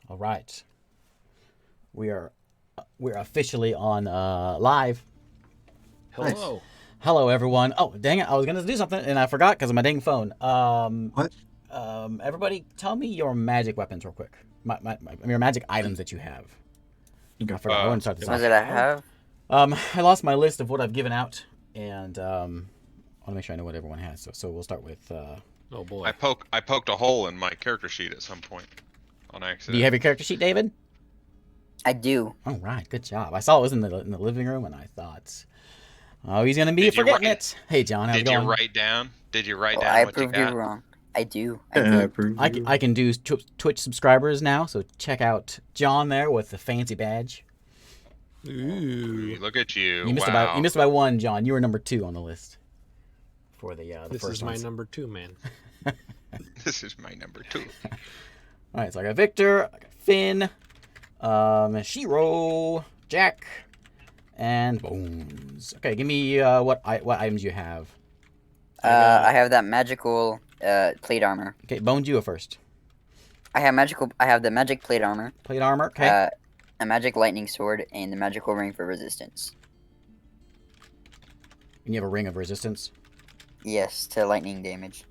All right. We're officially on live. Hello. Hello, everyone. Oh, dang it. I was going to do something, and I forgot because of my dang phone. What? Everybody, tell me your magic weapons real quick. Your magic items that you have. I forgot. I want to start this What off. did I have? I lost my list of what I've given out, and I want to make sure I know what everyone has. So we'll start with... Oh, boy. I poked a hole in my character sheet at some point on accident. Do you have your character sheet, David? I do. All right, good job. I saw it was in the living room, and I thought, oh, he's gonna be forgetting it. Hey, John, how's it going? Did you write Oh, down I what you proved you got? wrong. I do. I can do Twitch subscribers now, so check out John there with the fancy badge. Ooh. Look at you! You missed by one, John. You were number 2 on the list for the This first is my ones. number 2, man. This is my number 2. All right, so I got Victor, I got Finn, Shiro, Jack, and Bones. Okay, give me what items you have. I have that magical plate armor. Okay, Bones, you go first. I have the magic plate armor. Plate armor. Okay. A magic lightning sword and the magical ring for resistance. And you have a ring of resistance. Yes, to lightning damage.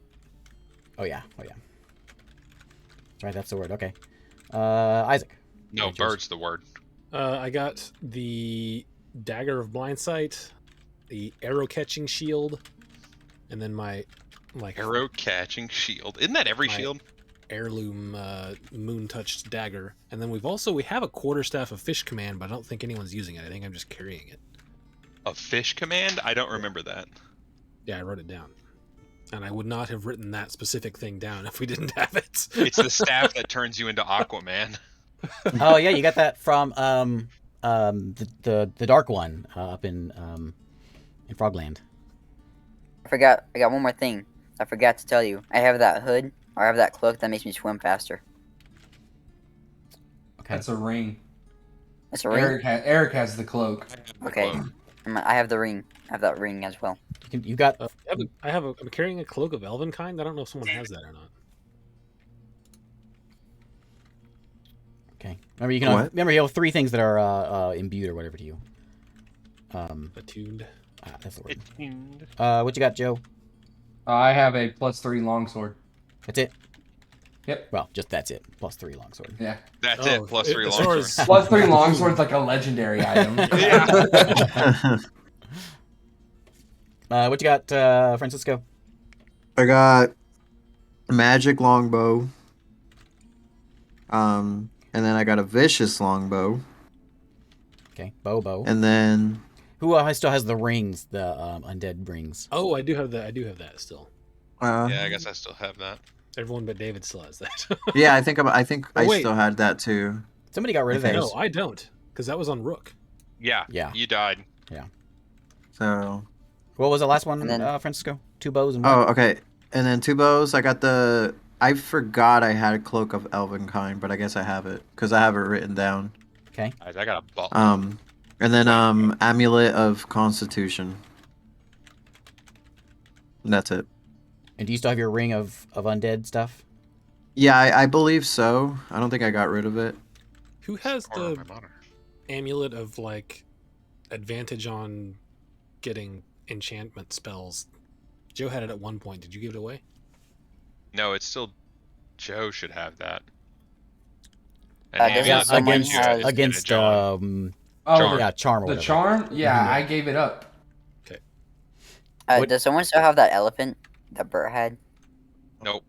Oh yeah. That's right. That's the word. Okay. Isaac. No, bird's the word. I got the Dagger of Blind Sight, the Arrow Catching Shield, and then my Arrow catching shield. Isn't that every My- shield? heirloom moon touched dagger. And then we have a quarterstaff of Fish Command, but I don't think anyone's using it. I think I'm just carrying it. A fish command? I don't remember that. Yeah, I wrote it down. And I would not have written that specific thing down if we didn't have it. It's the staff that turns you into Aquaman. Oh yeah, you got that from the dark one up in Frogland. I got one more thing. I forgot to tell you. I have that hood, or I have that cloak that makes me swim faster. Okay. That's a ring. It's a ring? Eric has the cloak. Okay. I have the ring. I have that ring as well. You got. I'm carrying a cloak of Elvenkind. I don't know if someone has that or not. Okay. Remember you have 3 things that are imbued or whatever to you. Attuned. That's the word. What you got, Joe? I have a +3 longsword. That's it. Yep. Well, just that's it. +3 longsword. Yeah. That's Oh, it. Plus 3 as far long. as- +3 longsword's like a legendary item. Yeah. What you got, Francisco? I got a magic longbow. And then I got a vicious longbow. Okay, Bobo. And then Who still has the rings? The undead rings. Oh, I do have that. I do have that still. Yeah, I guess I still have that. Everyone but David still has that. yeah, I think I wait. still had that too. Somebody got rid of Okay. those. No, I don't, because that was on Rook. Yeah. Yeah. You died. So What was the last one, And then- Francisco? 2 bows and one. oh, okay. And then 2 bows. I got the. I forgot I had a cloak of Elvenkind, but I guess I have it because I have it written down. Okay. I got a ball. And then amulet of Constitution. And that's it. And do you still have your ring of undead stuff? Yeah, I believe so. I don't think I got rid of it. Who has Corner of the my monitor. amulet of advantage on getting enchantment spells? Joe had it at one point. Did you give it away? No, it's still Joe should have that. doesn't Yeah, someone has- against Charm. yeah, charm or The whatever. charm? Yeah, Mhm. I gave it up. What- Does someone still have that elephant that Bert had? Nope.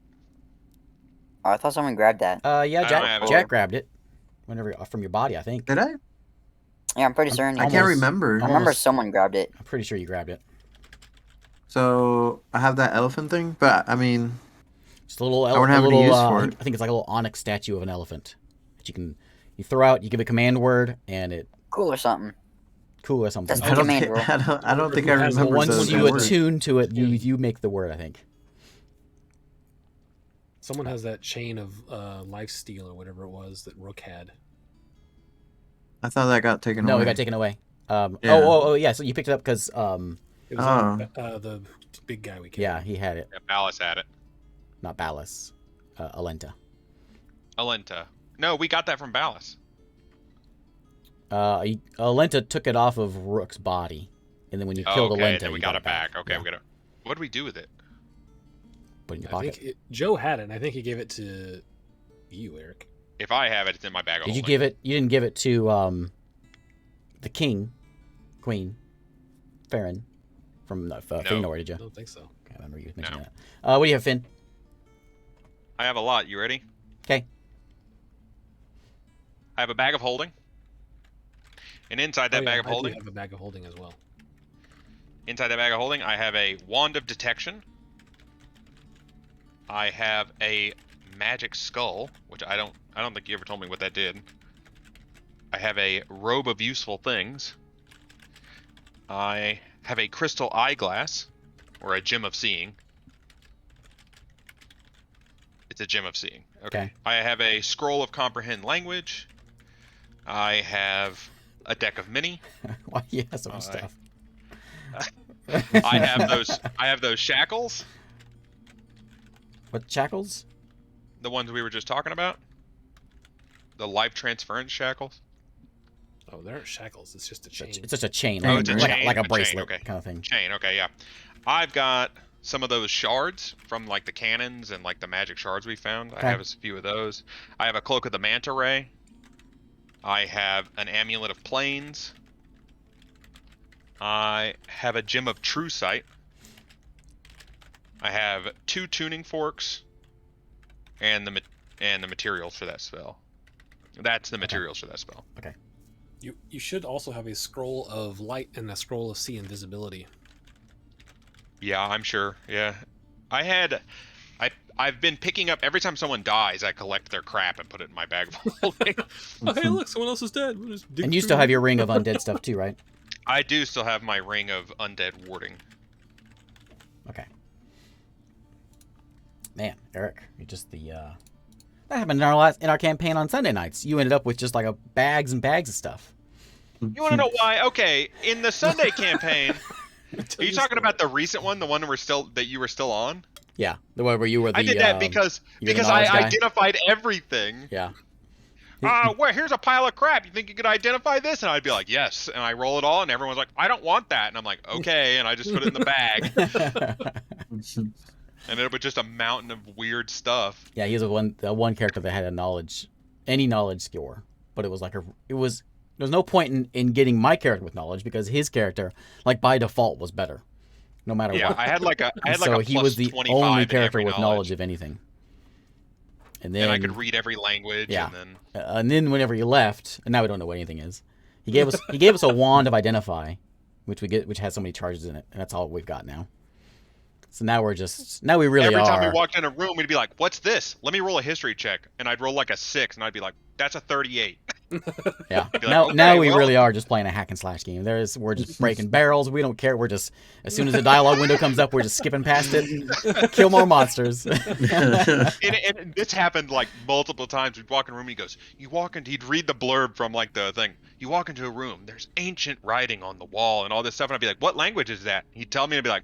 Oh, I thought someone grabbed that. Yeah, I don't have it. Jack grabbed it. Whenever from your body, I think. Did I? Yeah, I'm pretty certain. I can't remember. I remember someone grabbed it. I'm pretty sure you grabbed it. So I have that elephant thing, but I mean, Just a little. I wouldn't have any use for it. I think it's like a little onyx statue of an elephant that you throw out. You give a command word, and it Cool or something. cool or something. That's I don't, command thi- rule. I don't think I Has remember Once those you words. attune to it, you make the word. I think. Someone has that chain of lifesteal or whatever it was that Rook had. I thought that got taken No, away. it got taken away. Yeah. Oh, yeah. So you picked it up because It was Oh. on the big guy we killed. yeah, he had it. Yeah, Ballas had it. Not Ballas, Alenta. Alenta. No, we got that from Ballas. Alenta took it off of Rook's body, and then when you killed Okay, Alenta, then we you got it back. Okay, Yeah. we got it. What do we do with it? Put it in your I pocket. think Joe had it, and I think he gave it to you, Eric. If I have it, it's in my bag of Did you holding. give it? You didn't give it to the king, queen, Farron, from Fëanor, did you? I don't think so. I remember you mentioning that. What do you have, Finn? I have a lot. You ready? Okay. I have a bag of holding. And inside that bag of holding, I do have a bag of holding as well. inside that bag of holding, I have a wand of detection. I have a magic skull, which I don't think you ever told me what that did. I have a robe of useful things. I have a crystal eyeglass, or a gem of seeing. It's a gem of seeing. Okay. I have a scroll of comprehend language. I have a deck of mini. Why you have so much stuff? I have those shackles, What shackles? the ones we were just talking about. The life transference shackles. Oh, there aren't shackles. It's just a chain. It's just a chain, Oh, like, it's a like, chain, like a a chain, bracelet okay. kind of thing. Chain, okay, yeah. I've got some of those shards from like the cannons and like the magic shards we found. Okay. I have a few of those. I have a cloak of the manta ray. I have an amulet of planes. I have a gem of true sight. I have 2 tuning forks, and the materials for that spell. That's the materials for that spell. You should also have a scroll of light and a scroll of sea invisibility. Yeah, I'm sure. Yeah, I've been picking up every time someone dies. I collect their crap and put it in my bag of holding. Oh, hey, look, someone else is dead. We'll just dig And you through still have it. your ring of undead stuff too, right? I do still have my ring of undead warding. Okay. Man, Eric, you're just the that happened in our campaign on Sunday nights. You ended up with just like bags and bags of stuff. You want to know why? Okay, in the Sunday campaign, are you talking about the recent one, the one that you were still on? Yeah, the one where you were the. I did that because you're the I knowledge guy? identified everything. Yeah. Where here's a pile of crap. You think you could identify this? And I'd be like, yes. And I roll it all, and everyone's like, I don't want that. And I'm like, okay. And I just put it in the bag, and it was just a mountain of weird stuff. Yeah, he was the one character that had any knowledge score, but it was like there was no point in getting my character with knowledge because his character, like by default, was better, no matter Yeah, what. I had like a So a he was the plus 25 only in character every with knowledge of anything. And then and I could read every language. Yeah. And then whenever he left, and now we don't know what anything is, he gave us a wand of identify, which has so many charges in it, and that's all we've got now. So now we really every are. time we walked in a room, we'd be like, "What's this? Let me roll a history check." And I'd roll like a 6, and I'd be like, "That's a 38." Yeah. Be like, now "Okay, we well." really are just playing a hack and slash game. We're just breaking barrels. We don't care. We're just as soon as the dialogue window comes up, we're just skipping past it. Kill more monsters. And this happened like multiple times. We'd walk in a room, and he'd read the blurb from like the thing. You walk into a room, there's ancient writing on the wall and all this stuff, and I'd be like, "What language is that?" He'd tell me, and I'd be like,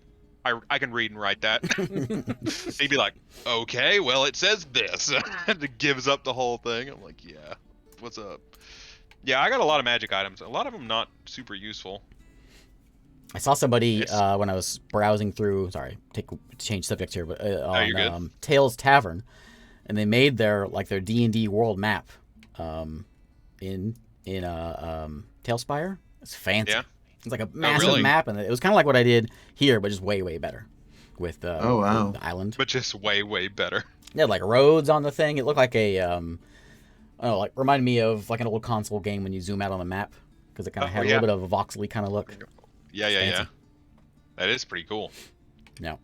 I can read and write that. He'd be like, okay, well, it says this. And it gives up the whole thing. I'm like, yeah, what's up? Yeah, I got a lot of magic items. A lot of them not super useful. I saw somebody Yes. when I was browsing through. Sorry, change subject here, but on you're good. Tales Tavern, and they made their D&D world map in talespire. It's fancy. Yeah. It's like a massive really? map, and it was kind of like what I did here, but just way better with Oh, wow. the island. But just way, way better. They had like roads on the thing. It looked like a I don't know, like reminded me of like an old console game when you zoom out on the map because it kind of had a little bit of a voxely kind of look. Yeah. fancy. That is pretty cool. No.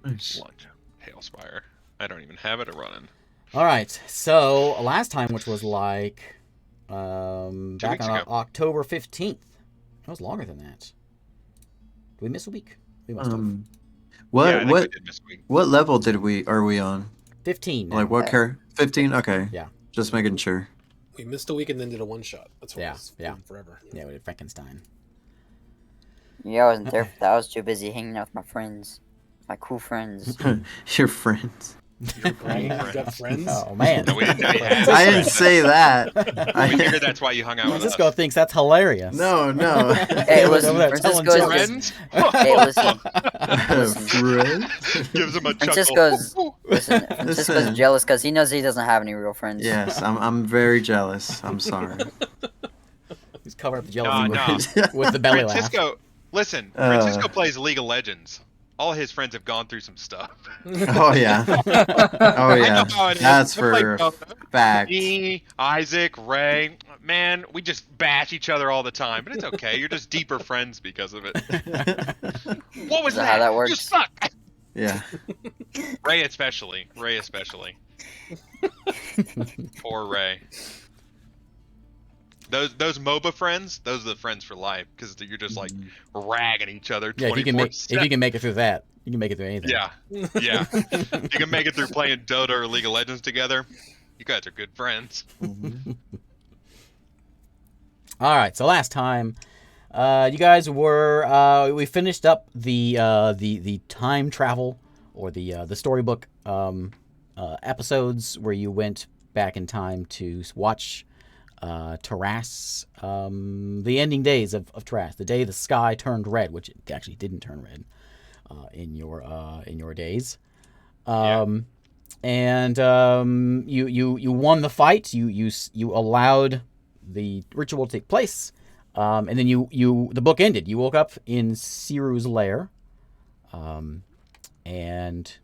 Nice. Lunch. Talespire. I don't even have it running. All right. So last time, which was like back weeks on ago. October 15th. That was longer than that. Did we miss a week? We must have. What Yeah, I think we what did this week. what level are we on? 15. Like what character? 15. Okay. Yeah. Just making sure. We missed a week and then did a one shot. That's what Yeah, was yeah. forever. Yeah, we did Frankenstein. Yeah, I wasn't there for that. I was too busy hanging out with my friends, my cool friends. Your friends. You're bragging you've got friends. Oh man. No, we didn't know you had. I didn't say that. We figured that's why you hung out with us. Francisco thinks that's hilarious. No, no. Hey, He was listen, over there telling Francisco's jokes. just. Hey, listen. Friend? Gives him a Francisco's chuckle. listen. Francisco's Listen. jealous because he knows he doesn't have any real friends. Yes, I'm very jealous. I'm sorry. He's covering up the jealousy No, with the belly laugh. Francisco, listen. Francisco plays League of Legends. All his friends have gone through some stuff. Oh yeah. Oh I yeah. know how it is. That's I'm like, for a fact. me, Isaac, Ray, man, we just bash each other all the time, but it's okay. You're just deeper friends because of it. What was Is that how that You works? suck. Yeah. Ray especially. Poor Ray. Those MOBA friends, those are the friends for life because you're just like ragging each other. Yeah, if you can make it through that, you can make it through anything. Yeah. You can make it through playing Dota or League of Legends together. You guys are good friends. All right. So last time, you guys were we finished up the time travel or the storybook episodes where you went back in time to watch Taras, the ending days of Taras, the day the sky turned red, which it actually didn't turn red in your days. And you won the fight. You allowed the ritual to take place, and then the book ended. You woke up in Siru's lair, and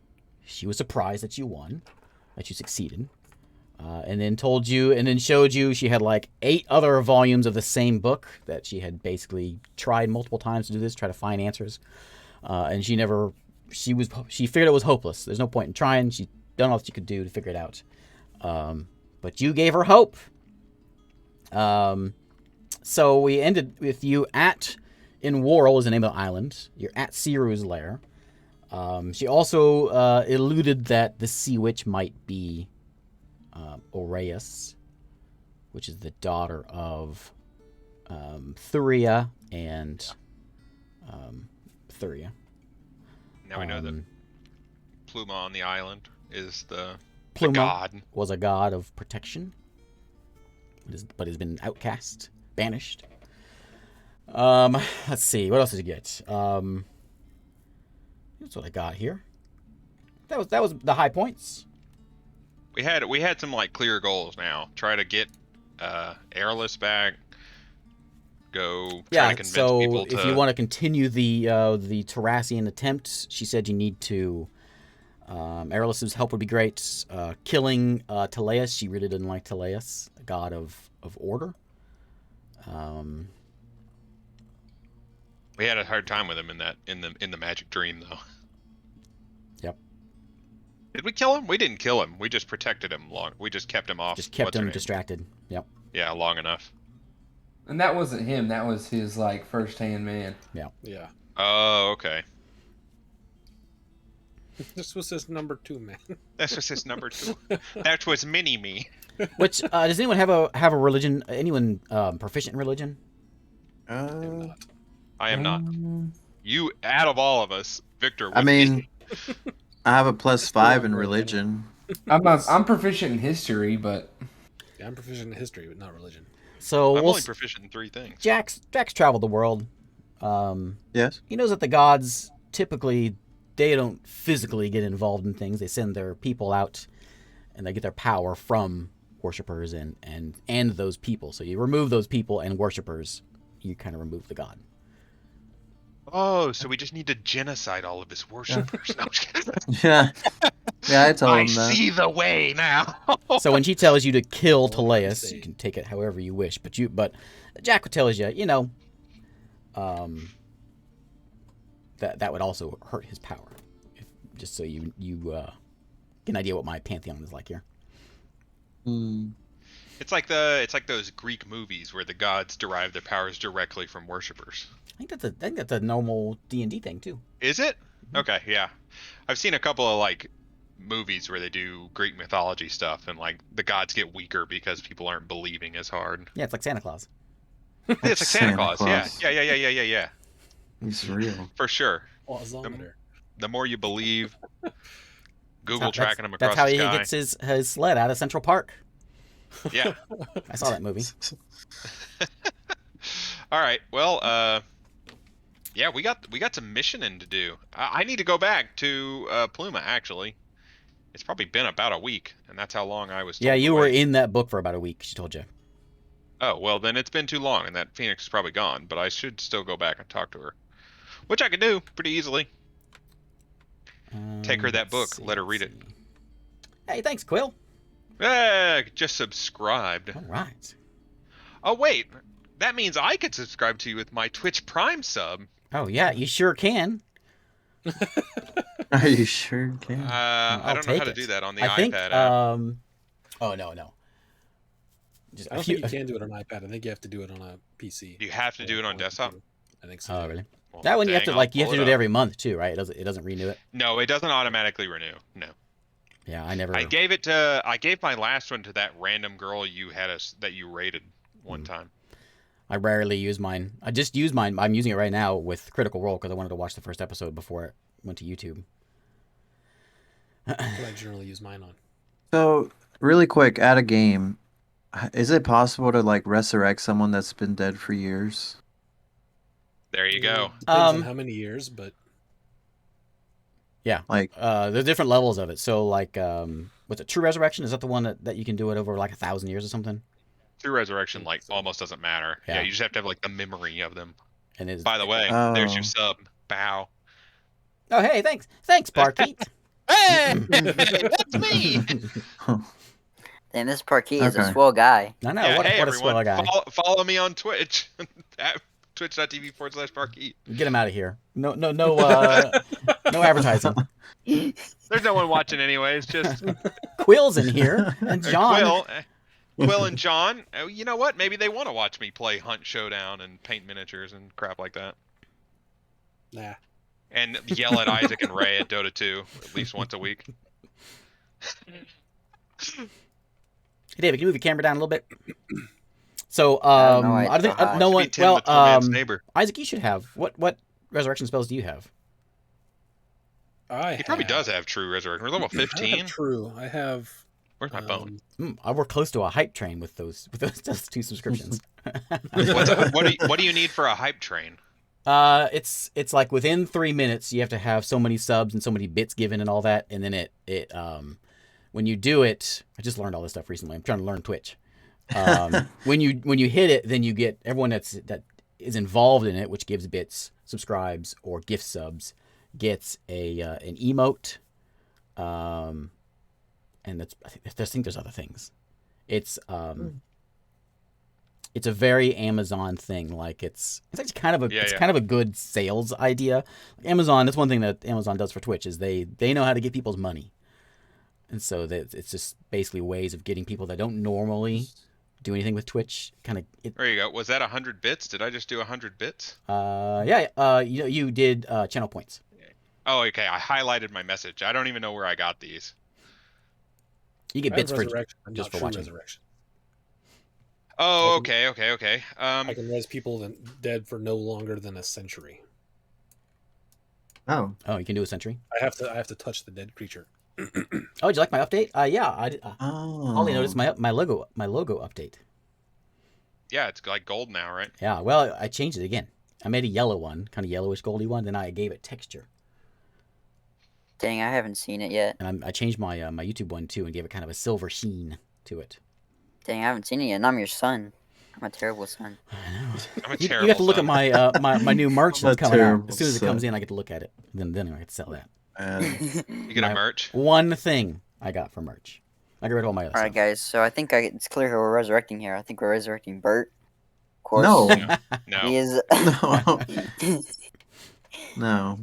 she was surprised that you won, that you succeeded. And then showed you she had like 8 other volumes of the same book that she had basically tried multiple times to do this, try to find answers. And she figured it was hopeless. There's no point in trying. She done all that she could do to figure it out. But you gave her hope. So we ended with you in Worrell is the name of the island. You're at Siru's lair. She also alluded that the sea witch might be Oreus, which is the daughter of Thuria and Thuria. Now we know that Pluma on the island is the Pluma god. was a god of protection, but has been outcast, banished. Let's see, what else did you get? That's what I got here. That was the high points. We had some like clear goals now. Try to get Airless back. Try to convince people to... if you want to continue the Tarasian attempt, she said you need to... Airless's help would be great. Killing Teleus, she really didn't like Teleus, a god of order. We had a hard time with him in the Magic Dream though. Yep. Did we kill him? We didn't kill him. We just protected him long. We just kept him off. Just kept him distracted. Yep. Yeah, long enough. And that wasn't him. That was his like first-hand man. Yeah. Oh, okay. This was his number 2 man. That's just his number 2. That was mini me. Which does anyone have a religion? Anyone proficient in religion? I am not. You, out of all of us, Victor. I mean, I have a +5 in religion. I'm proficient in history, but Yeah, I'm proficient in history, but not religion. So I'm only proficient in 3 things. Jack's traveled the world. Yes. He knows that the gods typically they don't physically get involved in things. They send their people out, and they get their power from worshippers and those people. So you remove those people and worshippers, you kind of remove the god. Oh, so we just need to genocide all of his worshippers. No, I'm just kidding. Yeah. Yeah, I told him I that. see the way now. So when she tells you to kill Teleus, you can take it however you wish. But Jack tells you, that would also hurt his power. Just so you get an idea what my pantheon is like here. It's like those Greek movies where the gods derive their powers directly from worshippers. I think that's a normal D&D thing too. Is it? Okay, yeah. I've seen a couple of like movies where they do Greek mythology stuff, and like the gods get weaker because people aren't believing as hard. Yeah, it's like Santa Claus. Yeah, it's like Santa Claus. Yeah. He's real. For sure. Clausometer. The more you believe, Google tracking him That's across how the he sky. gets his sled out of Central Park. Yeah. I saw that movie. All right. Well, yeah, we got some missioning to do. I need to go back to Pluma actually. It's probably been about a week, and that's how long I was. Told Yeah, to you were wait. in that book for about a week. She told you. Oh well, then it's been too long, and that Phoenix is probably gone. But I should still go back and talk to her, which I can do pretty easily. Take her that book, let her read it. Hey, thanks, Quill. Just subscribed. All right. Oh wait, that means I could subscribe to you with my Twitch Prime sub. Oh yeah, you sure can. Are you sure? Can? I don't know take how to it. do that on the I iPad think, app. Oh no. Just I don't think you can do it on iPad. I think you have to do it on a PC. You have to do it on desktop? computer. I think so. Oh really? Well, That one you have dang, to I'll you have pull to do it it up. every month too, right? It doesn't renew it. No, it doesn't automatically renew. No. Yeah, I never. I gave my last one to that random girl you had that you rated one time. I rarely use mine. I just use mine. I'm using it right now with Critical Role because I wanted to watch the first episode before it went to YouTube. What I generally use mine on. So, really quick, at a game, is it possible to like resurrect someone that's been dead for years? There you go. Depends on how many years, but Yeah. Like, There's different levels of it. So like, what's it? True Resurrection, is that the one that you can do it over like 1,000 years or something? True Resurrection like almost doesn't matter. Yeah. Yeah, you just have to have like the memory of them. And it's By the way, there's your sub. Bow. Oh hey, thanks, Barkeet. Hey, that's me. Damn, this Parkey is a Okay. swell guy. I know. Yeah, what hey a swell everyone, guy. follow me on Twitch at twitch.tv/Parkeet. Get him out of here. No advertising. There's no one watching anyways. Just Quill's in here and John. Quill and John. Oh, you know what? Maybe they want to watch me play Hunt Showdown and paint miniatures and crap like that. nah. And yell at Isaac and Ray at Dota 2 at least once a week. Hey, David, can you move your camera down a little bit? So, don't know, I don't think it's no Be one. Tim Well, the Poor Man's neighbor. Isaac, you should have. What resurrection spells do you have? He probably does have True Resurrection. We're level I don't 15. have True. I have. Where's my bone? I work close to a hype train with those two subscriptions. What do you need for a hype train? It's like within 3 minutes you have to have so many subs and so many bits given and all that, and then it when you do it, I just learned all this stuff recently. I'm trying to learn Twitch. When you hit it, then you get everyone that is involved in it, which gives bits, subscribes, or gift subs, gets an emote. And I think there's other things. It's a very Amazon thing. Like it's actually kind of a good sales idea. Amazon, that's one thing that Amazon does for Twitch is they know how to get people's money. And so it's just basically ways of getting people that don't normally do anything with Twitch. There you go. Was that 100 bits? Did I just do 100 bits? You did channel points. Oh, okay. I highlighted my message. I don't even know where I got these. You get bits for just for watching. Resurrection. Oh, okay. I can res people dead for no longer than a century. oh, You can do a century. I have to touch the dead creature. Oh, did you like my update? Yeah, I only oh, noticed my logo update. Yeah, it's like gold now, right? Yeah, well, I changed it again. I made a yellow one, kind of yellowish goldy one. Then I gave it texture, Dang, I haven't seen it yet. and I changed my my YouTube one too, and gave it kind of a silver sheen to it. Dang, I haven't seen it yet. And I'm your son. I'm a terrible son. I'm a You terrible have to look son. at my new merch that's coming out. terrible As soon as it son. comes in, I get to look at it. Then I get to sell that. You get a merch? One thing I got for merch. I got rid of all my other All right, stuff. guys. So I think it's clear who we're resurrecting here. I think we're resurrecting Bert. Of course. No. No. He is. no, no.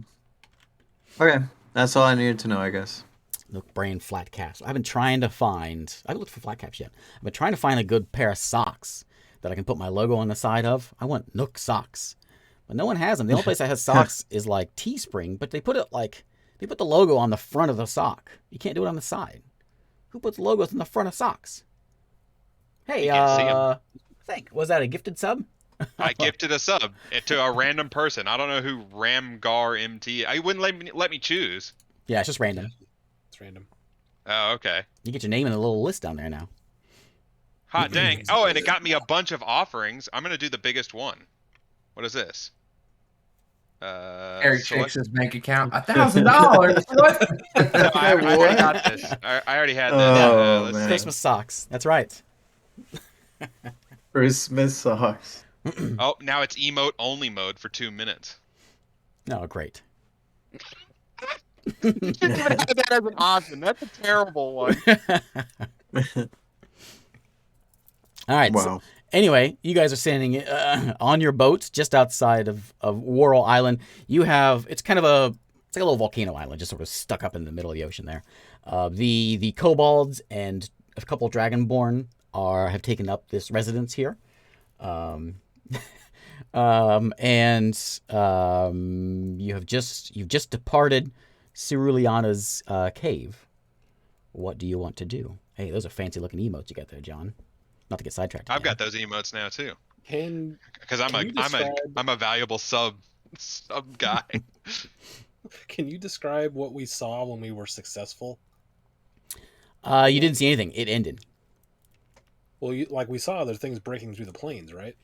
Okay, that's all I needed to know, I guess. Look, brain flat caps. I've been trying to find. I haven't looked for flat caps yet. I've been trying to find a good pair of socks that I can put my logo on the side of. I want Nook socks, but no one has them. The only place that has socks is like Teespring, but they put the logo on the front of the sock. You can't do it on the side. Who puts logos on the front of socks? Hey, You can't see 'em. was that a gifted sub? I gifted a sub to a random person. I don't know who Ramgar MT. I wouldn't let me choose. Yeah, it's just random. It's random. Oh, okay. You get your name in the little list down there now. Hot dang. Oh, and it got me a bunch of offerings. I'm gonna do the biggest one. What is this? Eric Select. checks his bank account. $1,000. What? No, I already What? got this. I already had this. Oh, Let's man. see. Christmas socks. That's right. Christmas socks. Oh, now it's emote only mode for 2 minutes. Oh, great. You shouldn't even have that as an option. That's a terrible one. All right. Wow. So, anyway, you guys are standing on your boat just outside of Worrell Island. You have it's like a little volcano island, just sort of stuck up in the middle of the ocean there. The kobolds and a couple dragonborn have taken up this residence here. You've just departed Ceruleana's cave. What do you want to do? Hey, those are fancy looking emotes you got there, John. Not to get sidetracked. I've again. got those emotes now too. Can Because I'm you describe- a valuable sub guy. Can you describe what we saw when we were successful? You didn't see anything. It ended. Well, we saw other things breaking through the plains, right?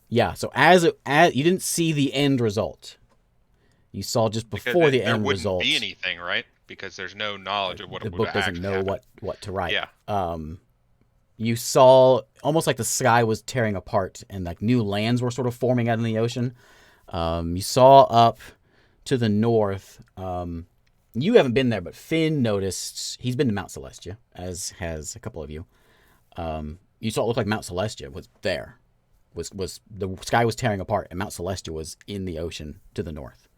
Yeah. So as you didn't see the end result, you saw just before the end result. There wouldn't be anything, right? Because there's no knowledge of what the would book doesn't actually know happen. what to write. Yeah. You saw almost like the sky was tearing apart and like new lands were sort of forming out in the ocean. You saw up to the north. You haven't been there, but Finn noticed. He's been to Mount Celestia, as has a couple of you. You saw it looked like Mount Celestia was there. Was the sky was tearing apart and Mount Celestia was in the ocean to the north.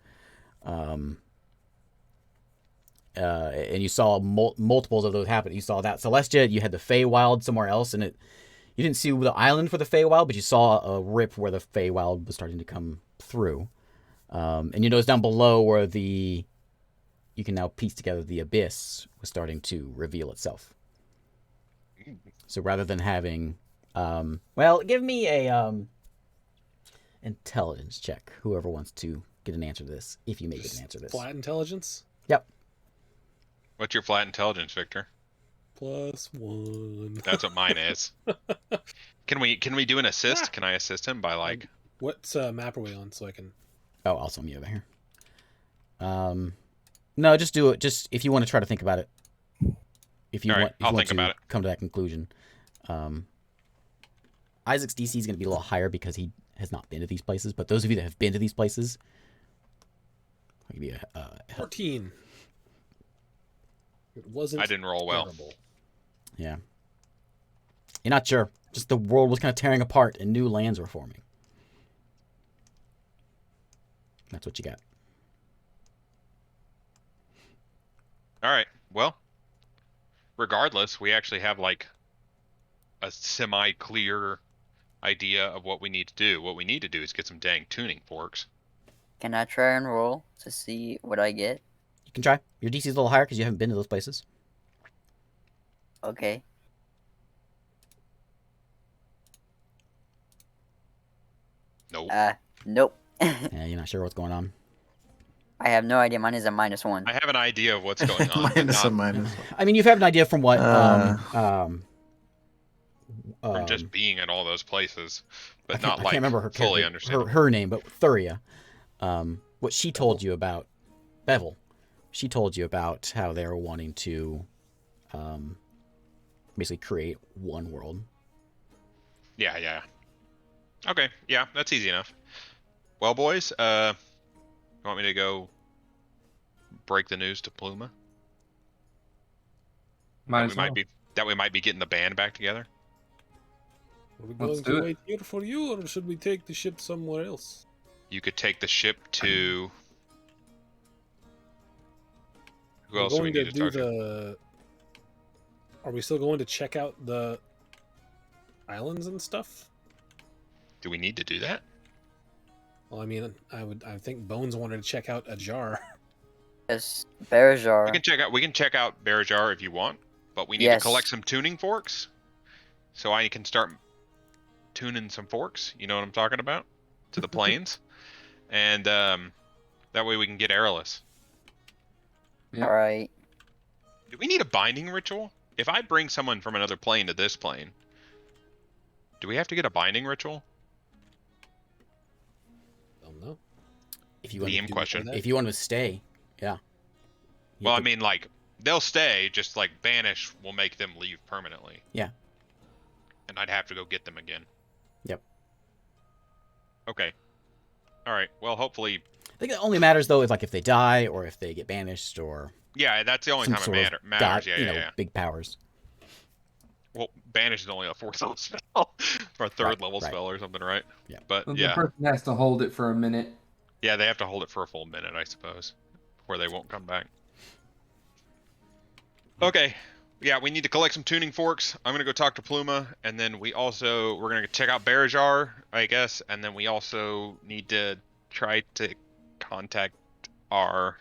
And you saw multiples of those happen. You saw that Celestia. You had the Feywild somewhere else, and you didn't see the island for the Feywild, but you saw a rip where the Feywild was starting to come through. And you notice down below where you can now piece together the abyss was starting to reveal itself. So rather than having, give me a intelligence check. Whoever wants to get an answer to this, if you may get an answer to this. Flat intelligence? Yep. What's your flat intelligence, Victor? +1. That's what mine is. Can we do an assist? Can I assist him by like? What map are we on so I can... Oh, I'll sum you over here. No, just do it. Just if you want to try to think about it. If you All right, want, if you I'll want think to about it. come to that conclusion. Isaac's DC is going to be a little higher because he has not been to these places. But those of you that have been to these places, I'll give you a help. 14. It wasn't I didn't roll well. terrible. Yeah. You're not sure. Just the world was kind of tearing apart and new lands were forming. That's what you got. All right. Well, regardless, we actually have like a semi-clear idea of what we need to do. What we need to do is get some dang tuning forks. Can I try and roll to see what I get? You can try. Your DC is a little higher because you haven't been to those places. Okay. Nope. Nope. Yeah, you're not sure what's going on. I have no idea. Mine is a -1. I have an idea of what's going on. but Minus not a minus. I mean, you've had an idea from what from just being in all those places, but not I like can't remember her fully character- understanding. her name, but Thuria. What she told you about Bevel. She told you about how they were wanting to basically create one world. Yeah. Okay, yeah, that's easy enough. Well, boys, you want me to go break the news to Pluma? Might as well. That we might be getting the band back together. Are we Let's going do to it. wait here for you, or should we take the ship somewhere else? You could take the ship to. Who We're else do we going need to talk to? Are we still going to check out the islands and stuff? Do we need to do that? Well, I mean, I think Bones wanted to check out a jar. Yes, Bearjar. We can check out Barajar if you want, but we need Yes. to collect some tuning forks, so I can start tuning some forks. You know what I'm talking about? To the planes, and that way we can get airless. Yeah. Alright. Do we need a binding ritual? If I bring someone from another plane to this plane, do we have to get a binding ritual? Don't know. If you want, DM do question. that? if you want to stay, yeah. You Well, I have to- mean, like, they'll stay, just like banish will make them leave permanently. Yeah. And I'd have to go get them again. Yep. Okay. All right. Well, hopefully. I think it only matters though, is like if they die or if they get banished or Yeah, that's the only some time sort it of matters. Yeah, you yeah, know, yeah. big powers. Well, banish is only a 4th level spell, or a 3rd Right, level right. spell or something, right? Yeah. But The yeah, person has to hold it for a minute. yeah, they have to hold it for a full minute, I suppose, before they won't come back. Okay. Yeah, we need to collect some tuning forks. I'm gonna go talk to Pluma, and then we're gonna check out Barajar, I guess, and then we also need to try to contact our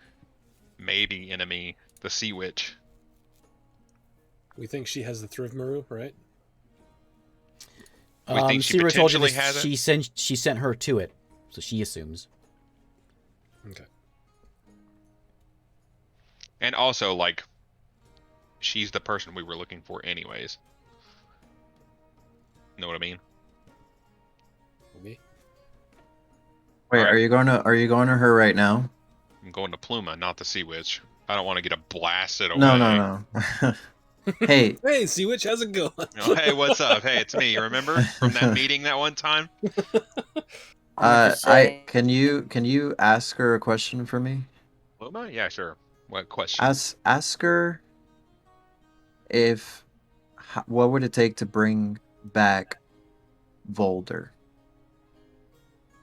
maybe enemy, the Sea Witch. We think she has the Thrivmaru, right? We think she Sierra told you potentially this, has it? she sent her to it, so she assumes. Okay. And also, like, she's the person we were looking for anyways. Know what I mean? Me? Wait, Alright. are you going to her right now? I'm going to Pluma, not the Sea Witch. I don't want to get blasted away. No. Hey, Hey, Sea Witch, how's it going? Oh, hey, what's up? Hey, it's me. Remember from that meeting that one time? can you ask her a question for me? Pluma? Yeah, sure. What question? Ask her what would it take to bring back Volder?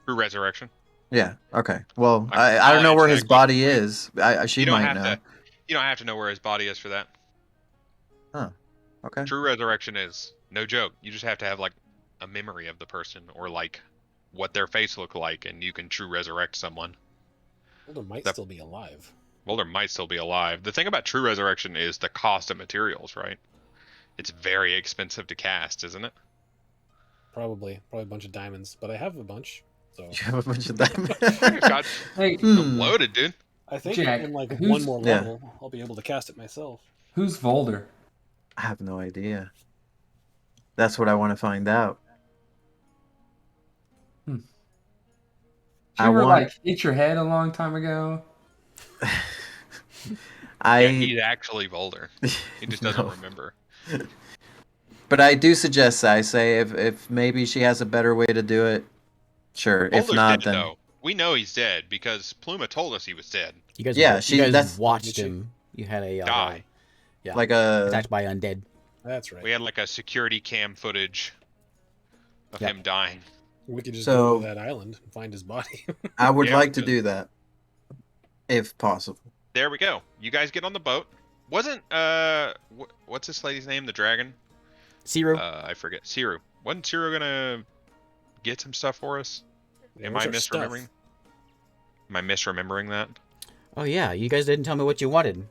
True resurrection. Yeah. Okay. Well, Like, I don't know where his knowledge check, body is. She You don't might have know. to. You don't have to know where his body is for that. Okay. True resurrection is no joke. You just have to have like a memory of the person or like what their face looked like, and you can true resurrect someone. Mulder might That- still be alive. Mulder might still be alive. The thing about true resurrection is the cost of materials, right? It's very expensive to cast, isn't it? Probably a bunch of diamonds, but I have a bunch. So You have a bunch of diamonds. God, Hey, loaded, dude. I think Jack, in like who's- one more yeah. level, I'll be able to cast it myself. who's Volder? I have no idea. That's what I want to find out. Did I you ever want- like hit your head a long time ago? Yeah, he's actually Volder. He just doesn't No. remember. But I do suggest I say if maybe she has a better way to do it, sure. If Volder's not, dead, then though. We know he's dead because Pluma told us he was dead. You guys, Yeah, you guys that's- watched Did she? him. You had a Die. yeah, like a attacked by undead. That's right. We had like a security cam footage of Yep. him dying. We could just So- go to that island and find his body. I would Yeah, we like to could. do that, if possible. There we go. You guys get on the boat. Wasn't what's this lady's name? The dragon? Siru, I forget. Siru. Wasn't Siru gonna get some stuff for us? Yeah, Am what's I our stuff? misremembering? Am I misremembering that? oh yeah, you guys didn't tell me what you wanted.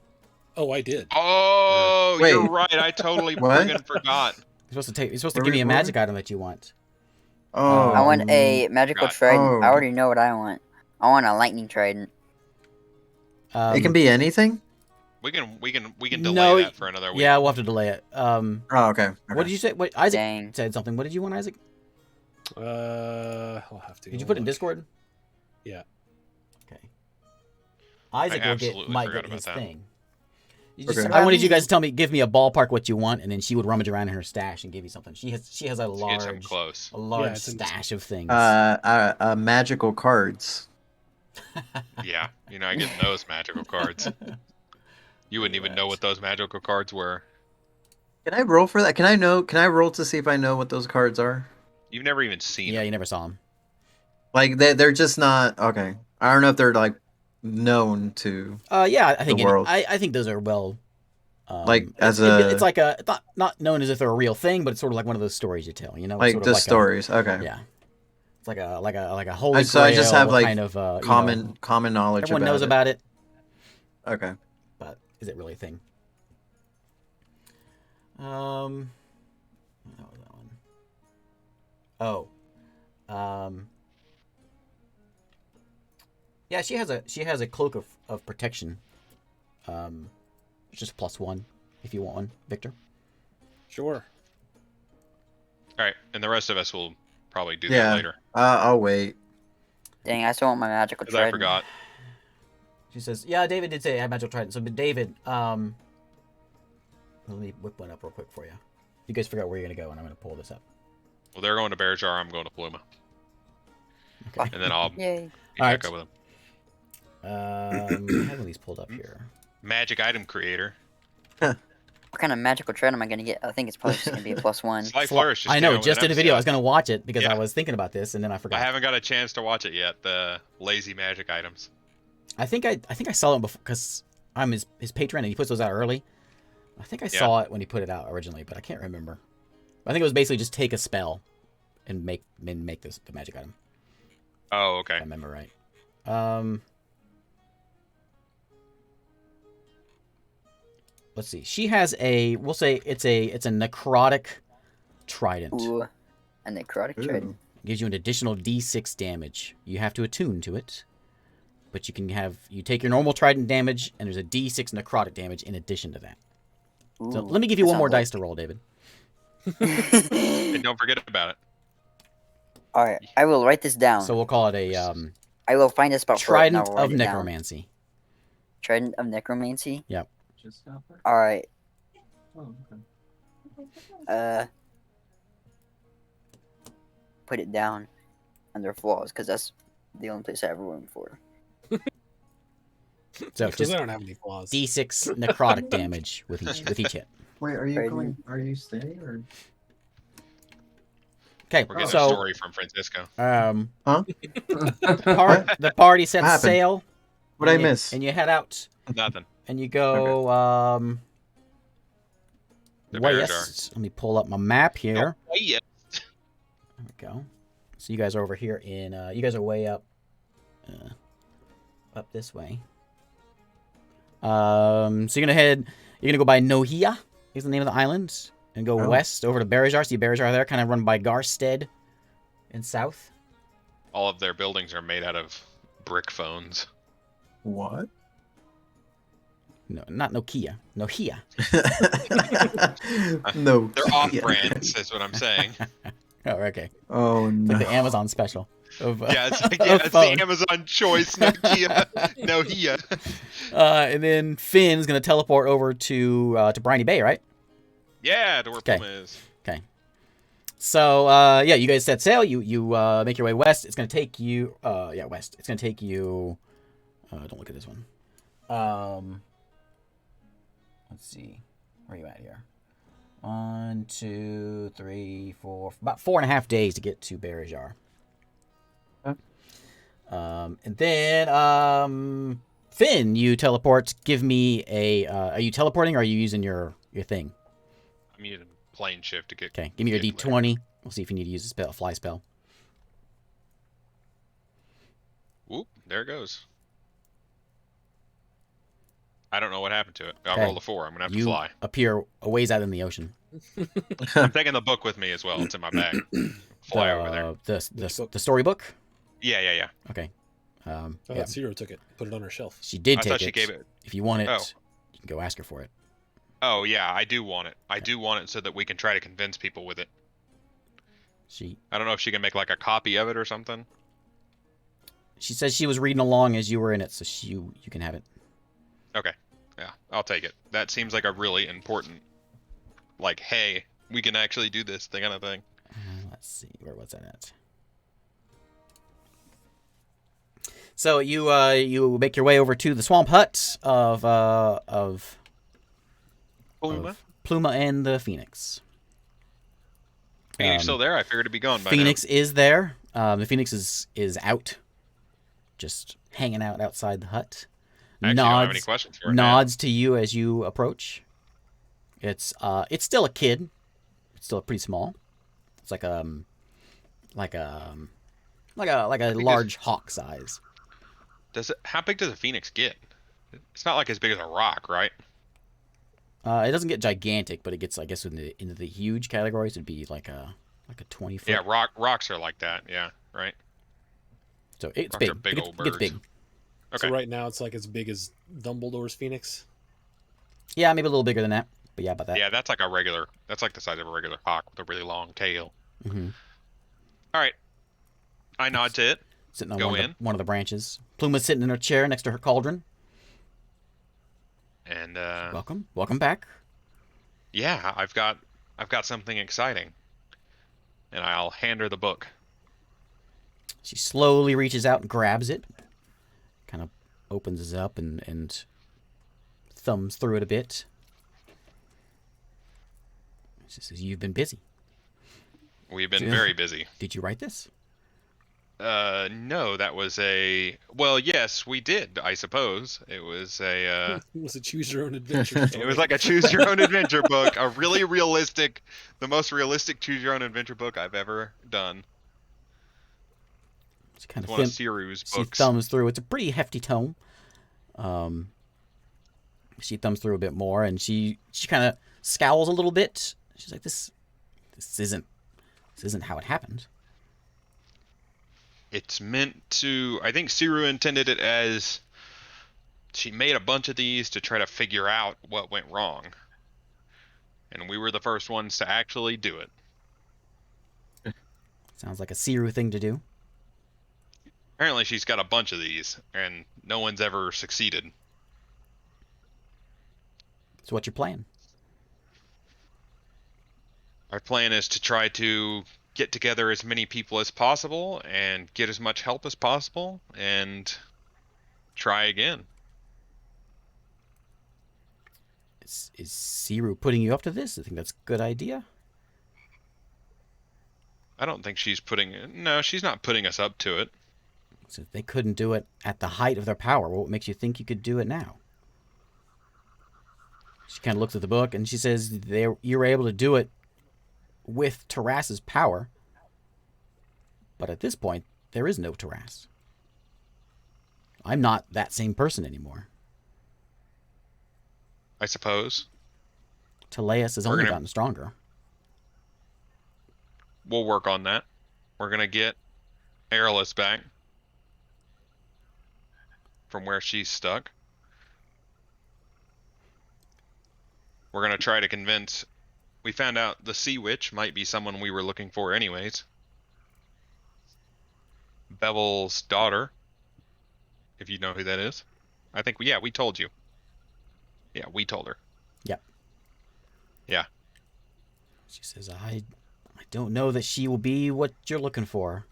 Oh, I did. Oh, Wait. you're right. I totally What? friggin' forgot. You're supposed to Were give we- me a were we? magic item that you want. Oh, I want a magical God. trident. Oh. I already know what I want. I want a lightning trident. It can be anything. We can No, delay that for another week. Yeah, we'll have to delay it. Oh, okay. What did you say? What Isaac Dang. said something. What did you want, Isaac? I'll have to. Did you go put it in look. Discord? Yeah. Okay. Isaac will absolutely might forgot get about his that. thing. Okay. I wanted you guys to give me a ballpark what you want, and then she would rummage around in her stash and give you something. She has a Let's get large some close. it's in- stash of things. Magical cards. Yeah, you're not getting those magical cards. You wouldn't even know what those magical cards were. Can I roll for that? Can I roll to see if I know what those cards are? You've never even seen Yeah, them. you never saw him. Like they're just not okay. I don't know if they're like known to Yeah, I think The world. I think those are well. Like, as it's like it's not known as if they're a real thing, but it's sort of like one of those stories you tell. You know, It's like sort of the like stories. Okay. Yeah, it's like a holy. So I just grail have like kind of common knowledge. everyone knows about it, Okay. but is it really a thing? What was that one? Oh, yeah, she has a cloak of protection, just +1. if you want one, Victor. Sure. All right, and the rest of us will probably do Yeah. that later. I'll wait. Dang, I still want my magical Because I trident. forgot. She says, "Yeah, David did say I have magical trident." So, but David, let me whip one up real quick for you. You guys figure out where you're gonna go, and I'm gonna pull this up. Well, they're going to Bear Jar. I'm going to Pluma. Okay. And then I'll Yay. meet Alright. back up with them. I have one of these pulled up here. Magic item creator. What kind of magical trident am I gonna get? I think it's probably just gonna be a +1. Slight Flo- Flourish. I came know, out with just an did a video. I was episode. gonna watch it because Yeah. I was thinking about this, and then I forgot. I haven't got a chance to watch it yet. The lazy magic items. I think I saw it before because I'm his patron, and he puts those out early. I think I saw it when he put it out originally, but I can't remember. I think it was basically just take a spell and make this the magic item. Oh, If I okay. remember right. Let's see. She has a. We'll say it's a necrotic trident. Ooh, a necrotic Ooh. trident. Gives you an additional D6 damage. You have to attune to it, but you can have you take your normal trident damage, and there's a D6 necrotic damage in addition to that. So Ooh, let me give you that one more sounds dice to roll, David. And don't forget about it. All right, I will write this down. So we'll call it a I will find a spot for it and trident I'll write of it down. necromancy. Trident of necromancy. Just got there? All right. Oh, okay. Put it down under flaws because that's the only place I have room for. So Because just I don't have any flaws. D6 necrotic damage with each hit. Wait, are you Trident. going? Are you staying or? Okay, We're getting a so story from Francisco. Huh? the party sets happened? sail. What'd I and you- miss? And you head out, Nothing. and you go The Bear west. Let me pull up my map here. Oh, yeah. There we go. So you guys are over here in. You guys are way up this way. So you're gonna go by Nohia, is the name of the island, and go Oh. west over to Barajar. See Barajar there, kind of run by Garstead in south. All of their buildings are made out of brick phones. What? No, not Nokia. Nohia. No. They're off brands, is what I'm saying. Oh, okay. Oh no. Like the Amazon special. Of, Yeah, it's like, of yeah, it's phone. the Amazon choice. No Kia. And then Finn's gonna teleport over to Briny Bay, right? Yeah, to where Okay. Puma is. So yeah, you guys set sail. You make your way west. It's gonna take you west. It's gonna take you. Don't look at this one. Let's see. Where are you at here? 1, 2, 3, 4. About 4.5 days to get to Barajar. Okay. And then Finn, you teleport. Give me a. Are you teleporting or are you using your thing? I'm using plane shift to get. Okay, give me your get D20. We'll see if you need to use a fly spell. Whoop, there it goes. I don't know what happened to it. I'll Okay. roll a 4. I'm gonna have to You fly. appear a ways out in the ocean. I'm taking the book with me as well. It's in my bag. Fly over there. The storybook. Yeah. Okay. I Yeah, thought Zero took it, put it on her shelf. she did I take thought it. she gave it. If you want it, Oh. you can go ask her for it. Oh yeah, I do want it. I do want it so that we can try to convince people with it. She I don't know if she can make like a copy of it or something. says she was reading along as you were in it, so you can have it. Okay. Yeah, I'll take it. That seems like a really important, like, hey, we can actually do this thing kind of thing. Let's see, where was that at? So you make your way over to the swamp hut of Pluma and the Phoenix. Hey, you're still there? I figured it'd be gone by Phoenix is there. The Phoenix is out, just hanging out outside the hut. now. I actually don't have any questions for it. Nods to you as you approach. It's still a kid. It's still pretty small. It's like a large hawk size. How big does a phoenix get? It's not like as big as a rock, right? It doesn't get gigantic, but it gets, I guess, into the huge categories. It'd be like a 20-foot. Yeah, rocks are like that. Yeah, right. So it's Rocks big. are big It old gets big. birds. So Okay. right now it's like as big as Dumbledore's Phoenix. Yeah, maybe a little bigger than that. But yeah, about that. Yeah, that's like a regular. That's like the size of a regular hawk with a really long tail. Mm-hmm. All right, I nod to it. Sitting on Go one of the branches. Pluma's sitting in her chair next to her cauldron. And Welcome back. yeah, I've got something exciting. And I'll hand her the book. She slowly reaches out and grabs it. Kind of opens it up and thumbs through it a bit. She says, "You've been busy. We've been very busy. Did you write this?" No, that was a. Well, yes, we did. I suppose it was a. It was a choose your own adventure It story. was like a choose your own adventure book, a really realistic, the most realistic choose your own adventure book I've ever done. She kind It's of one of Siru's she books. thumbs through. It's a pretty hefty tome. She thumbs through a bit more, and she kind of scowls a little bit. She's like, "This isn't how it happened." It's meant to. I think Siru intended it as. She made a bunch of these to try to figure out what went wrong. And we were the first ones to actually do it. Sounds like a Siru thing to do. Apparently she's got a bunch of these, and no one's ever succeeded. So what's your plan? Our plan is to try to get together as many people as possible and get as much help as possible and try again. Is Siru putting you up to this? I think that's a good idea. I don't think she's putting. No, she's not putting us up to it. So if they couldn't do it at the height of their power, what makes you think you could do it now? She kind of looks at the book and she says, "You were able to do it with Terras's power, but at this point, there is no Terras. I'm not that same person anymore. I suppose. Teleus has only gotten stronger." We'll work on that. We're gonna get Airless back from where she's stuck. We're gonna try to convince. We found out the Sea Witch might be someone we were looking for anyways. Bevel's daughter, if you know who that is. I think we told you. Yeah, we told her. Yep. Yeah. She says, I don't know that she will be what you're looking for.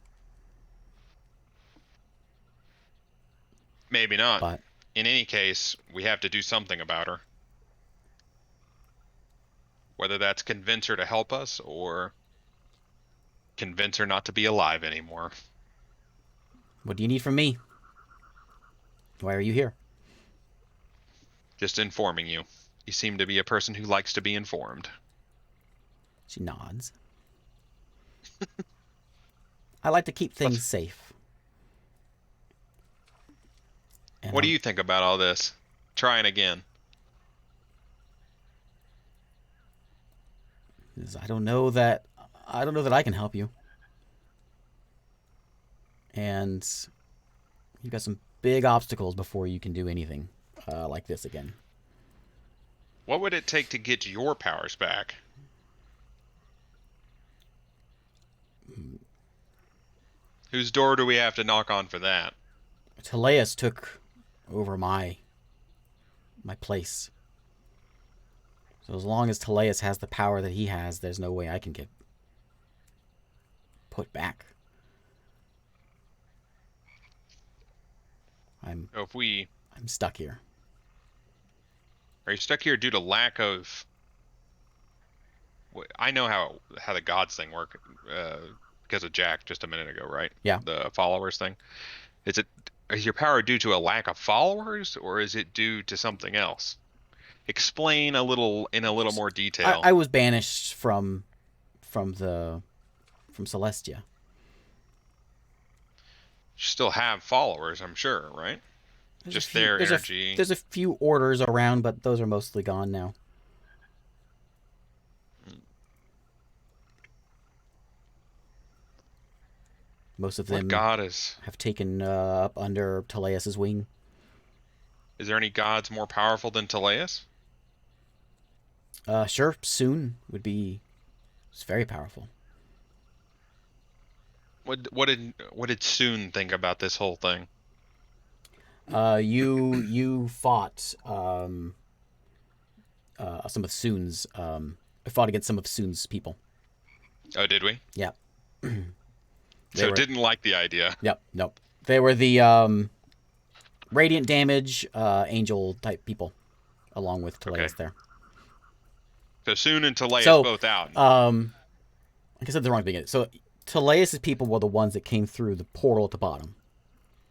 Maybe not. But in any case, we have to do something about her. Whether that's convince her to help us or convince her not to be alive anymore. what do you need from me? Why are you here? Just informing you. You seem to be a person who likes to be informed. She nods. I like to keep things safe. And What do you think about all this? Trying again. I don't know that I can help you. And you've got some big obstacles before you can do anything like this again. What would it take to get your powers back? Whose door do we have to knock on for that? Teleus took over my place. So as long as Teleus has the power that he has, there's no way I can get put back. I'm stuck here. Are you stuck here due to lack of? I know how the gods thing work because of Jack just a minute ago, right? Yeah. The followers thing. Is your power due to a lack of followers, or is it due to something else? Explain in a little more detail. I was banished from Celestia. You still have followers, I'm sure, right? Just their energy. There's a few orders around, but those are mostly gone now. Most of them have taken up under Teleus's wing. Is there any gods more powerful than Teleus? Sure. Soon would be. It's very powerful. What did Soon think about this whole thing? You fought some of Soon's fought against some of Soon's people. Oh, did we? Yeah. So didn't like the idea. Yep. Nope. They were the radiant damage angel type people, along with Teleus Okay. there. So Soon and Teleus So, both out. Like I said, the wrong beginning. So Teleus' people were the ones that came through the portal at the bottom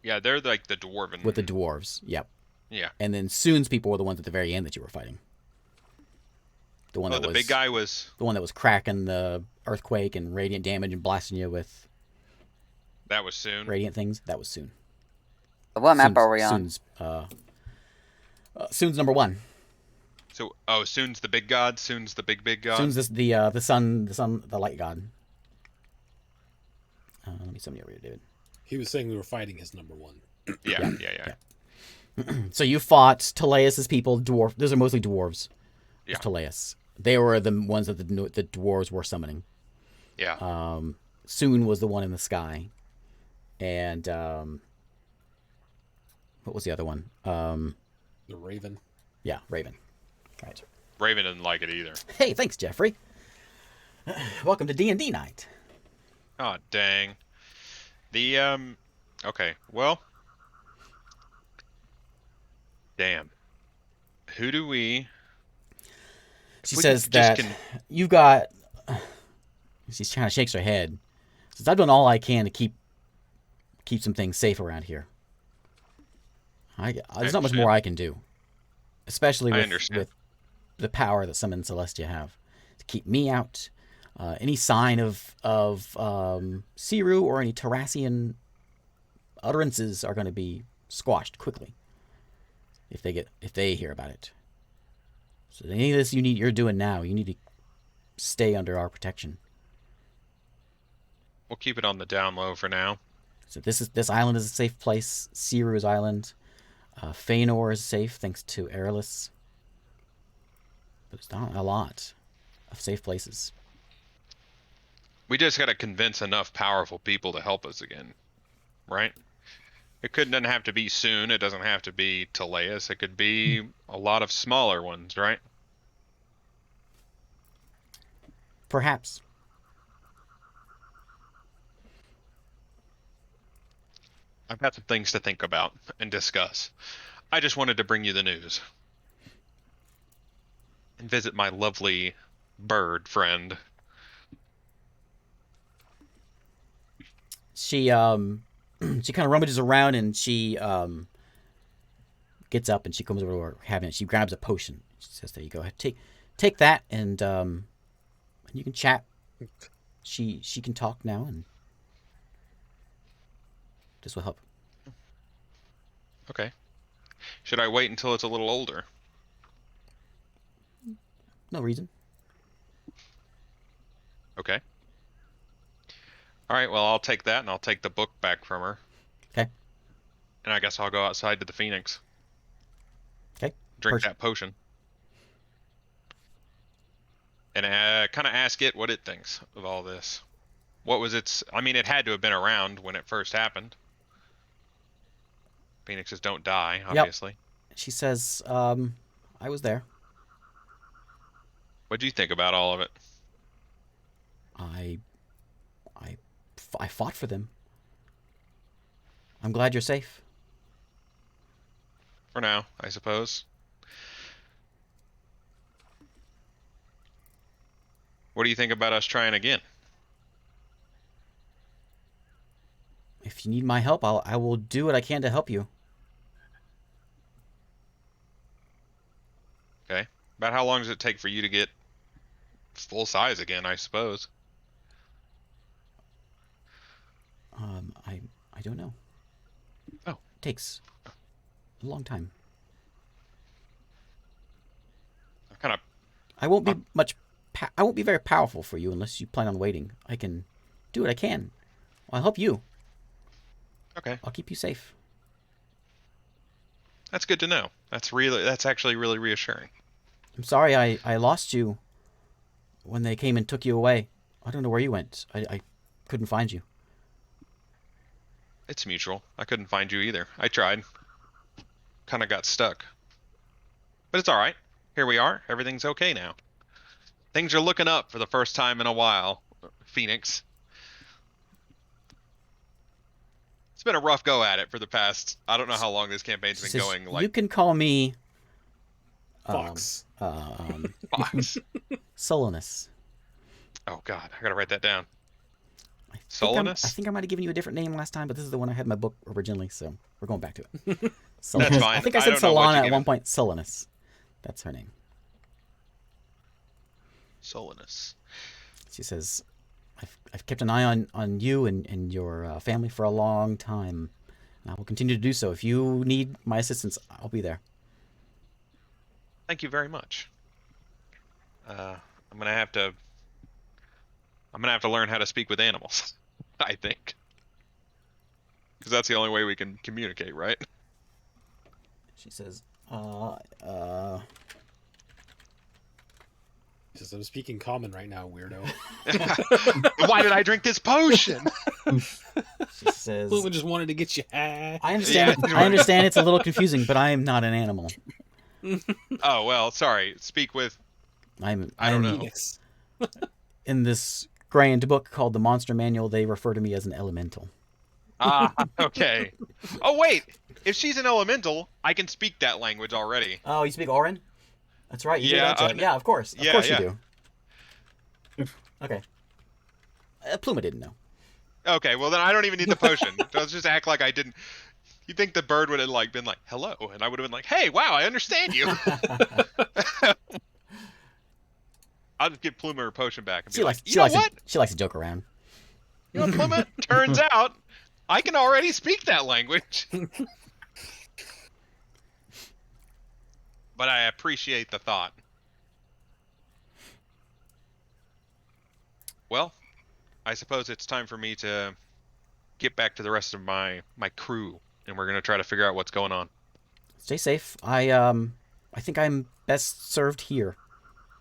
Yeah, they're like the dwarven. with the dwarves. Yep. Yeah. And then Soon's people were the ones at the very end that you were fighting. The one Oh, that the was big guy was. the one that was cracking the earthquake and radiant damage and blasting you with That was Soon. radiant things. That was Soon. What map are we on? Soon's number 1. So Soon's the big god. Soon's the big god. Soon's the sun, the light god. Let me sum you over here, David. He was saying we were fighting his number 1. Yeah. So you fought Teleus' people, dwarf. Those are mostly dwarves. Yeah. Teleus. They were the ones that the dwarves were summoning. Yeah. Soon was the one in the sky, and what was the other one? The Raven. Yeah, Raven. Right. Raven didn't like it either. Hey, thanks, Jeffrey. Welcome to D&D night. Oh, dang. The okay. Well. Damn. Who do we? She we says just that you've got. She kind of shakes her head. Says, "I've done all I can to keep some things safe around here. There's not much more I can do, especially with the power that some in Celestia have to keep me out. Any sign of Siru or any Terrassian utterances are going to be squashed quickly if they hear about it. So any of this you're doing now, you need to stay under our protection. We'll keep it on the down low for now. So this island is a safe place. Siru's island, Feanor is safe thanks to Aerolus. But it's not a lot of safe places. We just got to convince enough powerful people to help us again, right? It doesn't have to be Soon. It doesn't have to be Teleus. It could be a lot of smaller ones, right? Perhaps. I've got some things to think about and discuss. I just wanted to bring you the news. And visit my lovely bird friend. She she kind of rummages around and she gets up and she comes over to her cabinet. She grabs a potion. She says, "There you go. Take that and you can chat." She can talk now and this will help. Okay. Should I wait until it's a little older? No reason. Okay. All right, well, I'll take that and I'll take the book back from her. Okay. And I guess I'll go outside to the Phoenix. Okay. Drink that potion. And kind of ask it what it thinks of all this. What was its... I mean, it had to have been around when it first happened. Phoenixes don't die, obviously. Yep. She says, I was there. What do you think about all of it? I fought for them. I'm glad you're safe. For now, I suppose. What do you think about us trying again? If you need my help, I will do what I can to help you. Okay. About how long does it take for you to get full size again, I suppose? I don't know. Oh. It takes a long time. I won't be I won't be very powerful for you unless you plan on waiting. I can do what I can. I'll help you. Okay. I'll keep you safe. That's good to know. That's actually really reassuring. I'm sorry I lost you when they came and took you away. I don't know where you went. I couldn't find you. It's mutual. I couldn't find you either. I tried. Kind of got stuck. But it's all right. Here we are. Everything's okay now. Things are looking up for the first time in a while, Phoenix. It's been a rough go at it for the past, I don't know how long this campaign's been Says, going. you Like, can call me Fox. Fox. Solonus. Oh God, I gotta write that down. I Solonus? think I might have given you a different name last time, but this is the one I had in my book originally, so we're going back to it. That's Solonus. fine. I think I I said don't know what Solana you at give one it. point. Solonus. That's her name. Solonus. She says, I've kept an eye on you and your family for a long time. And I will continue to do so. If you need my assistance, I'll be there. Thank you very much. I'm gonna have to learn how to speak with animals. I think. Because that's the only way we can communicate, right? She says, Just I'm speaking common right now, weirdo. Why did I drink this potion? she says, Luma just wanted to get you high. I understand. Yeah. I understand it's a little confusing, but I am not an animal. Oh well, sorry. Speak with. I don't know. Phoenix. In this grand book called the Monster Manual, they refer to me as an elemental. Ah, okay. Oh wait, if she's an elemental, I can speak that language already. Oh, you speak Orin? That's right. You Yeah, do. Yeah, of course. Of yeah, course yeah. you do. Okay. Pluma didn't know. Okay, well then I don't even need the potion. Let's just act like I didn't. You think the bird would have like been like hello, and I would have been like, hey, wow, I understand you. I'll just give Pluma her potion back and be like, you know what? She likes to joke around. You know, Pluma, turns out I can already speak that language. But I appreciate the thought. Well, I suppose it's time for me to get back to the rest of my crew, and we're gonna try to figure out what's going on. Stay safe. I think I'm best served here.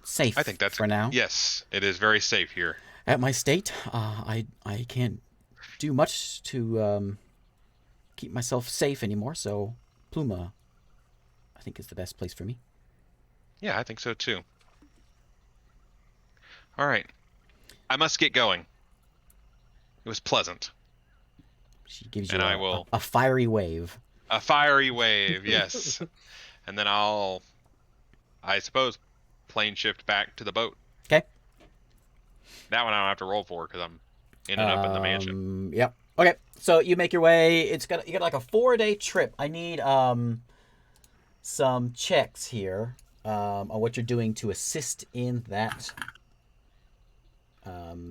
Safe. I think that's for now. Yes, it is very safe here. At my state, I can't do much to keep myself safe anymore. So Pluma, I think, is the best place for me. Yeah, I think so too. All right, I must get going. It was pleasant. She gives you And I will- a fiery wave. A fiery wave, yes. And then I suppose, plane shift back to the boat. Okay. That one I don't have to roll for because I'm in and up in the mansion. Yep. Okay. So you make your way. You got like a 4-day trip. I need some checks here on what you're doing to assist in that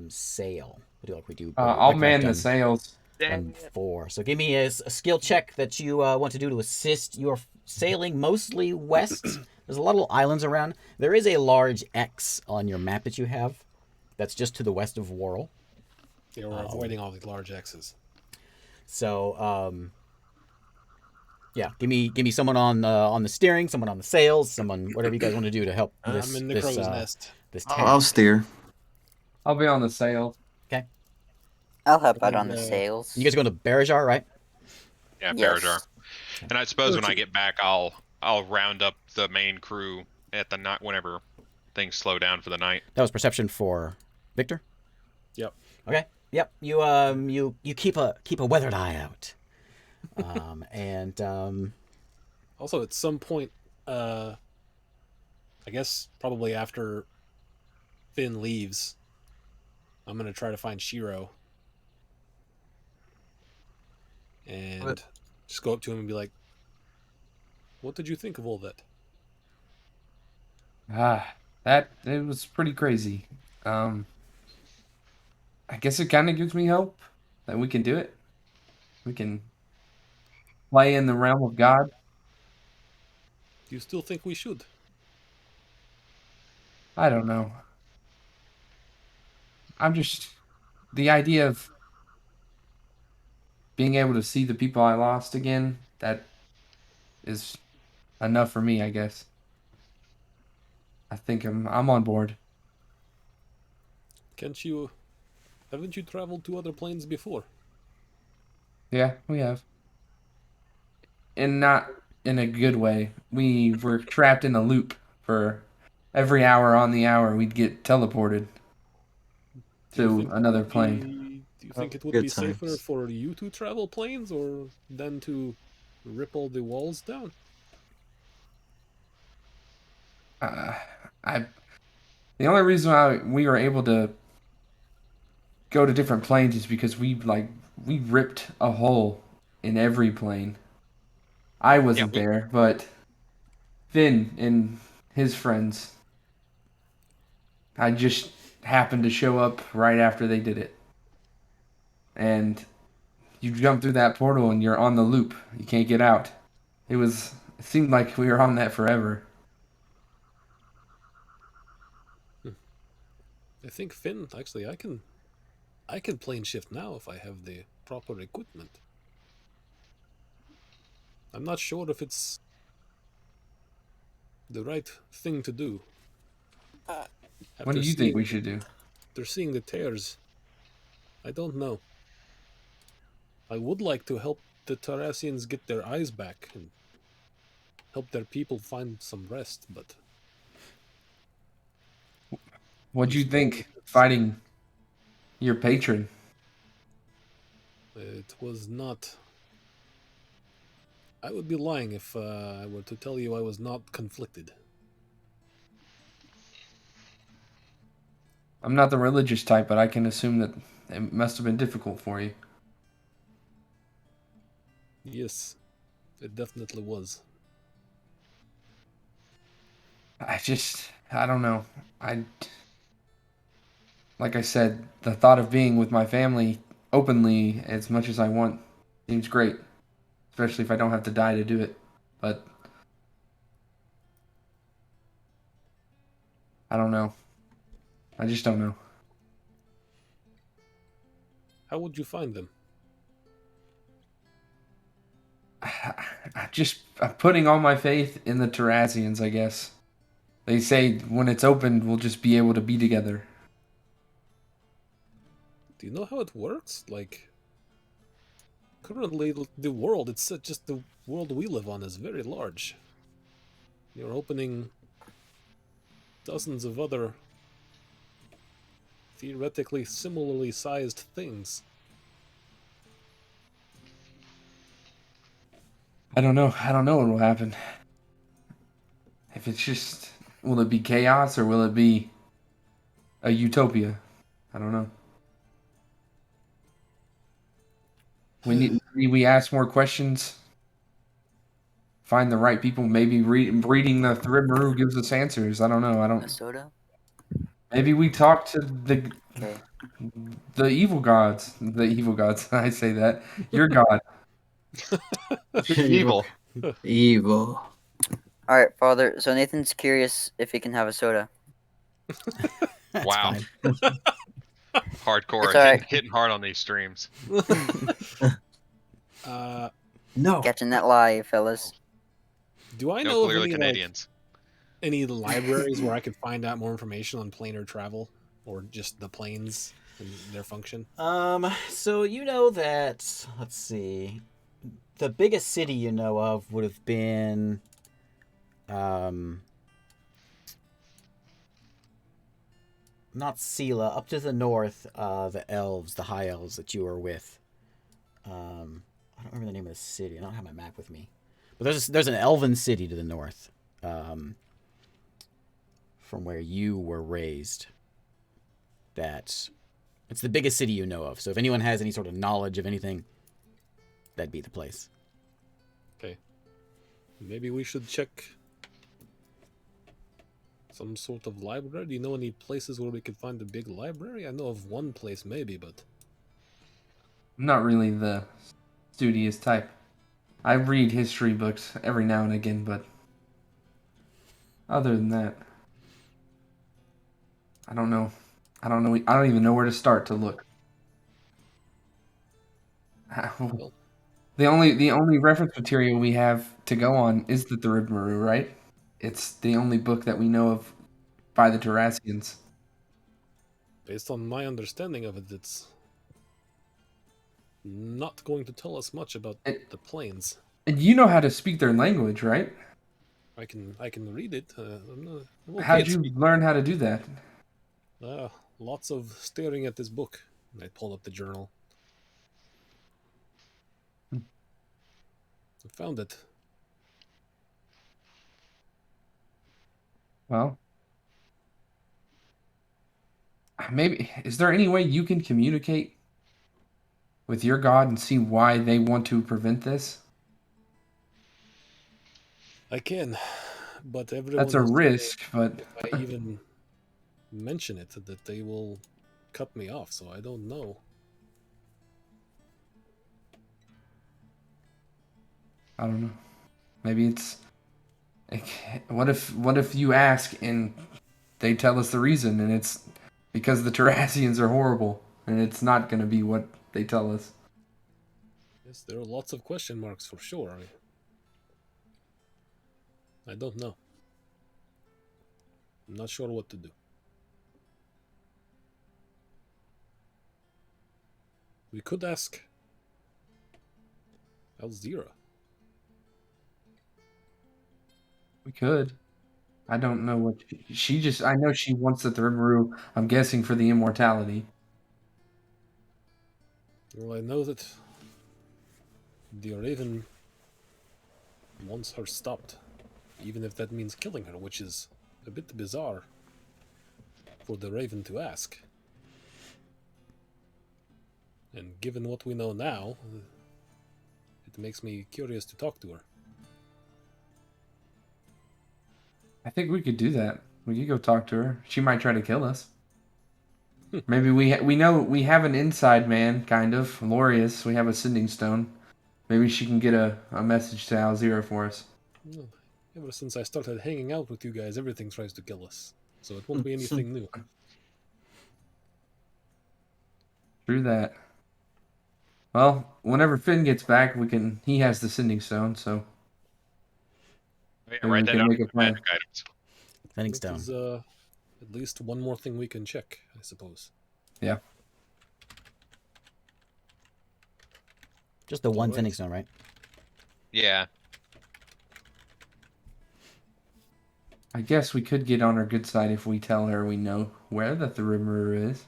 sail. What do we do? I'll Like man that the sails. on 4. So give me a skill check that you want to do to assist. You're sailing mostly west. There's a lot of little islands around. There is a large X on your map that you have. That's just to the west of Worrell. Yeah, we're avoiding all these large X's. So, yeah, give me someone on the steering, someone on the sails, someone whatever you guys want to do to help this. I'm in the this, crow's nest. This I'll task. steer. I'll be on the sail. I'll help out think, on the sails. You guys going to Barajar, right? Yeah, Yes. Barajar. And I suppose when I get back, I'll round up the main crew at the night whenever things slow down for the night. That was perception for Victor. Yep. Okay. Yep. You keep a weathered eye out. And Also, at some point, I guess probably after Finn leaves, I'm gonna try to find Shiro and What? just go up to him and be like, "What did you think of all that?" That it was pretty crazy. I guess it kind of gives me hope that we can do it. We can play in the realm of God. Do you still think we should? I don't know. I'm just the idea of being able to see the people I lost again. That is enough for me, I guess. I think I'm on board. Haven't you traveled to other planes before? Yeah, we have. And not in a good way. We were trapped in a loop for every hour on the hour we'd get teleported to another plane. Do you think it would Good be safer times. for you to travel planes or than to rip all the walls down? Uh, I the only reason why we were able to go to different planes is because we ripped a hole in every plane. I wasn't we- there, but Finn and his friends. I just happened to show up right after they did it. And you jump through that portal and you're on the loop. You can't get out. It seemed like we were on that forever. I think Finn, actually, I can plane shift now if I have the proper equipment. I'm not sure if it's the right thing to do. What do you think we should do? After seeing the tears, I don't know. I would like to help the Tarasians get their eyes back and help their people find some rest, but What'd you think fighting your patron? it was not. I would be lying if I were to tell you I was not conflicted. I'm not the religious type, but I can assume that it must have been difficult for you. Yes, it definitely was. I don't know. Like I said, the thought of being with my family openly as much as I want seems great, especially if I don't have to die to do it. But I don't know. I just don't know. How would you find them? I'm putting all my faith in the Tarasians, I guess. They say when it's opened, we'll just be able to be together. Do you know how it works? Like, currently, the world, it's just the world we live on is very large. You're opening dozens of other theoretically similarly sized things. I don't know. I don't know what will happen. If it's just, will it be chaos or will it be a utopia? I don't know. We ask more questions. Find the right people. Maybe reading the Thrimru gives us answers. I don't know. A soda? Maybe we talk to Okay. the evil gods. The evil gods. I say that. Your god. Evil. Evil. All right, Father. So Nathan's curious if he can have a soda. That's Wow. fine. Hardcore. It's all right. Hitting hard on these streams. No. Catching that lie, fellas. Do I No, know of clearly any, Canadians. any libraries where I could find out more information on planar travel, or just the planes and their function? So you know that, let's see, the biggest city you know of would have been, not Sela, up to the north, the elves, the high elves that you were with. I don't remember the name of the city. I don't have my map with me. But there's an elven city to the north, from where you were raised. That it's the biggest city you know of. So if anyone has any sort of knowledge of anything, that'd be the place. Okay. Maybe we should check some sort of library. Do you know any places where we could find a big library? I know of one place maybe, but I'm not really the studious type. I read history books every now and again, but other than that, I don't know. I don't even know where to start to look. The only reference material we have to go on is the Third Maru, right? It's the only book that we know of by the Terrassians. Based on my understanding of it, it's not going to tell us much about the planes. And you know how to speak their language, right? I can read it. I'm okay How'd at you speaking. learn how to do that? Lots of staring at this book. And I pulled up the journal. I found it. Well, maybe is there any way you can communicate with your god and see why they want to prevent this? I can, but everyone That's a has told me risk, but if I even mention it, that they will cut me off. So I don't know. I don't know. Maybe it's like, what if you ask and they tell us the reason and it's because the Terrassians are horrible and it's not going to be what they tell us. Yes, there are lots of question marks for sure. I don't know. I'm not sure what to do. We could ask Alzira. We could. I don't know what she just. I know she wants the Thrimru. I'm guessing for the immortality. Well, I know that the Raven wants her stopped, even if that means killing her, which is a bit bizarre for the Raven to ask. And given what we know now, it makes me curious to talk to her. I think we could do that. We could go talk to her. She might try to kill us. Maybe we know we have an inside man, kind of. Lorius, we have a sending stone. Maybe she can get a message to Alzira for us. Well, ever since I started hanging out with you guys, everything tries to kill us. So it won't be anything new. True that. Well, whenever Finn gets back, he has the sending stone, so Yeah, maybe write we that can down make a for plan. magic items. Sending That stone. is at least one more thing we can check, I suppose. Yeah. Just the one Alright. sending stone, right? Yeah. I guess we could get on her good side if we tell her we know where the Thrimru is.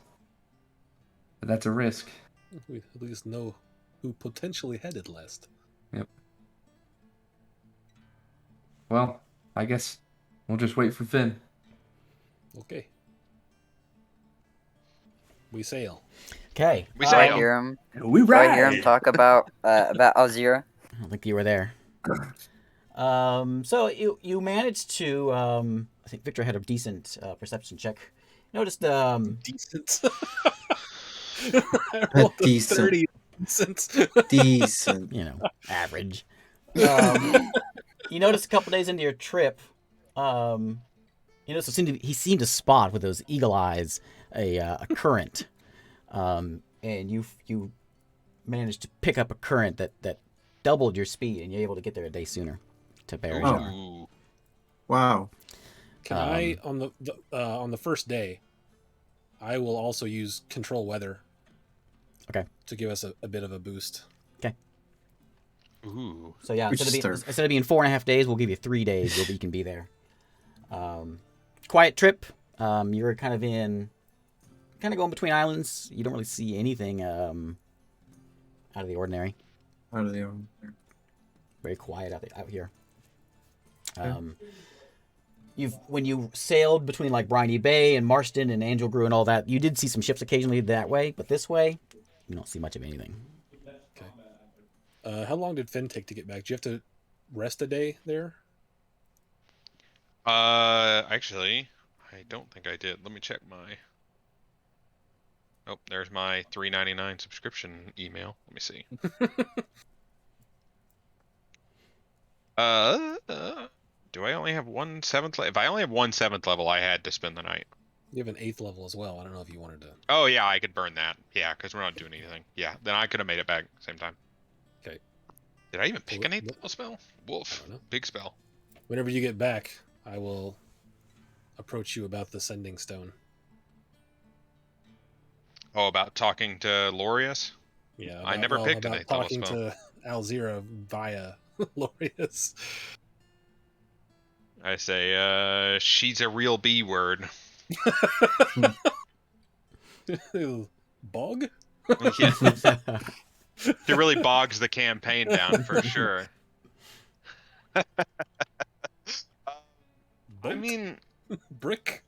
But that's a risk. We at least know who potentially had it last. Yep. Well, I guess we'll just wait for Finn. Okay. We sail. Okay. We Do I sail. hear him? We Do I hear him talk about Alzira? I don't think you were there. So you managed to. I think Victor had a decent perception check. Noticed. Decent. Decent. 30 decent. Decent. You know, average. You noticed a couple days into your trip. You noticed he seemed to spot with those eagle eyes a current, and you managed to pick up a current that doubled your speed, and you're able to get there a day sooner to Barajar. Ooh. Wow. Can I on the first day? I will also use control weather. Okay. To give us a bit of a boost. Ooh. So yeah, Which instead is of being 4.5 days, we'll give you 3 days where you can be there. Quiet trip. You're kind of going between islands. You don't really see anything out of the ordinary. Out of the Very quiet out here. When you sailed between like Briny Bay and Marston and Angel Grew and all that, you did see some ships occasionally that way, but this way, you don't see much of anything. Okay. How long did Finn take to get back? Do you have to rest a day there? Actually, I don't think I did. Let me check my. Oh, there's my $3.99 subscription email. Let me see. Do I only have 1/7? If I only have 1/7 level, I had to spend the night. You have an 8th level as well. I don't know if you wanted to. Oh yeah, I could burn that. Yeah, because we're not doing anything. Yeah, then I could have made it back same time. Okay. Did I even pick an 8th What- level spell? Wolf. I don't know. Big spell. Whenever you get back, I will approach you about the sending stone. Oh, about talking to Lorius? Yeah, I never picked about a talking telescope. to Alzira via Lorius. I say, she's a real B word. Bog? Yeah. She really bogs the campaign down for sure. I Boat? mean, Brick?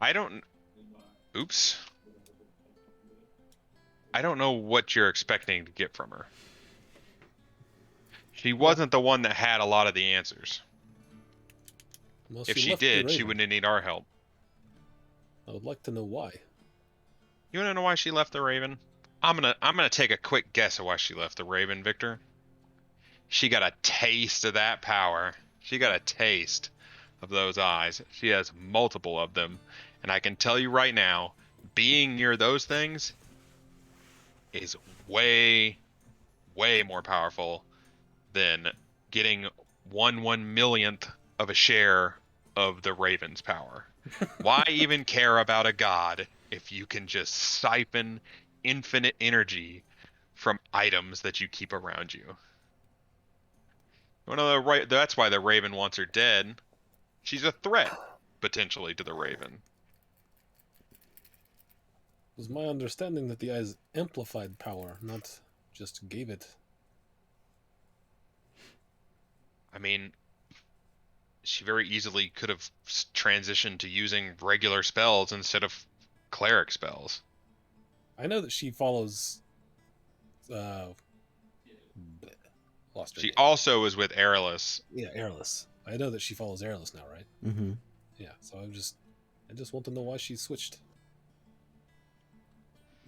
I don't. Oops. I don't know what you're expecting to get from her. She wasn't the one that had a lot of the answers. Well, If she left the did, she Raven. wouldn't need our help. I would like to know why. You wanna know why she left the Raven? I'm gonna take a quick guess at why she left the Raven, Victor. She got a taste of that power. She got a taste of those eyes. She has multiple of them, and I can tell you right now, being near those things is way, way more powerful than getting 1/1 millionth of a share of the Raven's power. Why even care about a god if you can just siphon infinite energy from items that you keep around you? That's why the Raven wants her dead. She's a threat, potentially, to the Raven. It was my understanding that the eyes amplified power, not just gave it. I mean, she very easily could have transitioned to using regular spells instead of cleric spells. I know that she follows. Lost her She name. also is with Aerolus. Yeah, Airless. I know that she follows Airless now, right? Mm-hmm. Yeah. So I just want to know why she switched.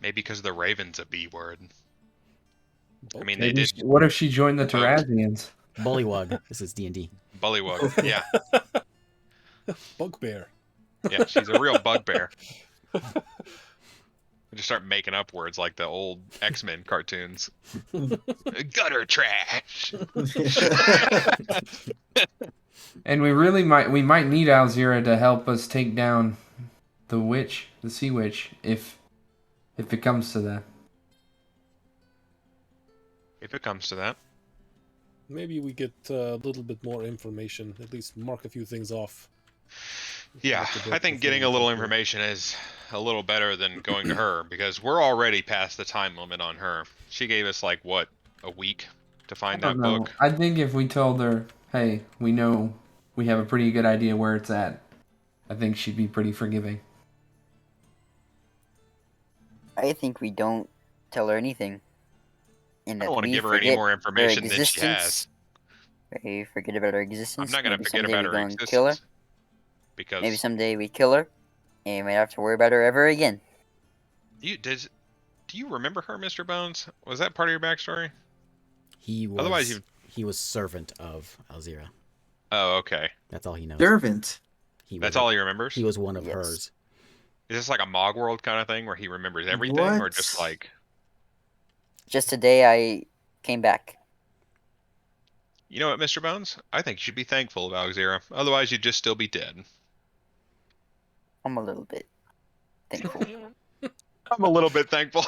Maybe because the Raven's a B word. I mean, they Maybe did what if she joined the vote. Terrazians? Bullywug. This is D&D. Bullywug. Yeah, Bugbear. yeah, she's a real bugbear. Just start making up words like the old X-Men cartoons. Gutter trash. And we might need Alzira to help us take down the witch, the sea witch, if it comes to that. If it comes to that. Maybe we get a little bit more information. At least mark a few things off. Yeah, Look a bit I think before getting we a little conclude. information is a little better than going to her because we're already past the time limit on her. She gave us like what, a week to I find don't that know. book. I think if we told her, hey, we know we have a pretty good idea where it's at, I think she'd be pretty forgiving. I think we don't tell her anything. And I that don't want to we give her any forget more her information than she has. existence. We forget about her I'm existence. not going to Maybe forget someday about we her go and kill her. existence because Maybe someday we kill her, and we don't have to worry about her ever again. do you remember her, Mr. Bones? Was that part of your backstory? He was Otherwise, he was servant of Alzira. Oh, okay. That's all he knows. Servant. He That's was all he remembers. He was one of Yes. hers. Is this like a Mog World kind of thing where he remembers everything, or What? just like Just today I came back. you know what, Mr. Bones? I think you should be thankful of Alexira. Otherwise, you'd just still be dead. I'm a little bit thankful. I'm a little bit thankful.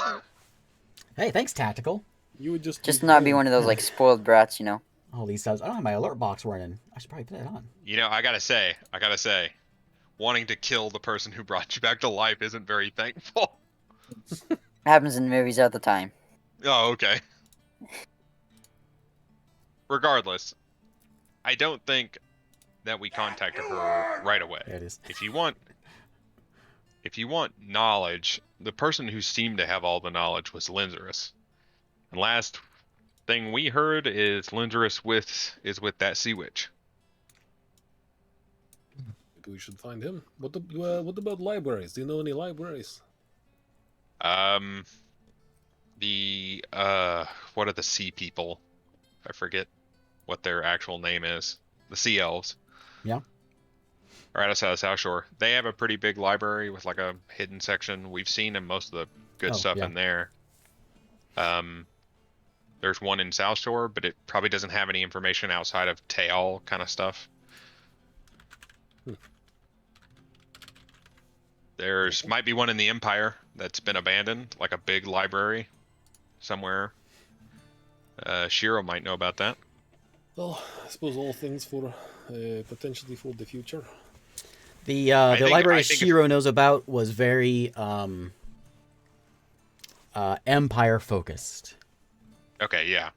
Hey, thanks, Tactical. You would Just not be playing. one of those like spoiled brats, you know. All these times. I don't have my alert box running. I should probably put that on. You know, I gotta say, wanting to kill the person who brought you back to life isn't very thankful. Happens in movies all the time. Oh, okay. Regardless, I don't think that we contacted her right away. There it is. If you want knowledge, the person who seemed to have all the knowledge was Linzerus. And last thing we heard is Linzerus is with that sea witch. Maybe we should find him. What about libraries? Do you know any libraries? What are the sea people? I forget what their actual name is. The sea elves. Yeah. Right outside of South Shore. They have a pretty big library with like a hidden section. We've seen in most of the good Oh, stuff yeah. in there. There's one in South Shore, but it probably doesn't have any information outside of Teal kind of stuff. There's might be one in the Empire that's been abandoned, like a big library somewhere. Shiro might know about that. Well, I suppose all things for potentially for the future. The think- library I think if- Shiro knows about was very Empire focused. Okay, yeah.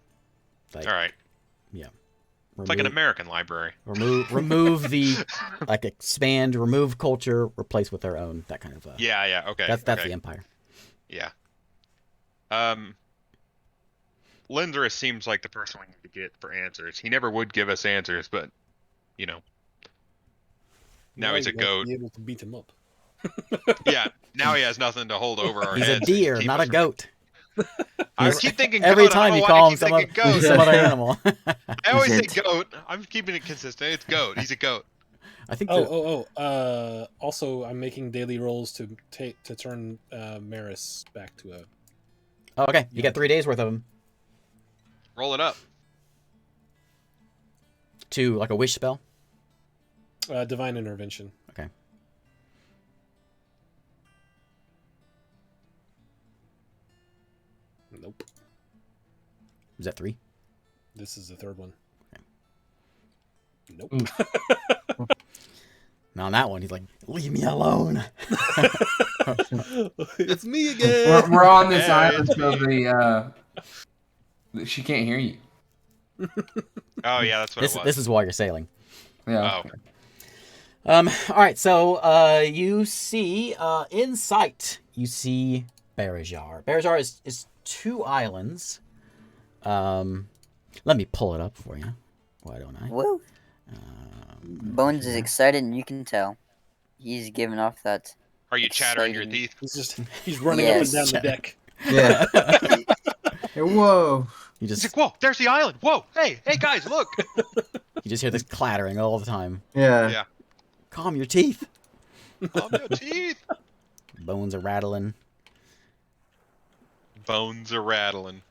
Like, All right. It's like an American library. remove the like expand, remove culture, replace with their own, that kind of. Yeah. Okay. That's okay. the Empire. Yeah. Lindris seems like the person we need to get for answers. He never would give us answers, but you know. Now he's a you might goat. Be able to beat him up. Yeah. Now he has nothing to hold over our He's a heads. deer, Keep not a us from- goat. I keep thinking Every goat. time I you don't know why I call him keep some other, thinking goat. some other animal. I always say Is it? goat. I'm keeping it consistent. It's goat. He's a goat. I think. Also, I'm making daily rolls to turn Maris back to a. Oh, okay, you got 3 days worth of them Roll it up. to like a wish spell. Divine intervention. Okay. Nope. Is that 3? This is the third one. Okay. Nope. Now on that one, he's like, "Leave me alone." It's me again. We're on this Yeah, island, it's so me. she can't hear you. Oh yeah, that's what This it was. this is while you're sailing. Yeah. Oh. All right, so you see in sight, you see Barajar. Barajar is 2 islands. Let me pull it up for you. Why don't I? Woo! Bones is excited, and you can tell. He's giving off that. Are you chattering your Exciting. teeth? He's running Yes. up and down the deck. Yeah. Hey, whoa. You He's just like, whoa, there's the island. Whoa, hey guys, look. you just hear this clattering all the time. Yeah. Yeah. Calm your teeth. Calm your teeth. Bones are Bones are rattling.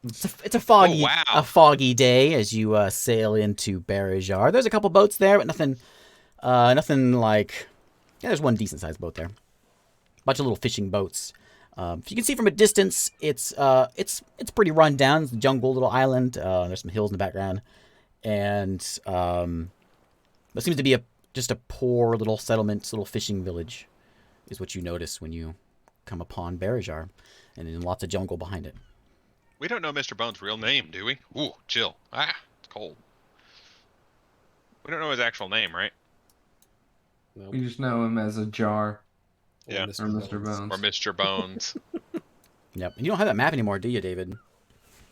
It's a foggy wow. a foggy day as you sail into Barajar. There's a couple boats there, but nothing like. Yeah, there's one decent sized boat there. Bunch of little fishing boats. If you can see from a distance, it's pretty run down. It's a jungle little island. There's some hills in the background, and there seems to be just a poor little settlement, little fishing village, is what you notice when you come upon Barajar, and then lots of jungle behind it. We don't know Mr. Bones' real name, do we? Ooh, chill. Ah, it's cold. We don't know his actual name, right? Nope. We just know him as a jar. Yeah. Or Mr. Bones. Or Mr. Bones. Yep. And you don't have that map anymore, do you, David?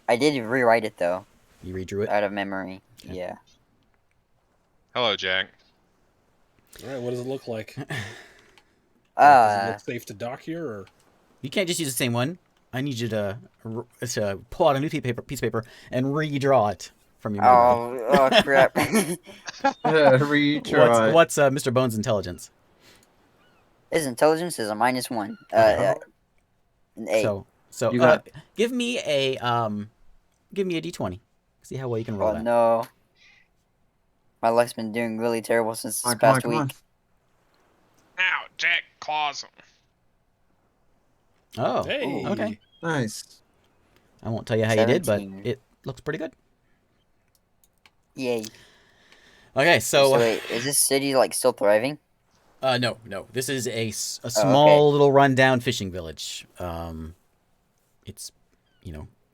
I did rewrite it though, You redrew it. out of memory. Okay. Yeah. Hello, Jack. All right, what does it look like? Does it Uh, look safe to dock here, or You can't just use the same one. I need you to pull out a new piece of paper and redraw it from your memory. oh crap. Yeah, retry. What's Mr. Bones' intelligence? His intelligence is a -1. An 8. So You got- give me a d20. See how well you can roll Oh that. no. My luck's been doing really terrible since this Come on, past come on. week. Ow, Jack claws him. Oh, hey, okay. Nice. I won't tell you how you did, but 17. it looks pretty good. Yay. Okay, So wait, is this city like still thriving? no. This is a okay. small little rundown fishing village. It's,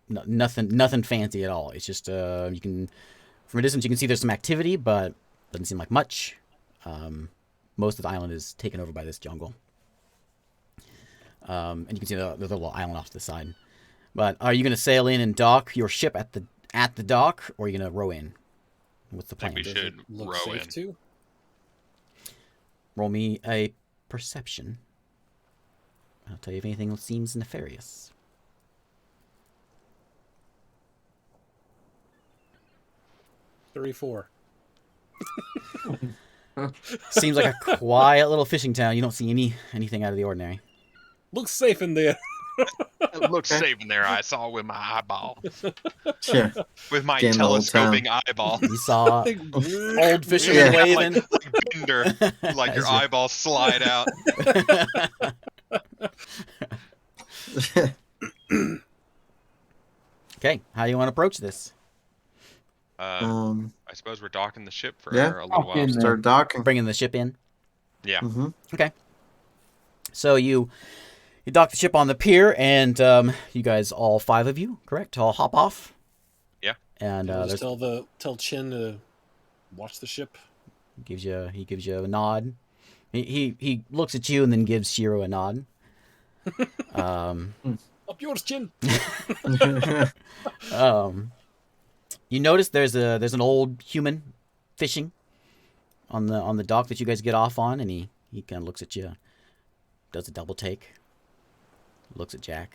nothing fancy at all. It's just you can, from a distance, you can see there's some activity, but doesn't seem like much. Most of the island is taken over by this jungle. And you can see the little island off to the side. But are you going to sail in and dock your ship at the dock, or are you going to row in? What's the I plan? think we does should it look row safe in. too? Roll me a perception. I'll tell you if anything seems nefarious. 34. Seems like a quiet little fishing town. You don't see anything out of the ordinary. Looks safe in there. Look, saving there, I saw with my eyeball, Yeah. with my Getting the old town. telescoping eyeball. You saw Like, old fishermen Yeah. waving. like Bender, like your As you- eyeballs slide out. Okay, how do you want to approach this? um, I suppose we're docking the ship for Yeah. a little Dock while. in there. start docking. Bringing the ship in. Yeah. Mm-hmm. So you dock the ship on the pier, and you guys, all 5 of you, correct, all hop off. Yeah. And I'll just there's tell Chin to watch the ship. gives you a nod. He looks at you and then gives Shiro a nod. Up yours, Chin. You notice there's an old human fishing on the dock that you guys get off on, and he kind of looks at you, does a double take, looks at Jack,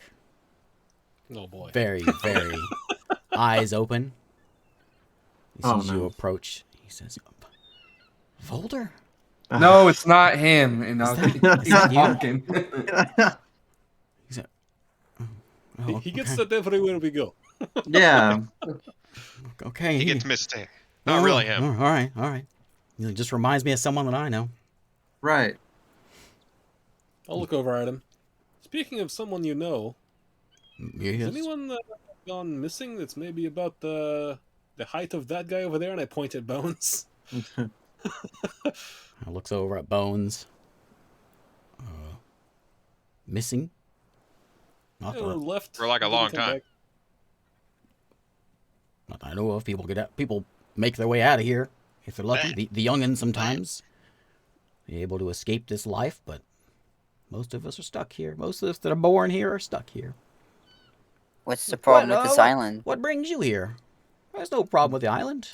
Oh boy. very eyes open. He Oh, sees you no. approach. He says, "Volder." No, it's not him. And I'll that- keep is that you? talking. He said, He gets that everywhere we go. Yeah. okay. He gets mistaken. Not really him. All right. It just reminds me of someone that I know. Right. I'll look over at him. Speaking of someone you know, Yes. has anyone gone missing that's maybe about the height of that guy over there? And I point at Bones. I looks over at Bones. Missing? Not Or that, left. For like a didn't long come time. back. not that I know of. People make their way out of here if they're lucky. The youngins sometimes are able to escape this life, but most of us are stuck here. Most of us that are born here are stuck here. What's the problem with this what- island? What brings you here? There's no problem with the island.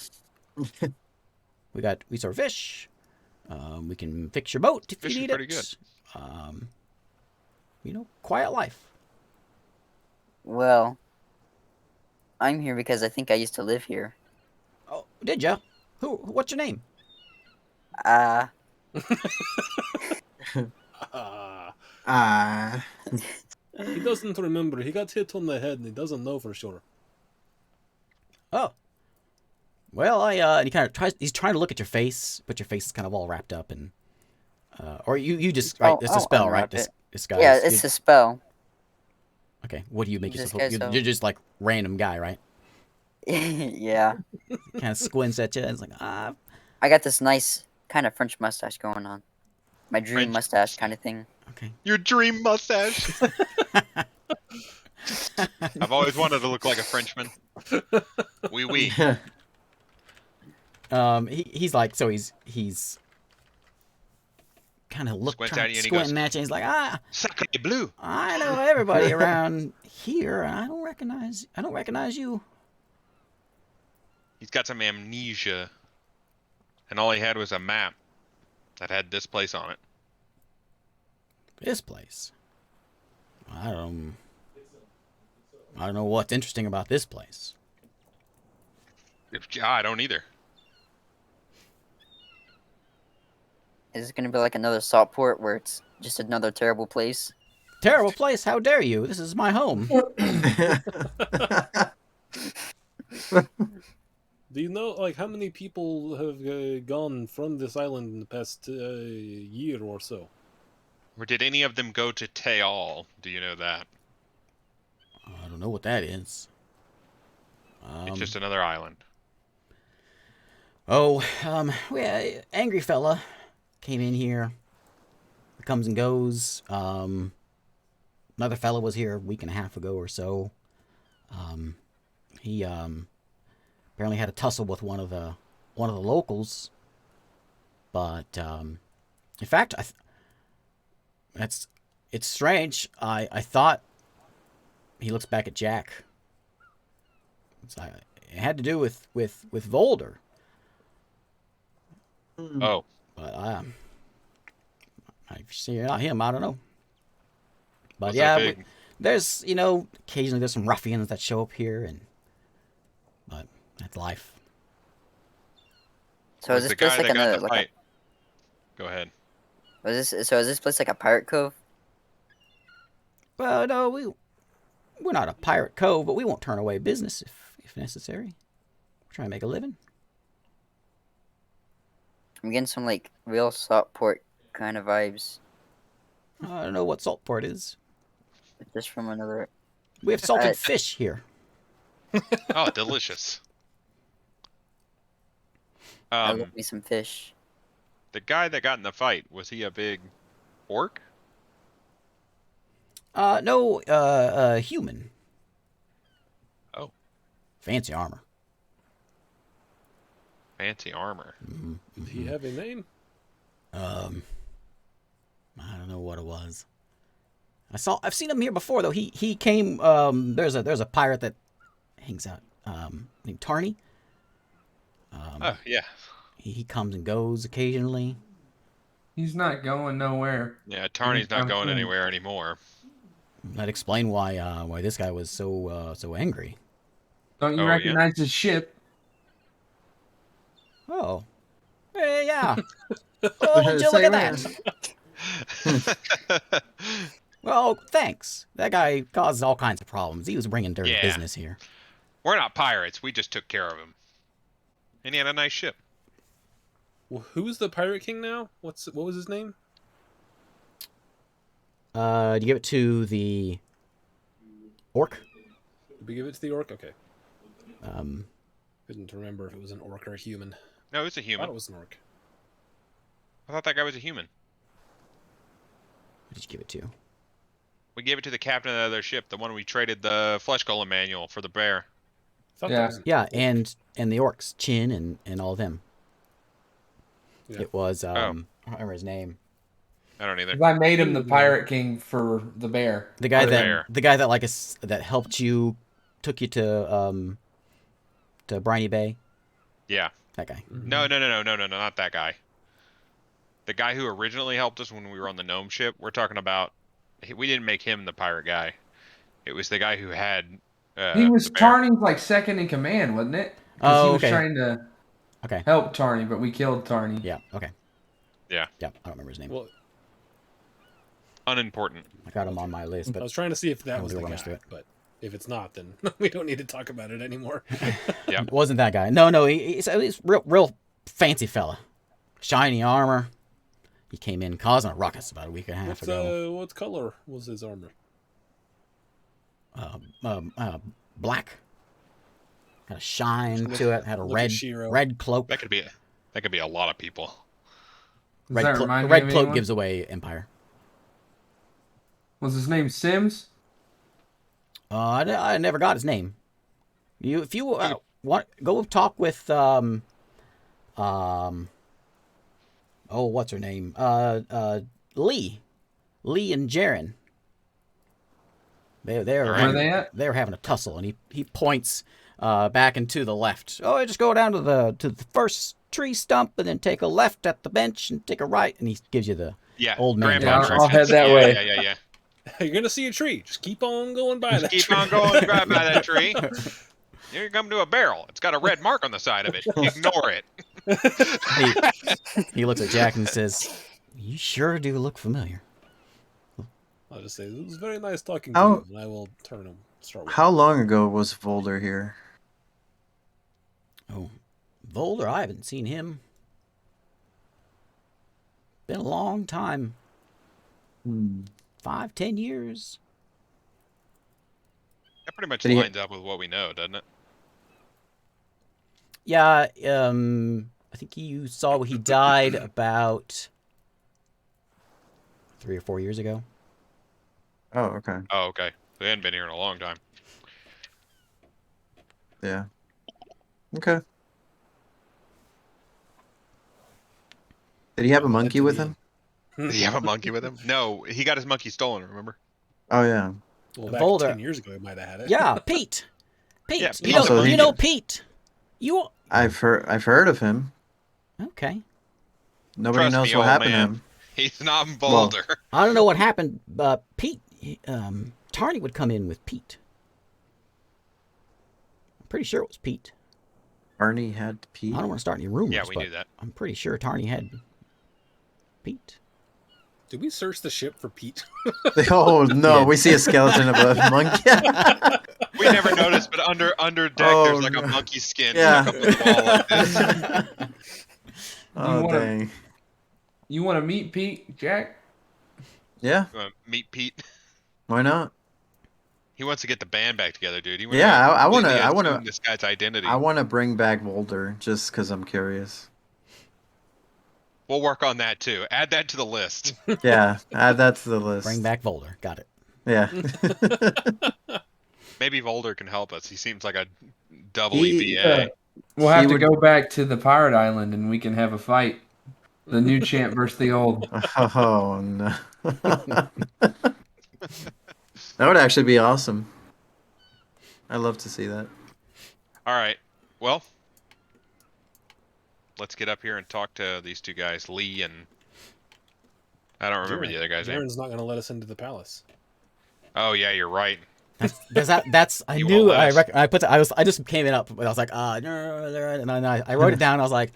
we serve fish. We can fix your boat if Fish you is need pretty it. Quiet life. Well, I'm here because I think I used to live here. Oh, did ya? What's your name? Ah. He doesn't remember. He got hit on the head and he doesn't know for sure. Oh. Well, and he kind of tries. He's trying to look at your face, but your face is kind of all wrapped up, and or you just right. It's a spell, right? unwrap it. This guy. Yeah, it's a spell. Okay. What do you make This yourself? guy's You're, so- you're just like random guy, right? Yeah. Kind of squints at you. And it's like I got this nice kind of French mustache going on. My dream French mustache kind of thing. okay. Your dream mustache. I've always wanted to look like a Frenchman. Oui, oui. He's like so he's kind of Squints at you and he goes, squinting at you. He's like Sacre bleu. I know everybody around here, and I don't recognize you. He's got some amnesia. And all he had was a map that had this place on it. This place. I don't know what's interesting about this place. I don't either. Is this gonna be like another salt port where it's just another terrible place? Terrible place. How dare you? This is my home. Do you know, like, how many people have gone from this island in the past year or so? Or did any of them go to Teal? Do you know that? I don't know what that is. It's just another island. Angry fella came in here. Comes and goes. Another fella was here a week and a half ago or so. He apparently had a tussle with one of the locals. But in fact, it's strange. I thought he looks back at Jack. It had to do with Volder. Oh, But I see you're not him. I don't know. But was yeah, that big? there's occasionally there's some ruffians that show up here, but that's life. So Was is the this place guy like that got in another the like fight? Go ahead. is this place like a pirate cove? Well, no, we're not a pirate cove, but we won't turn away business if necessary. We're trying to make a living. I'm getting some like real salt pork kind of vibes, I don't know what Saltport is. just from another. We have salted fish here. Oh, delicious. I love me some fish. The guy that got in the fight, was he a big orc? No, human. Oh. Fancy armor. Fancy armor. Did he have a name? I don't know what it was. I've seen him here before though. He came. There's a pirate that hangs out. Named Tarny. Oh yeah. He comes and goes occasionally. He's not going nowhere. Yeah, Tarny's not Anytime going soon. anywhere anymore. That'd explain why this guy was so angry. Don't you Oh, yeah. recognize his ship? Oh, yeah. Oh, Jill, look Say at that. that. Well, thanks. That guy caused all kinds of problems. He was bringing dirty Yeah. business here. We're not pirates. We just took care of him. And he had a nice ship. Well, who's the Pirate King now? What was his name? Do you give it to the orc? Did we give it to the orc? Okay. Um, Couldn't remember if it was an orc or a human. No, it's a I thought human. it was an orc. I thought that guy was a human. what did you give it to? We gave it to the captain of their ship, the one we traded the flesh golem manual for the bear. I thought Yeah. that was an Yeah, orc. and the orcs, Chin and all of them. Yeah. It was Oh. I don't remember his name. I don't either. 'Cause I made him the pirate king for the bear. The guy Or bear. that like that helped you, took you to Briny Bay. Yeah. That guy. No, not that guy. The guy who originally helped us when we were on the gnome ship. We're talking about. We didn't make him the pirate guy. It was the guy who had. He was the bear. Tarny's like second in command, wasn't it? Because Oh, he was okay. trying to Okay. help Tarny, but we killed Tarny. Yeah. Okay. Yeah. Yeah. I don't remember his name. Well, Unimportant. I got him on my list, I but was trying to see if that I'll was do the a guy, rummage through it. but if it's not, then we don't need to talk about it anymore. Yeah. it wasn't that guy. No, he's real fancy fella. Shiny armor. He came in causing a ruckus about a week and a half ago. What color was his armor? Black. Had a shine to it. Had a Look at Shiro. red cloak. That could be a lot of people. Does that remind The me red of cloak anyone? gives away Empire. Was his name Sims? I never got his name. If you want, go talk with oh, what's her name? Lee and Jaren. They're Where are they at? They're having a tussle, and he points back and to the left. Oh, just go down to the first tree stump, and then take a left at the bench, and take a right, and he gives you the Yeah. Old man Grandpa Yeah, I'll head directions. that Yeah, way. Yeah. You're gonna see a tree. Just keep on going by that Keep tree. on going by that tree. You're coming to a barrel. It's got a red mark on the side of it. Ignore it. He looks at Jack and says, "You sure do look familiar." I'll just say it was very nice talking How- to you, and I will turn him. Start with How long ago was Volder here? Oh, Volder, I haven't seen him. Been a long time. 5-10 years. That pretty much Did he- lines up with what we know, doesn't it? Yeah, I think you saw he died about 3 or 4 years ago. Oh, okay. Oh, okay. They hadn't been here in a long time. Yeah. Okay. Did he have a monkey with him? Did he have a monkey with him? No, he got his monkey stolen, remember? Oh, yeah. Well, back Volder. 10 years ago, he might have had it. Yeah, Pete. Pete. Yeah, you Pete's know, a you know monkey. Pete. You I've heard of him. okay? Nobody Trust knows me, what old happened man. to him. He's not Boulder. I don't know what happened. Pete. Tarny would come in with Pete. I'm pretty sure it was Pete. Arnie had Pete. I don't want to start any rumors. Yeah, we but knew that. I'm pretty sure Tarny had Pete. Did we search the ship for Pete? Oh no, Yeah. we see a skeleton of a monkey. We never noticed, but under deck Oh, there's like no. a monkey skin Yeah. stuck up in the wall like this. Oh wanna- dang. You want to meet Pete, Jack? Yeah, Meet Pete. why not? He wants to get the band back together, dude. He Yeah, I wanna- completely I wanna- assume this guy's identity. I want to bring back Volder just because I'm curious. We'll work on that too. Add that to the list. Yeah, add that to the list. Bring back Volder. Got it. Yeah. Maybe Volder can help us. He seems like a double He- EVA. We'll have He to would- go back to the pirate island and we can have a fight. The new champ versus the old. Oh no. That would actually be awesome. I'd love to see that. All right. Well, let's get up here and talk to these two guys, Lee and I don't remember the other guy's name. Jaren's not going to let us into the palace. Oh yeah, you're right. That's I You knew won't let I us. rec- I put the, I just came it up, but I was like and then I wrote it down. And I was like,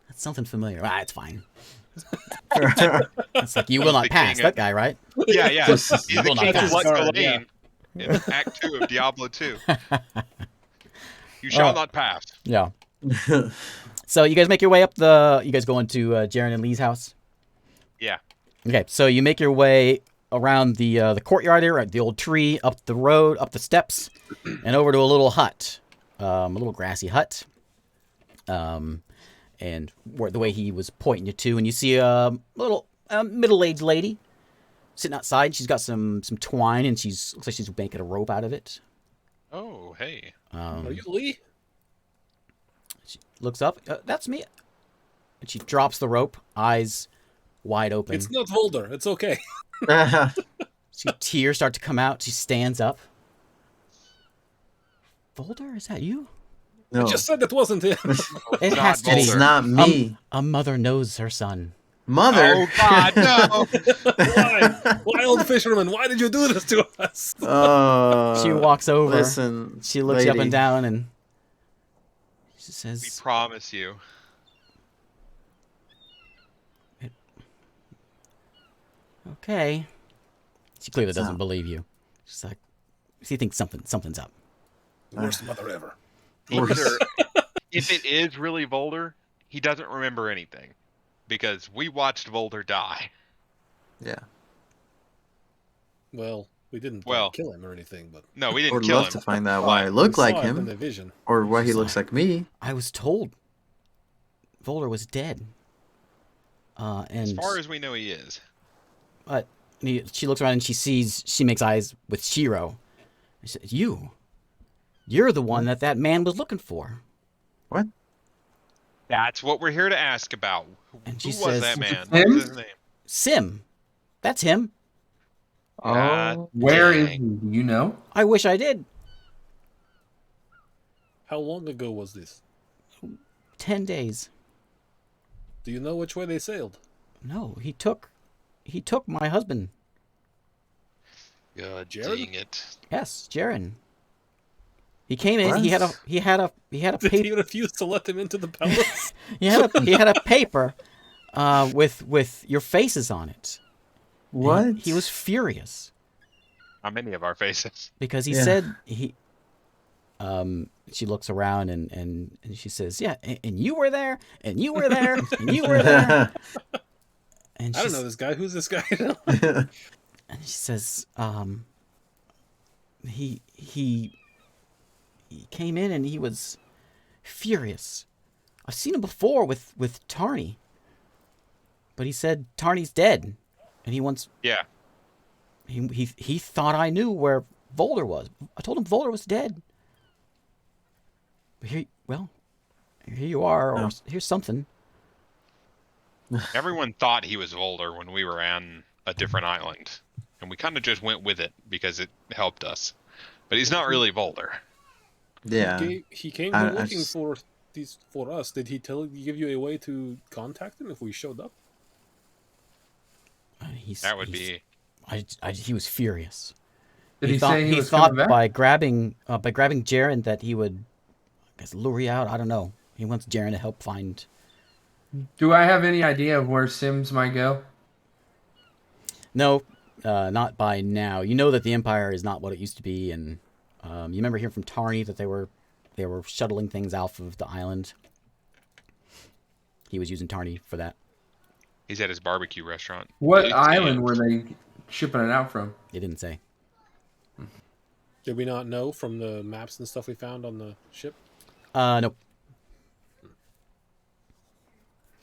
that's something familiar. It's fine. It's like you will not The pass king that guy, right? Yeah, yeah. He's the Will not king of pass. Lutz in Act 2 of Diablo 2. You shall Oh. not pass. Yeah. So you guys make your way up you guys go into Jaren and Lee's house. Yeah. Okay, so you make your way around the courtyard area, the old tree, up the road, up the steps, and over to a little hut, a little grassy hut. And the way he was pointing you to, and you see a little middle-aged lady sitting outside. She's got some twine, and looks like she's making a rope out of it. Oh, hey. Are you Lee? She looks up. That's me. And she drops the rope, eyes wide open. It's not Volder. It's okay. Tears start to come out. She stands up. Volder, is that you? No, I just said it wasn't him. It Not has to be. it's not me. A mother knows her son. Mother. Oh God, no! Why? Why, old fisherman? Why did you do this to us? She walks over. Listen, She looks you up lady. and down, and she We says, promise you. "Okay." She clearly What's doesn't up? believe you. She's like, she thinks something's up. Worst mother ever. Either, if it is really Volder, he doesn't remember anything. Because we watched Volder die. Yeah. Well, we didn't Well- kill him or anything, but No, we I didn't would kill love him. to find out why I look we like saw it in the him, vision. or why he She's looks like- like me. I was told Volder was dead. As And far as we know, he is. but she looks around and she makes eyes with Shiro. She says, "You're the one that man was looking for." What? That's what we're here to ask about. And Who she was says, that man? Him? What was his name? Sim. That's him. God Where is dang. he? Do you know? I wish I did. How long ago was this? 10 days. Do you know which way they sailed? No, he took my husband. God Jared? dang it. Yes, Jaren. He came in. He had a Did he paper. refuse to let them into the palace? He had a paper with your faces on it. And What? He was furious How many of our faces? because he Yeah. said he. She looks around and she says, "Yeah, and you were there, and you were there, and you were there." And I don't she's- know this guy. Who's this guy? And she says, he came in and he was furious. I've seen him before with Tarny. But he said Tarny's dead. And he wants Yeah. he thought I knew where Volder was. I told him Volder was dead. But here you are, or Oh. here's something. Everyone thought he was Volder when we were on a different island. And we kind of just went with it because it helped us. But he's not really Volder. Yeah. He came I- here I looking just- for us. Did he give you a way to contact him if we showed up? That would be... He was furious. Did he, thought, say he was thought coming back? by grabbing Jaren that he would, I guess, lure you out. I don't know. He wants Jaren to help find. Do I have any idea of where Sims might go? No, not by now. You know that the Empire is not what it used to be, and you remember hearing from Tarny that they were shuttling things off of the island. He was using Tarny for that. He's at his barbecue restaurant. What Dude, island damn. were they shipping it out from? It didn't say. Did we not know from the maps and stuff we found on the ship? Nope.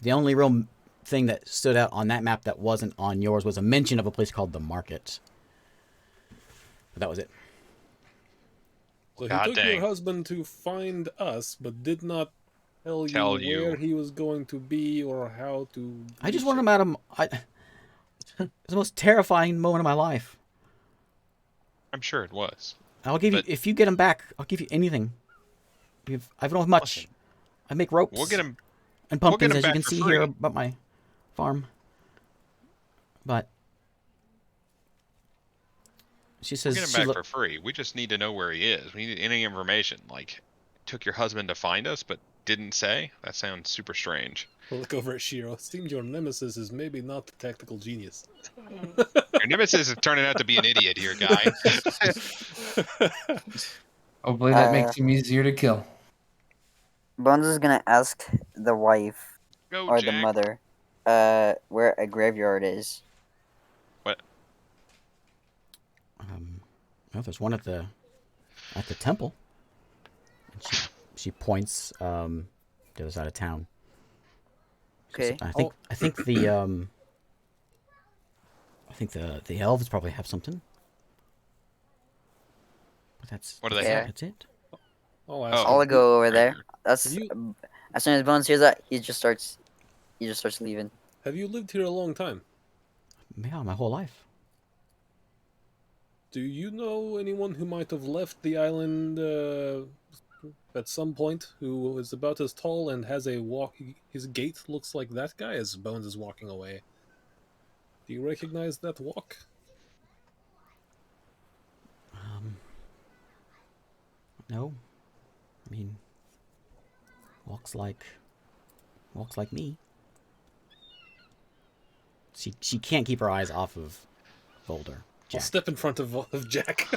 The only real thing that stood out on that map that wasn't on yours was a mention of a place called the Market. But that was it. So he God took dang. your husband to find us, but did not tell Tell you you. where he was going to be or how to. I just reach wanted it. him out of. It's the most terrifying moment of my life. I'm sure it was. I'll give you, But- if you get him back, I'll give you anything. I don't have much. Listen, I make ropes We'll get him. and we'll get pumpkins, him as you back can for see free. here about my farm. But she We'll says get him she back lo- for free. We just need to know where he is. We need any information. Like, took your husband to find us, but didn't say? That sounds super strange. We'll look over at Shiro. Seems your nemesis is maybe not the tactical genius. Your nemesis is turning out to be an idiot here, guy. Hopefully that makes him easier to kill. Bones is gonna ask the wife Go, or Jack. the mother, where a graveyard is. well, there's one at the temple. And she points the other side of town. She said, Okay. I think the elves probably have something. But What do they have? That's it. I'll ask. Oh. I'll him. go over there. Have That's you, as soon as Bones hears that, he just starts leaving. have you lived here a long time? Yeah, my whole life. Do you know anyone who might have left the island at some point who is about as tall and has a walk? His gait looks like that guy as Bones is walking away. Do you recognize that walk? No. I mean, walks like me. She can't keep her eyes off of Boulder. I'll Jack. step in front of Jack.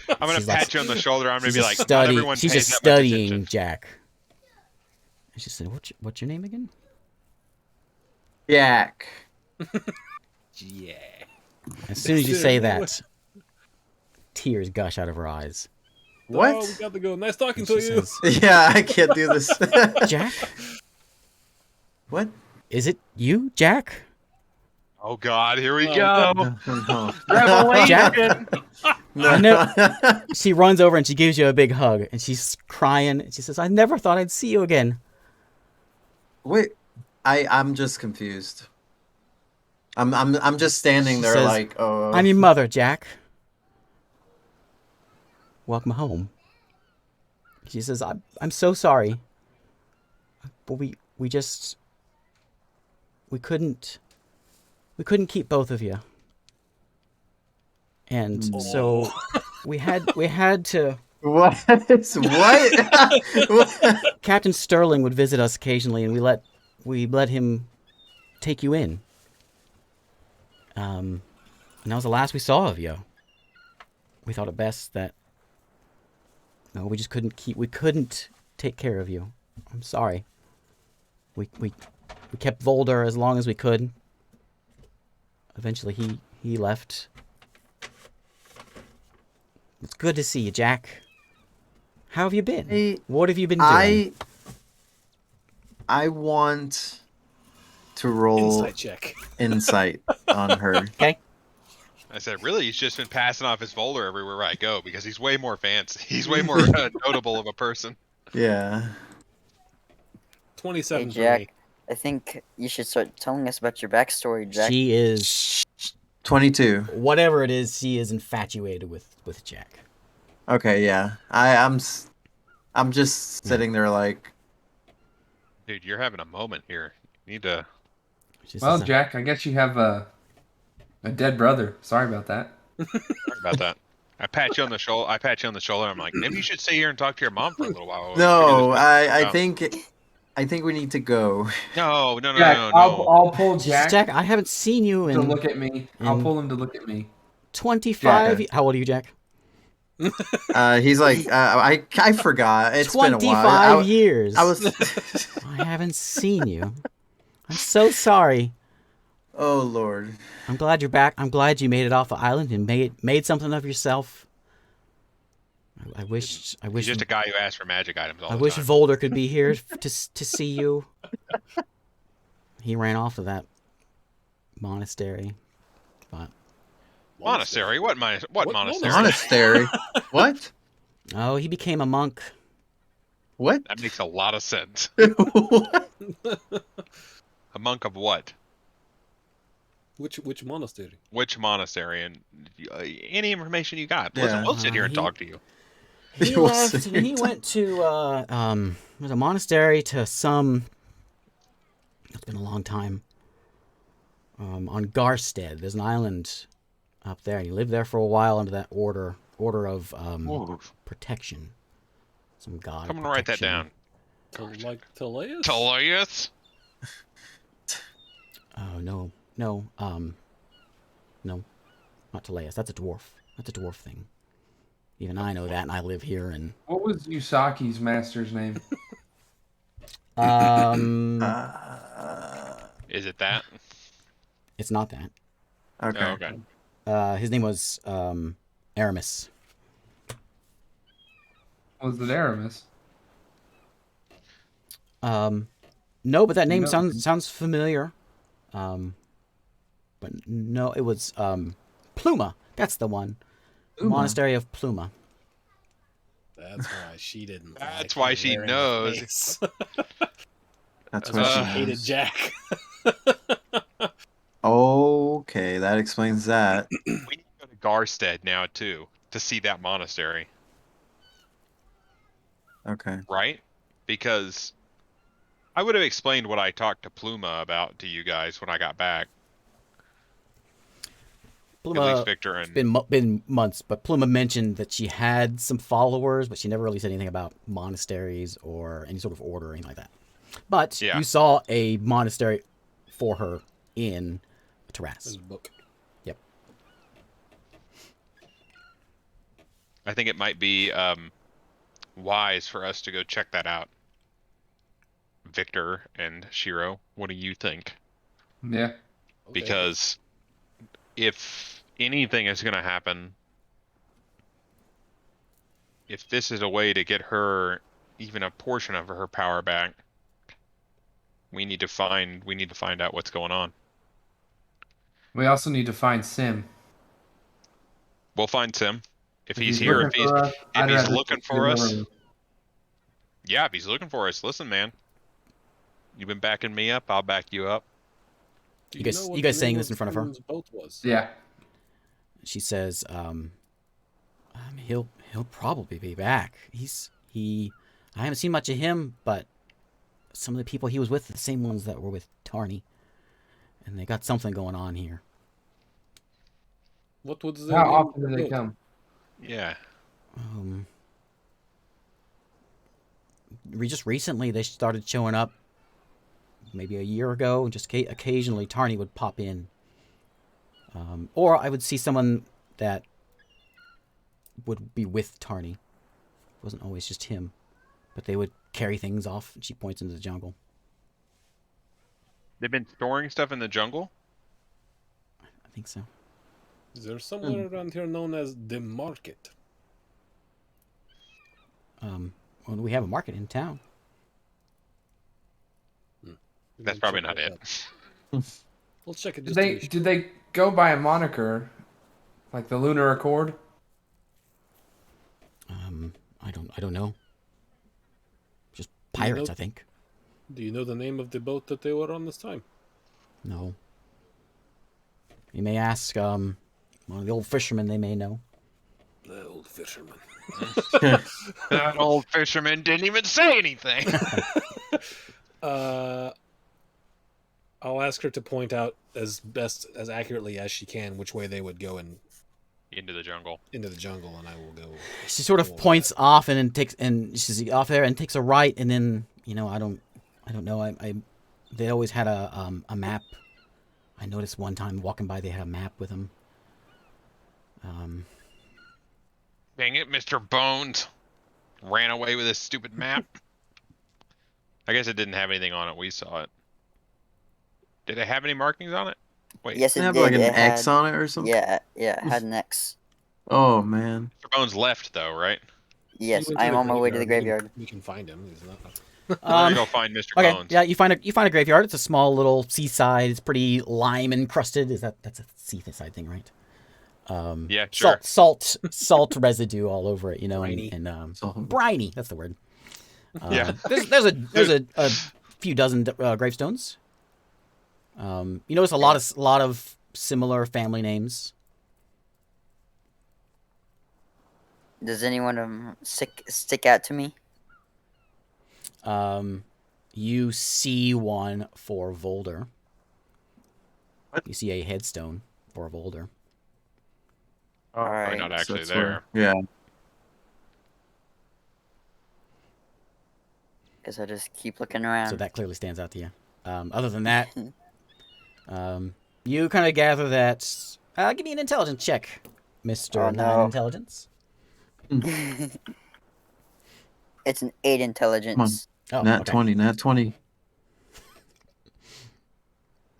I'm gonna She's pat like- you on the shoulder. I'm gonna She's be just like, not everyone she's pays just that much studying attention. Jack. And she said, "What's your name again?" Jack. Yeah. As soon as you say that, tears gush out of her eyes. What? Oh, we got to go. Nice talking And to she you. says, Yeah, I can't do this. "Jack, What? is it you, Jack?" Oh God, here we Oh, go. No. Jack? No. I know- She runs over and she gives you a big hug, and she's crying. And she says, "I never thought I'd see you again." Wait, I'm just confused. I'm just standing She there says, like, oh. "I'm your mother, Jack. Welcome home." She says, I'm so sorry. But we couldn't keep both of you. And so we had to What? What? Captain Sterling would visit us occasionally, and we let him take you in. And that was the last we saw of you. We thought it best that we just couldn't take care of you. I'm sorry. We kept Volder as long as we could. Eventually he left. It's good to see you, Jack. How have you been? Hey, What have you been doing? I want to roll Insight check. insight on her. Okay. I said, really, he's just been passing off his folder everywhere I go because he's way more fancy. He's way more notable of a person. Yeah. 27 Hey, for Jack. me. I think you should start telling us about your backstory, Jack. She is 22. whatever it is. She is infatuated with Jack. Okay, yeah. I'm just sitting there like, Dude, you're having a moment here. You need to. She Well, says, Jack, I guess you have a dead brother. Sorry about that. Sorry about that. I pat you on the shoulder. I'm like, maybe you should stay here and talk to your mom for a little while. while we no, figure this I out." think I think we need to go. No. Jack, I'll pull Jack, Jack, I haven't seen you to in look at me. I'll in- pull him to look at me. 25. Jack. How old are you, Jack? He's like, I forgot. It's been a 25 while. years. I was. I haven't seen you. I'm so sorry. Oh Lord. I'm glad you're back. I'm glad you made it off the island and made something of yourself. I wish He's just a guy who asks for magic items all I the wish time. Volder could be here to see you. He ran off to that monastery. But Monastery? What monastery? Monastery. What? oh, he became a monk. What? That makes a lot of sense. What? A monk of what? Which monastery? Which monastery? And any information you got. Yeah. Listen, we'll sit here and He- talk to you. He We'll left see. and he went to it was a monastery to some. It's been a long time. On Garstead, there's an island up there. He lived there for a while under that order of Ooh. protection. Some god. I'm of gonna write that protection. down. Like Teleus? Teleus? Oh no, no, not Teleus. That's a dwarf. That's a dwarf thing. Even I know that, and I live here. And What was Yusaki's master's name? Is it that? it's not that. Okay. Oh, okay. His name was Aramis. Was it Aramis? No, but that name No. sounds familiar. But no, it was Pluma. That's the one. Pluma. Monastery of Pluma. That's why she didn't. That's like why me she wearing a knows. face. That's Uh, what she Hated hates. Jack. Okay, that explains that. We need to go to Garstead now too to see that monastery, Okay. right? Because I would have explained what I talked to Pluma about to you guys when I got back. At least Pluma. Victor It's and been months, but Pluma mentioned that she had some followers, but she never really said anything about monasteries or any sort of order or anything like that. But Yeah. you saw a monastery for her in Taras. This book. Yep. I think it might be wise for us to go check that out. Victor and Shiro, what do you think? Yeah. Okay. Because if anything is going to happen, if this is a way to get her even a portion of her power back, we need to find out what's going on. We also need to find Sim. We'll find Sim if If he's he's here. looking for us, If I'd he's rather looking just for get us, over. yeah, if he's looking for us, listen, man. You've been backing me up. I'll back you up. Do You guys- know what you guys the saying name this in front of her? Tim's boat was? Yeah. She says, he'll probably be back. I haven't seen much of him, but some of the people he was with are the same ones that were with Tarny, and they got something going on here. What was the How name often of do the they boat? come? Yeah. Just recently they started showing up. Maybe a year ago, just occasionally Tarny would pop in, or I would see someone that would be with Tarny. It wasn't always just him, but they would carry things off. And she points into the jungle. They've been storing stuff in the jungle? I think so. Is there somewhere around here known as the market? Well, we have a market in town. We That's can probably check not that it. out. We'll check it. Did Just to they be sure. did they go by a moniker, like the Lunar Accord? I don't know. Just pirates, know- I think. Do you know the name of the boat that they were on this time? No. You may ask one of the old fishermen. They may know. The old fisherman. That old fisherman didn't even say anything. I'll ask her to point out as accurately as she can which way they would go Into the jungle. into the jungle, and I will go. She sort of Cool. points off and then she's off there and takes a right, and then I don't I don't know. They always had a map. I noticed one time walking by, they had a map with them. Dang it, Mr. Bones. Ran away with his stupid map. I guess it didn't have anything on it. We saw it. Did it have any markings on it? Wait. Yes, It it have did. like an It X had, on it or something. yeah, it had an X. Oh man. Mr. Bones left, though, right? Yes, He went I to am the on my way to the graveyard. graveyard. We can find him. He's not. We're gonna go find Mr. Okay, Bones. yeah, you find a graveyard. It's a small little seaside. It's pretty lime encrusted. That's a seaside thing, right? Yeah, sure. Salt residue all over it, you know, Briny. and Salt. briny. That's the word. Yeah. There's a few dozen gravestones. You notice a lot of similar family names. Does anyone of them stick out to me? You see one for Volder. What? You see a headstone for Volder. Probably Alright, not So actually that's there. where- yeah. Guess I'll just keep looking around. So that clearly stands out to you. Other than that, you kind of gather that. Give me an intelligence check, Mr. Oh, Nine no. Intelligence. It's an 8 intelligence. Oh, Nat okay. 20. Nat 20.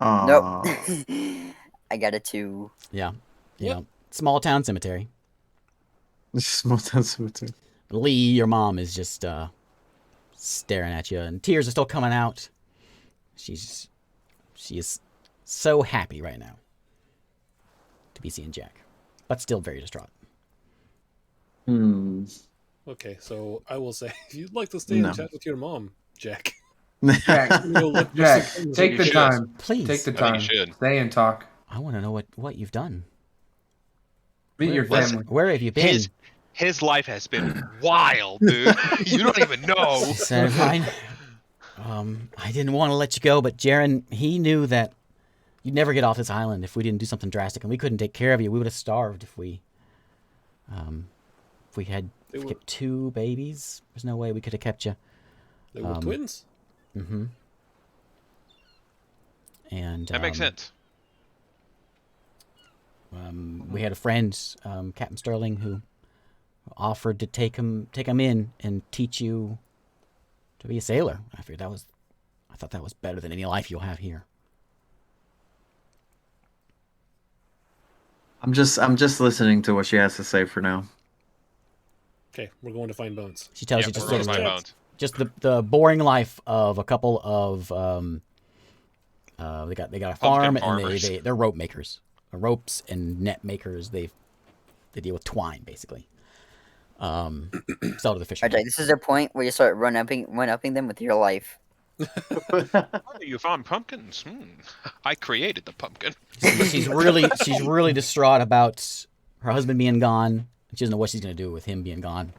Nope. Aw. I got a 2. Yeah. You What? know, small town cemetery. Small town cemetery. Lee, your mom, is just staring at you, and tears are still coming out. She is so happy right now to be seeing Jack, but still very distraught. Okay, so I will say, if you'd like to stay No. and chat with your mom, Jack. Jack, Go look for Jack, some things take that the you should. time. Please. Take the I think you time. should. Stay and talk. I want to know what you've done. Meet your Listen, family. Where have you been? His life has been wild, dude. You don't even know. Said fine. I didn't want to let you go, but Jaren, he knew that you'd never get off this island if we didn't do something drastic, and we couldn't take care of you. We would have starved if we had They were- kept 2 babies. There's no way we could have kept you. They were twins. Mm-hmm. And That makes sense. we had a friend, Captain Sterling, who offered to take him in and teach you to be a sailor. I thought that was better than any life you'll have here. I'm just listening to what she has to say for now. Okay, we're going to find Bones. She tells Yeah, you just we're gonna sort find of Bones. just the boring life of a couple of they got a farm, and farmers. they're rope makers, ropes and net makers. They deal with twine basically. Sell to the fishermen. Alright, this is the point where you start one-upping them with your life. Oh, you found pumpkins. I created the pumpkin. She's really distraught about her husband being gone. She doesn't know what she's gonna do with him being gone.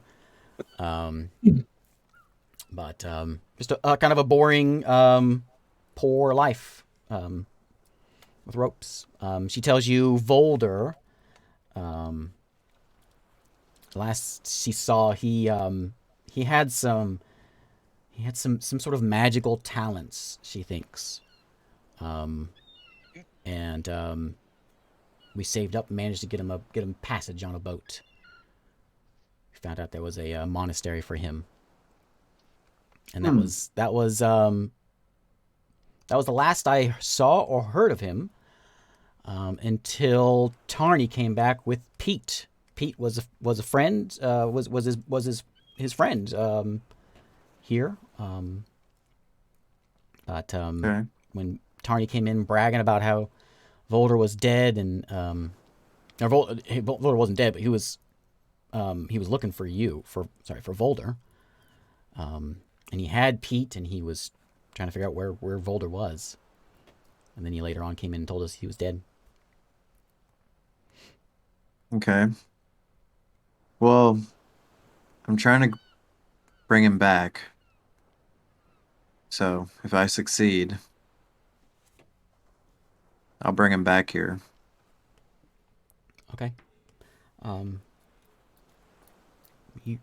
But just a kind of a boring, poor life with ropes. She tells you Volder. Last she saw, he had some sort of magical talents, she thinks. And we saved up and managed to get him passage on a boat. We found out there was a monastery for him. And that was the last I saw or heard of him until Tarney came back with Pete. Pete was a friend, was his friend here. But Okay. when Tarney came in bragging about how Volder was dead, and Volder wasn't dead, but he was looking for for Volder. And he had Pete, and he was trying to figure out where Volder was. And then he later on came in and told us he was dead. Okay. Well, I'm trying to bring him back. So, if I succeed, I'll bring him back here. Okay. You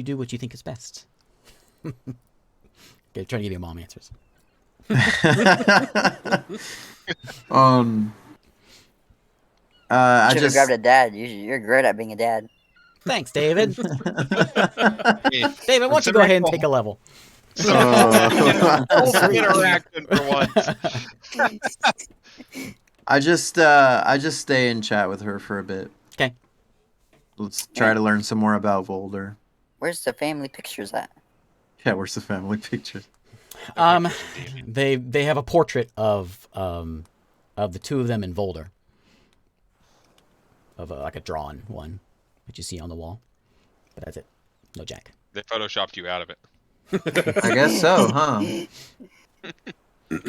do what you think is best. Okay, trying to give you mom answers. I Should have just grabbed a dad. You're great at being a dad. Thanks, David. Hey, David, why don't you go ahead and take a level? Full interaction for once. I just stay in chat with her for a bit. Okay. Let's try to learn some more about Volder. Where's the family pictures at? Yeah, where's the family picture? They have a portrait of the two of them in Volder. Of like a drawn one that you see on the wall. But that's it. No Jack. They photoshopped you out of it. I guess so, huh?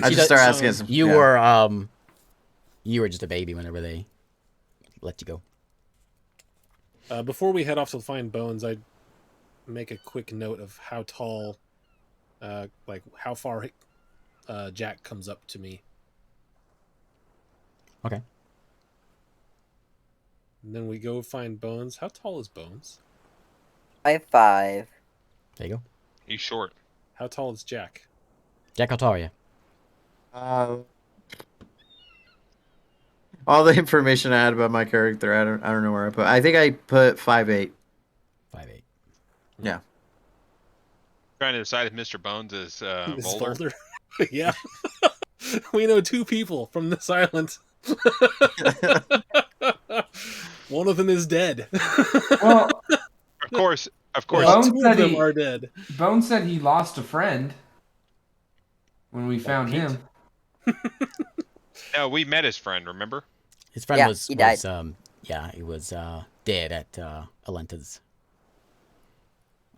I just start asking some. You were just a baby whenever they let you go. Before we head off to find bones, I'd make a quick note of how tall, like how far Jack comes up to me. Okay. And then we go find Bones. How tall is Bones? 5'5". There you go. He's short. How tall is Jack? Jack, how tall are you? All the information I had about my character, I don't know where I put. I think I put 5'8". 5'8". Yeah. Trying to decide if Mr. Bones is Volder. Yeah. We know two people from this island. One of them is dead. Well, Of course. Bones Two of said them he- are dead. Bones said he lost a friend when we found Pete? him. No, we met his friend. Remember? His friend Yeah, was he died. he was dead at Alenta's.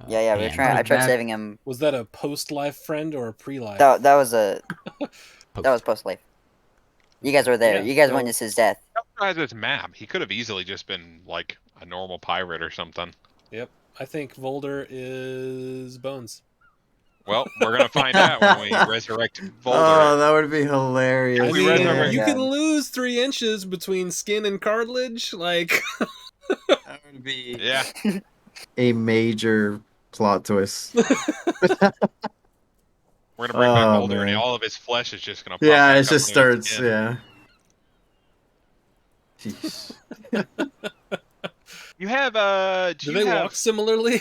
Yeah, hand. I tried Bad. saving him. Was that a post-life friend or a pre-life? That was post-life. You guys were there. Yeah, You guys so- witnessed his death. Has his map. He could have easily just been like a normal pirate or something. Yep. I think Volder is Bones. Well, we're gonna find out when we resurrect Volder. Oh, that would be hilarious. I We mean, resurrect- you Yeah. can lose 3 inches between skin and cartilage. Like, That would be Yeah. a major plot twist. We're gonna bring back Oh, Volder, and man. all of his flesh is just gonna. Pop Yeah, back it up just into his starts. skin. Yeah. Jeez. You have do they walk similarly?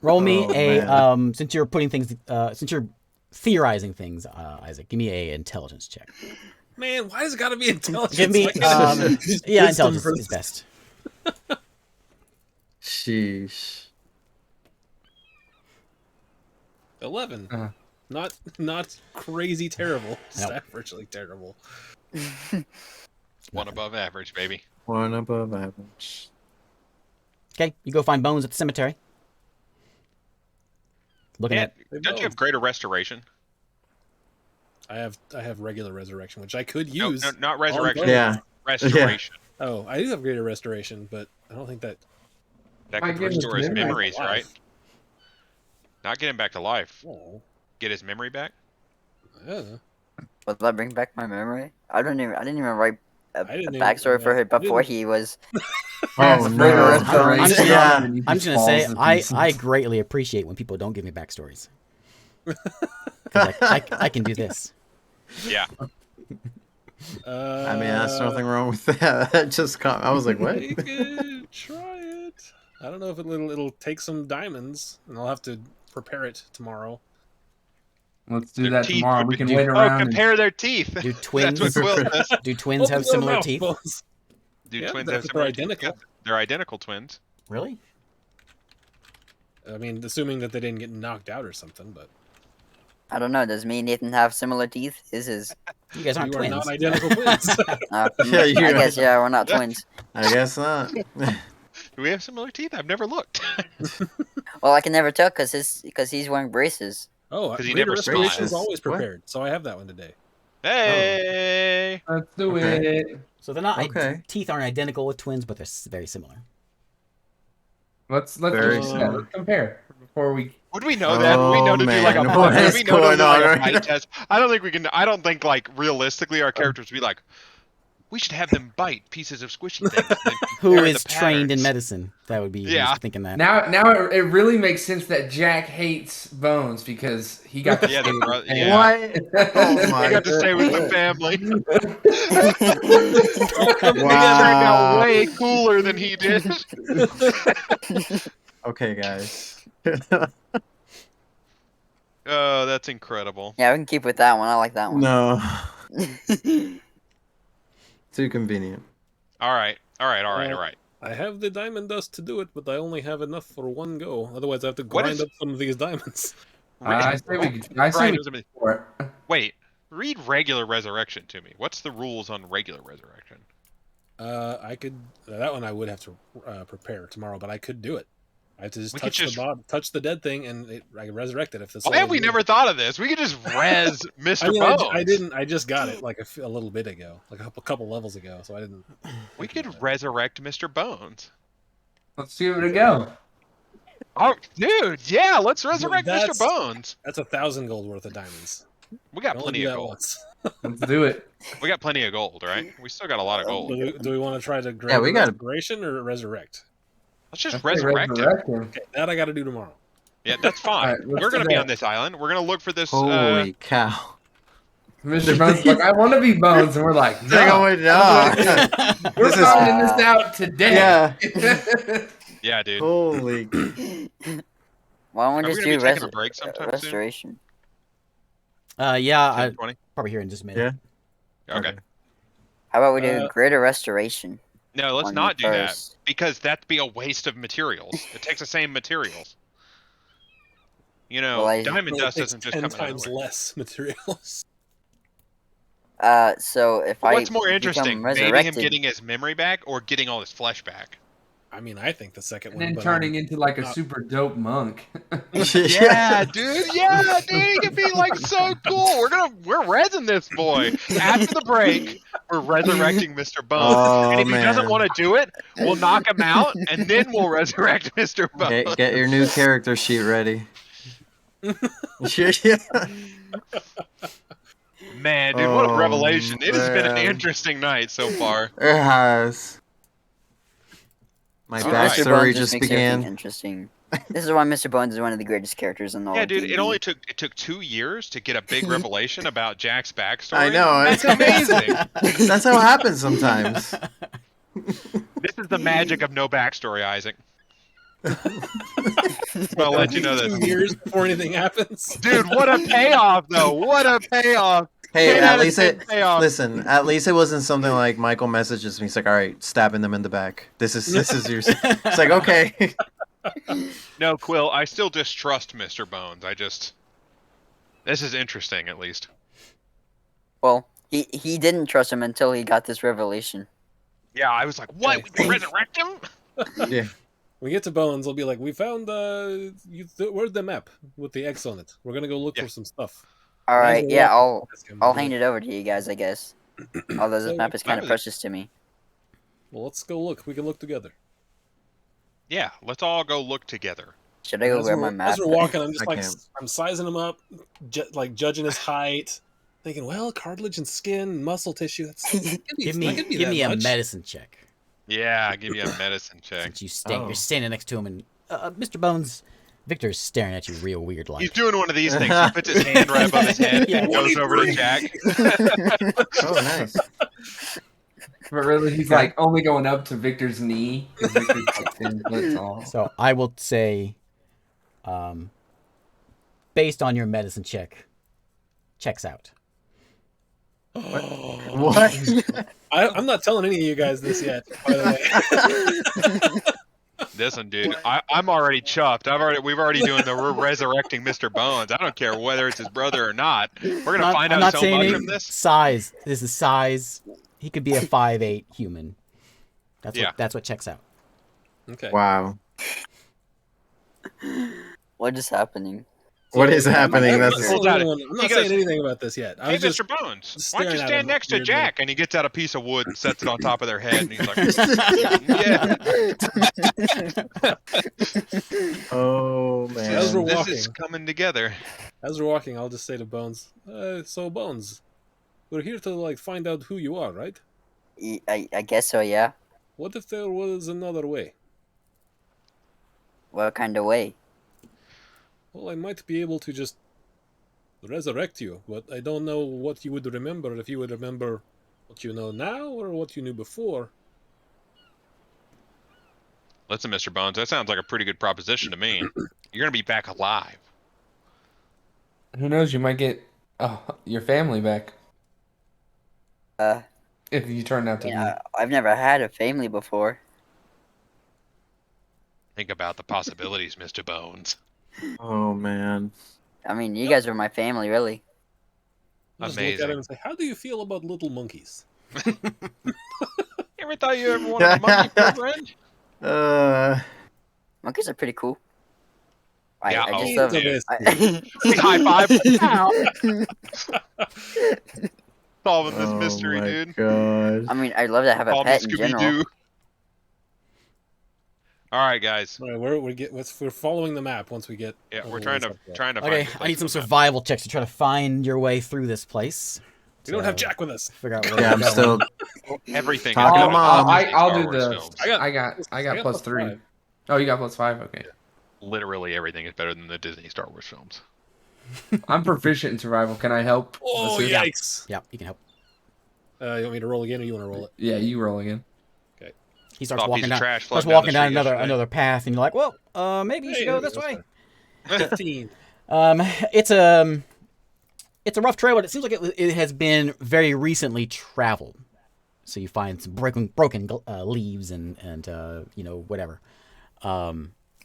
Roll me Oh, a man. since you're putting things since you're theorizing things, Isaac. Give me a intelligence check. Man, why does it gotta be intelligence? Give me Why can't it be yeah, wisdom intelligence for- is best. Sheesh. 11. Uh. Not crazy terrible. Just Nope. averagely terrible. One above average, baby. One above average. Okay, you go find Bones at the cemetery. Looking Yeah, at don't you have greater restoration? I have regular resurrection, which I could No, use. no, not resurrection. Yeah. Restoration. Oh, I do have greater restoration, but I don't think that. That Might could give his restore his memory memories, back to right? life. Not get him back to life. Oh, Get his memory back. yeah. Will that bring back my memory? I didn't even write a I didn't even- backstory for him I before didn't- he was. Oh, Yes, no. I'm just- Yeah. and he I'm just gonna say falls to I pieces. greatly appreciate when people don't give me backstories. 'Cause I can do this. Yeah. Uh, I mean, that's nothing wrong with that. That just I was like, what? We could try it. I don't know if it'll take some diamonds, and I'll have to prepare it tomorrow. Let's do Their that teeth tomorrow. would We be- can wait Oh, around. and- compare their teeth. Do twins That's what Quill says. do twins Open have their similar mouth, teeth? Bones. Do Yeah, twins they're have similar identical. teeth? Yeah, they're identical twins. Really? I mean, assuming that they didn't get knocked out or something, but I don't know. Does me and Nathan have similar teeth? Is his? You guys aren't you are twins. not identical twins. Yeah, you I are. guess we're not twins. I guess not. Do we have similar teeth? I've never looked. Well, I can never tell because he's wearing braces. Oh, 'Cause he greater never restoration is smiles. always What? prepared, so I have that one today. Hey. Let's do Okay. it. So they're not Okay. teeth aren't identical with twins, but they're very similar. Let's Very just similar. let's compare before we. Would we know that? Would we know to do like a man, what would is we know to going do like on a right fight now? test? I don't think we can. I don't think like realistically our characters would be like, We should have them bite pieces of squishy things. And then Who compare is the trained in patterns. medicine? That would be Yeah. who's thinking that. Now it really makes sense that Jack hates Bones because he got to Yeah, stay the with bro- his yeah. family. What? Oh I my. got to stay with the family. They turned out Wow. way cooler than he did. Okay, guys. Oh, that's incredible. Yeah, we can keep with that one. I like that one. No. Too convenient. All right. I have the diamond dust to do it, but I only have enough for one go. Otherwise, I have to What grind is- up some of these diamonds. I say we Right, go for it. Wait, read regular resurrection to me. What's the rules on regular resurrection? I could that one I would have to prepare tomorrow, but I could do it. I have to just We could touch the dead thing, and I can resurrect it if the soul. Why have we is in it. never thought of this? We could just res Mr. I mean, Bones. I didn't. I just got it like a little bit ago, like a couple levels ago. So I didn't. We could resurrect Mr. Bones. Let's give it a go. Oh, dude, yeah, let's resurrect Mr. That's- Bones. That's 1,000 gold worth of diamonds. We got Can only plenty do of that gold. once. Let's do it. We got plenty of gold, right? We still got a lot of gold. Do we want to try to grab we got- restoration or resurrect? Let's just I say resurrect him. resurrect him. Okay, that I got to do tomorrow. Yeah, that's fine. All right, let's We're gonna do be that. on this island. We're gonna look for this. Holy cow. Mr. Bones is like, I want to be Bones, and we're like, It's like, oh, no, wait, no. we're This is- finding this out today. Yeah. Yeah, dude. Holy. Why don't Are we we just gonna do be taking a break sometime soon? restoration? Yeah, I 20? probably here in just a minute. Yeah. Okay. How about we do Uh, greater restoration? No, let's on not the do that first? because that'd be a waste of materials. It takes the same materials. You know, Well, diamond Well, it dust takes doesn't just 10 come out of times nowhere. less materials. So if What's I more become interesting, maybe him resurrected, getting his memory back or getting all his flesh back? I mean, I think the second And one. then but, turning into like a not- super dope monk. Yeah, dude. Yeah, dude. He could be like so cool. We're rezzing this boy. After the break, we're resurrecting Mr. Bones. Oh, And if he doesn't man. want to do it, we'll knock him out, and then we'll resurrect Mr. Bones. Get your new character sheet ready. Yeah. Man, dude, what a Oh, revelation. It has been an man. interesting night so far. It has. My All right. Mr. backstory Bones just makes everything began. interesting. This is why Mr. Bones is one of the greatest characters in all. Yeah, of dude, D&D. it took 2 years to get a big revelation about Jack's backstory. I know. That's amazing. That's how it happens sometimes. This is the magic of no backstory, Isaac. I'll let you know 2 this. years before anything happens. Dude, what a payoff, though. What a payoff. Hey, 10 at out of least 10 it. payoff. Listen, at least it wasn't something like Michael messages me. He's like, "All right, stabbing them in the back. This is your." It's like, okay. No, Quill, I still distrust Mr. Bones. This is interesting, at least. Well, he didn't trust him until he got this revelation. Yeah, I was like, what? We can resurrect him? Yeah. When we get to Bones, they'll be like, "We found where's the map with the X on it? We're gonna go look Yeah. for some stuff." All Might as right, well yeah, walk ask him. I'll hand it over to you guys, I guess. Although this So, map is kind of was- precious to me. Well, let's go look. We can look together. Yeah, let's all go look together. Should I go As grab we're, my map? as we're walking, I'm just I like can't. I'm sizing him up, like judging his height, thinking, well, cartilage and skin, muscle tissue. That's Give me a medicine check. Yeah, I'll give you a medicine check. Since Oh. you're standing next to him, and Mr. Bones, Victor's staring at you real weird like. He's doing one of these things. He puts his hand right above his head Yeah. and goes over to Jack. Oh, nice. But really, he's like only going up to Victor's knee. 'Cause Victor's like 10 foot tall. So I will say, based on your medicine check, checks out. What? I'm not telling any of you guys this yet. By the way. Listen, dude, I'm already chuffed. We've already doing we're resurrecting Mr. Bones. I don't care whether it's his brother or not. We're gonna find I'm out not so saying much any- from this. Size. This is size. He could be a 5'8" human. Yeah. That's what checks out. Okay. Wow. What is happening? What is happening? I'm not That's saying Hold on. anyone- I'm not He goes, saying anything about this yet. I Hey, was just Mr. Bones, just why don't you staring at stand him next to weirdly. Jack? And he gets out a piece of wood and sets it on top of their head, and he's like, yeah, Oh As we're man. this walking. is coming together. As we're walking, I'll just say to Bones, so Bones, we're here to like find out who you are, right? I guess so, yeah. What if there was another way? What kind of way? Well, I might be able to just resurrect you, but I don't know what you would remember, if you would remember what you know now or what you knew before. Listen, Mr. Bones, that sounds like a pretty good proposition to me. You're gonna be back alive. Who knows? You might get your family back Uh, if you turn out to be. I've never had a family before. Think about the possibilities, Mr. Bones. Oh man. I mean, you guys are my family, really. You just look at him Amazing. and say, "How do you feel about little monkeys?" Ever thought you ever wanted a monkey for a friend? Monkeys are pretty cool. Yeah, I just oh, love. dude. I, High five. Ow. Solving this Oh mystery, my dude. god. I mean, I'd love to have a Call me pet in Scooby general. Doo. All right, guys. All right, we're following the map. Once we get, Yeah, we're once trying we to get up trying to Okay, find. I need some survival checks to try to find your way through this place. We don't have to Jack with us. Figure out where Yeah, we're I'm going. still. Everything Talk is to better Mom. than Disney I'll Star do Wars the. films. I I got plus 3. 5. Oh, you got plus 5. Okay. Literally everything is better than the Disney Star Wars films. I'm proficient in survival. Can I help? Oh, assist? yikes! Yeah, you can help. You want me to roll again, or you want to roll it? Yeah, you roll again. He starts Saw a piece walking of down. trash Starts floating down the walking down street yesterday. another path, and you're like, well, maybe you should go this way. 15. It's a rough trail, but it seems like it has been very recently traveled. So you find some broken leaves and whatever,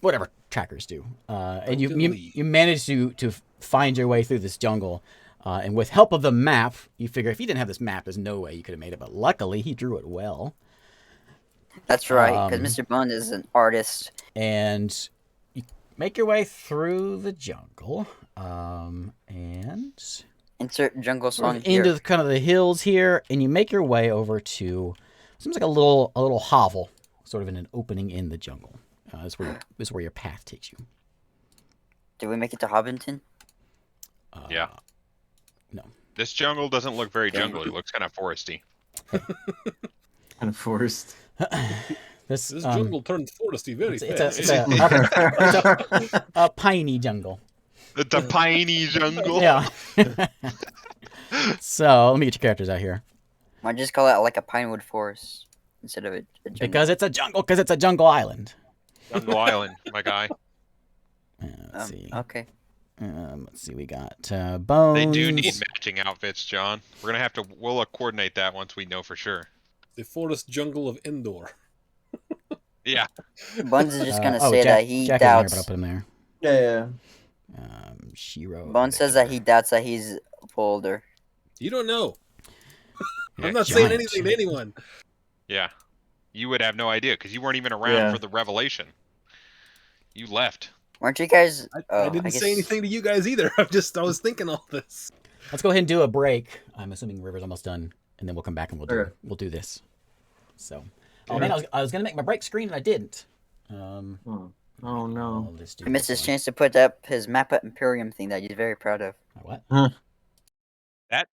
whatever trackers do, and Broken leaves. you manage to find your way through this jungle, and with help of the map, you figure if you didn't have this map, there's no way you could have made it. But luckily, he drew it well. That's right, because Mr. Bond is an artist. And you make your way through the jungle, and Insert jungle sort song of here. into kind of the hills here, and you make your way over to seems like a little hovel, sort of in an opening in the jungle. This is where your path takes you. Did we make it to Hobbiton? Yeah. No. This jungle doesn't look very jungly. It looks kind of foresty. Kind of forced. This This jungle turned foresty very fast. it's a piney jungle. It's a piney jungle. Yeah. So let me get your characters out here. Why just call it like a pinewood forest instead of a jungle? Because it's a jungle. Because it's a jungle island. Jungle Island, my guy. Let's see. Okay. Let's see. We got bones. They do need matching outfits, John. We're gonna have to. We'll coordinate that once we know for sure. The forest jungle of Endor. Yeah. Buns is just gonna say that he Jack isn't here, but I'll doubts. put him there. Yeah. Shiro. Buns says that he doubts that he's older. You don't know. Yeah, I'm not saying giant. anything to anyone. Yeah. You would have no idea because you weren't even around Yeah. for the revelation. You left. Weren't you guys? I didn't say anything to you guys either. I was thinking all this. Let's go ahead and do a break. I'm assuming River's almost done, and then we'll come back and Okay. we'll do this. So, oh man, I was gonna make my break screen and I didn't. Oh no. I'll just do He missed this his one. chance to put up his map at Imperium thing that he's very proud of. What? That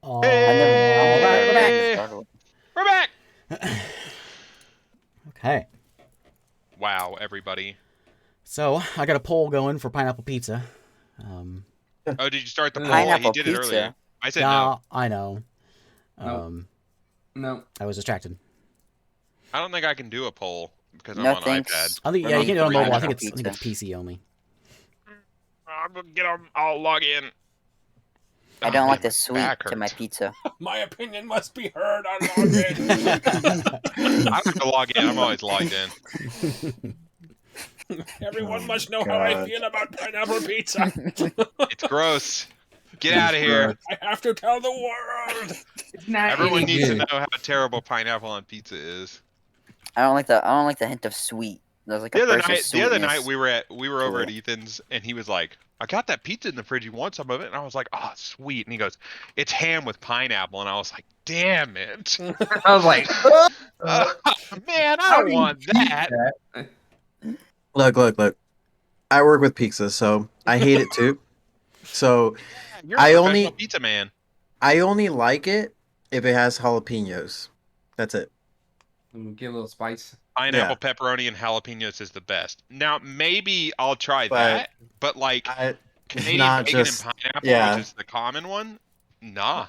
Oh, I never. I don't think I Hey! ever played this Gargoyle. We're back. okay. Wow, everybody. So I got a poll going for pineapple pizza. Oh, did you start the poll? Pineapple He did it pizza. earlier. I said yeah, no. I know. Nope. No. I was distracted. I don't think I can do a poll because I'm No on thanks. iPad. I think We're yeah, you not can do it on eating mobile. I think pineapple it's PC only. I'm gonna get them. I'll log in. I Oh, don't like man, the my sweet back to my hurts. pizza. My opinion must be heard on login. I don't have to log in. I'm always logged in. Everyone Oh must know my how I God. feel about pineapple pizza. It's gross. Get out of here. I have to tell the world. It's not Everyone any needs to good. know how terrible pineapple on pizza is. I don't like the hint of sweet. There's like a burst of The other night sweetness. we were over Cool. at Ethan's and he was like, "I got that pizza in the fridge. You want some of it?" And I was like, "Oh, sweet." And he goes, "It's ham with pineapple." And I was like, "Damn it, I was like, man, I how don't do you want eat that." that? Look. I work with pizza, so I hate it too. So You're I a only- professional pizza man. I only like it if it has jalapenos. That's it. Get a little spice. Pineapple, pepperoni, and jalapenos is the best. Now maybe I'll try But that, but like I Canadian not bacon just- and pineapple, yeah. which is the common one, nah.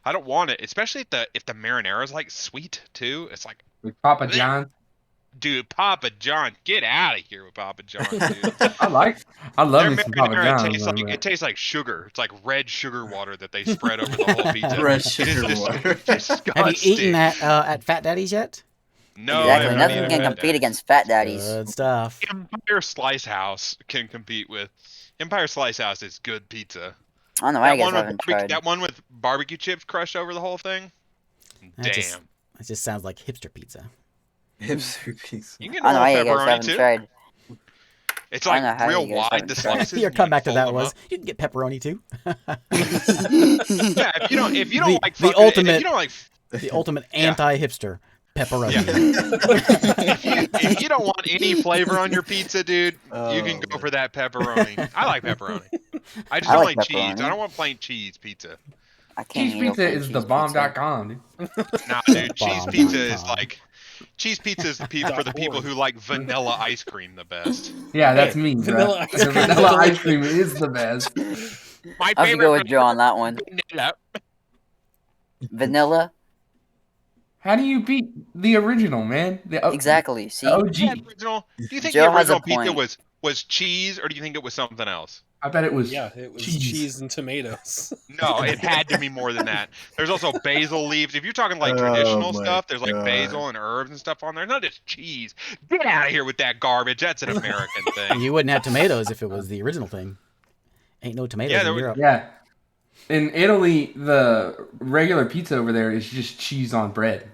I don't want it, especially if the marinara's like sweet too. It's like, With Papa Blech. John. dude, Papa John, get out of here with Papa John, dude. I love Their me some Papa marinara John's. tastes like, it tastes like sugar. It's like red sugar water that they spread over the whole pizza. Red It is sugar dis- water. disgusting. Have you eaten at Fat Daddy's yet? No, I Exactly. haven't Nothing eaten can at compete Daddy's. against Fat Daddy's. Good stuff. Empire Slice House can compete with. Empire Slice House is good pizza. I don't know why you That guys one, with haven't barbecue, tried. that one with barbecue chips crushed over the whole thing. That Damn. just sounds like hipster pizza. Hipster pizza. You can I don't know why get you a little guys pepperoni haven't too. tried. It's I don't know like how real you guys wide, haven't the tried. slices. Your and you comeback to fold that them was up. you can get pepperoni too. Yeah, if you don't The- like the fucking, and if ultimate- you don't like, The ultimate Yeah. anti-hipster pepperoni. if you don't want any flavor on your pizza, dude, you can Oh, go man. for that pepperoni. I like pepperoni. I just I don't like like cheese. pepperoni. I don't want plain cheese pizza. I can't Cheese handle pizza plain is cheese the pizza. bomb.com, dude. Nah, dude, cheese Bomb. pizza is Bomb. like cheese pizza is for the people who like vanilla ice cream the best. Yeah, that's Hey, me, bro. vanilla ice The cream is vanilla ice delicious. cream is the best. My I have to go with favorite Joe on that one. vanilla. Vanilla? How do you beat the original, man? The Exactly. See? OG. The original. Do you think Joe the has a original pizza point. was cheese, or do you think it was something else? I bet it was. Yeah, it was Cheese. cheese and tomatoes. No, it had to be more than that. There's also basil leaves. If you're talking like Oh traditional my stuff, there's like God. basil and herbs and stuff on there. Not just cheese. Get out of here with that garbage. That's an American thing. You wouldn't have tomatoes if it was the original thing. Ain't no tomatoes Yeah, in there was- Europe. Yeah. In Italy, the regular pizza over there is just cheese on bread.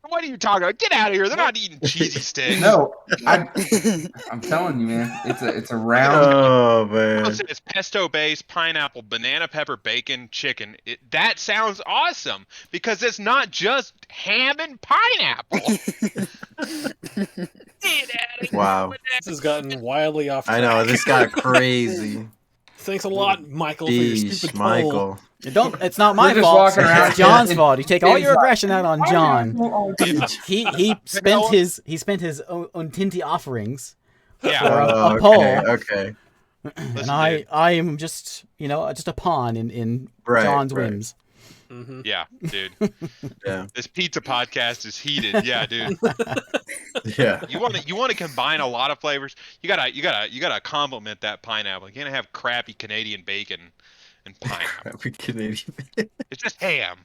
What are you talking about? Get out of here. They're not eating cheesy sticks. No, I'm telling you, man. It's a round. Oh man. Listen, it's pesto based, pineapple, banana pepper, bacon, chicken. That sounds awesome because it's not just ham and pineapple. Get out of here Wow. with that. This has gotten wildly off track. I know this got crazy. Thanks a lot, Michael, for your Jeez, stupid poll. Michael. It's not my We're just fault. walking around It's John's and- fault. You take all your it's like- aggression out on John. John. He spent his Untinty offerings Yeah. for a Oh, poll, okay. and Listen, I dude. I am just just a pawn in Right, John's right. whims. Mm-hmm. Yeah, dude. Yeah. This pizza podcast is heated. Yeah, dude. Yeah. You want to combine a lot of flavors. You gotta complement that pineapple. You can't have crappy Canadian bacon and pineapple. Crappy Canadian. It's just ham.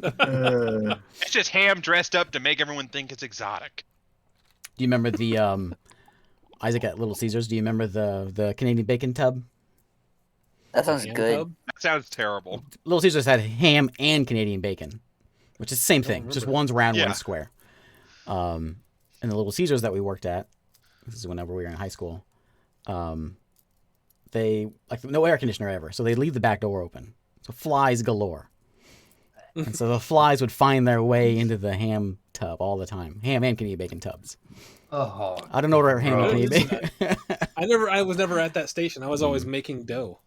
Uh, It's just ham dressed up to make everyone think it's exotic. Do you remember the Isaac at Little Caesars? Do you remember the Canadian bacon tub? That sounds Ham good. tub? That sounds terrible. Little Caesars had ham and Canadian bacon, which is the same thing. Just remember. one's round, Yeah. one's square. And the Little Caesars that we worked at, this is whenever we were in high school, they no air conditioner ever, so they leave the back door open, so flies galore. And so the flies would find their way into the ham tub all the time, ham and Canadian bacon tubs. Oh, I don't know where ham and Gross. Canadian bacon. I was never at that station. I was always making dough,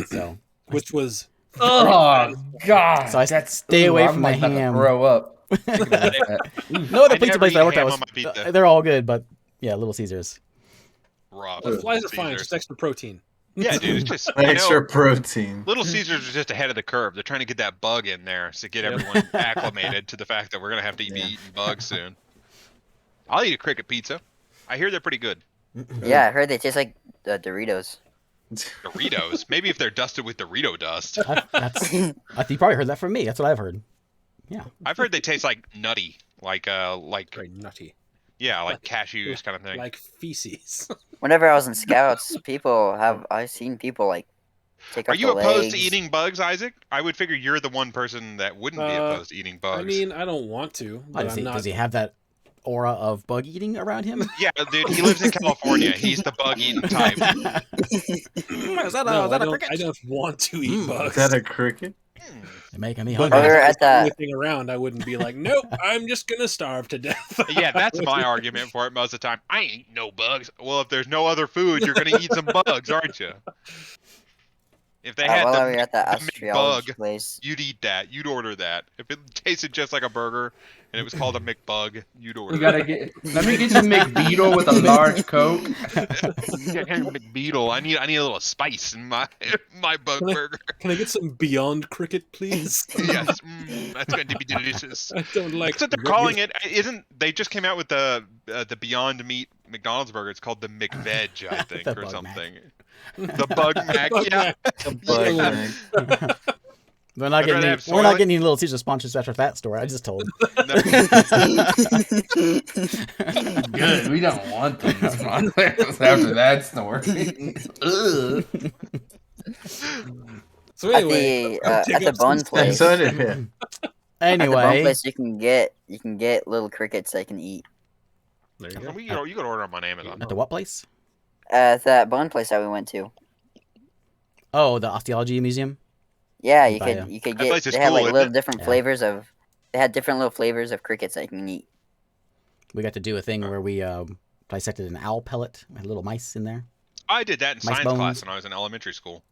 So which was Oh God! So I That's stay away I'm from like the about to ham. throw up. thinking about that. No other I pizza never place that I eat worked at ham was on my pizza. they're all good, but yeah, Little Caesars. Rough. The flies are fine, Caesars. just extra protein. Yeah, dude, it's just Extra protein. Little Caesars are just ahead of the curve. They're trying to get that bug in there to get everyone acclimated to the fact that we're gonna have to be eating bugs soon. I'll eat a cricket pizza. I hear they're pretty good. Yeah, I heard they taste like Doritos. Doritos. Maybe if they're dusted with Dorito dust. I think you probably heard that from me. That's what I've heard. Yeah. I've heard they taste like nutty, like Very nutty. yeah, like cashews kind of thing. Like feces. Whenever I was in Scouts, I've seen people like take Are off you the opposed legs. to eating bugs, Isaac? I would figure you're the one person that wouldn't be opposed to eating bugs. I mean, I don't want to, but I'm not. Does he have that aura of bug eating around him? Yeah, dude, he lives in California. He's the bug eating type. Is that No, a cricket? I don't want to eat Is bugs. that a cricket? You're making me But hungry. if Or it was at the that- only thing around, I wouldn't be like, nope, I'm just gonna starve to death. Yeah, that's my argument for it most of the time. I ain't no bugs. Well, if there's no other food, you're gonna eat some bugs, aren't you? If they had while we were the at that the astrology McBug, place. you'd eat that. You'd order that. If it tasted just like a burger and it was called a McBug, you'd order You gotta get. Let me get you McBeetle with a large Coke. Yeah, McBeetle. I need a little spice in my bug Can I- burger. Can I get some Beyond Cricket, please? Yes, that's going to be delicious. I don't like. That's what they're calling it. Isn't they just came out with the Beyond Meat McDonald's burger? It's called the McVeg, I think, The or Bug something. The Bug Mac, yeah. Bug Mac. We're not I'd rather getting have we're not soy. getting any Little Caesar sponsors after that story. I just told. Good. We don't want them after that story. Ugh. So At anyway, the bun place. So did him. At the bun Anyway, place, you can get little crickets that can eat. there you go. You can order them on Amazon. at the what place? At that bun place that we went to. Oh, the Osteology Museum. Yeah, you Buy could a- you could That get. place is They had cool, like isn't little it? different Yeah. flavors of. They had different little flavors of crickets that you can eat. We got to do a thing where we dissected an owl pellet. We had little mice in there. I did that in Mice science bones. class when I was in elementary school.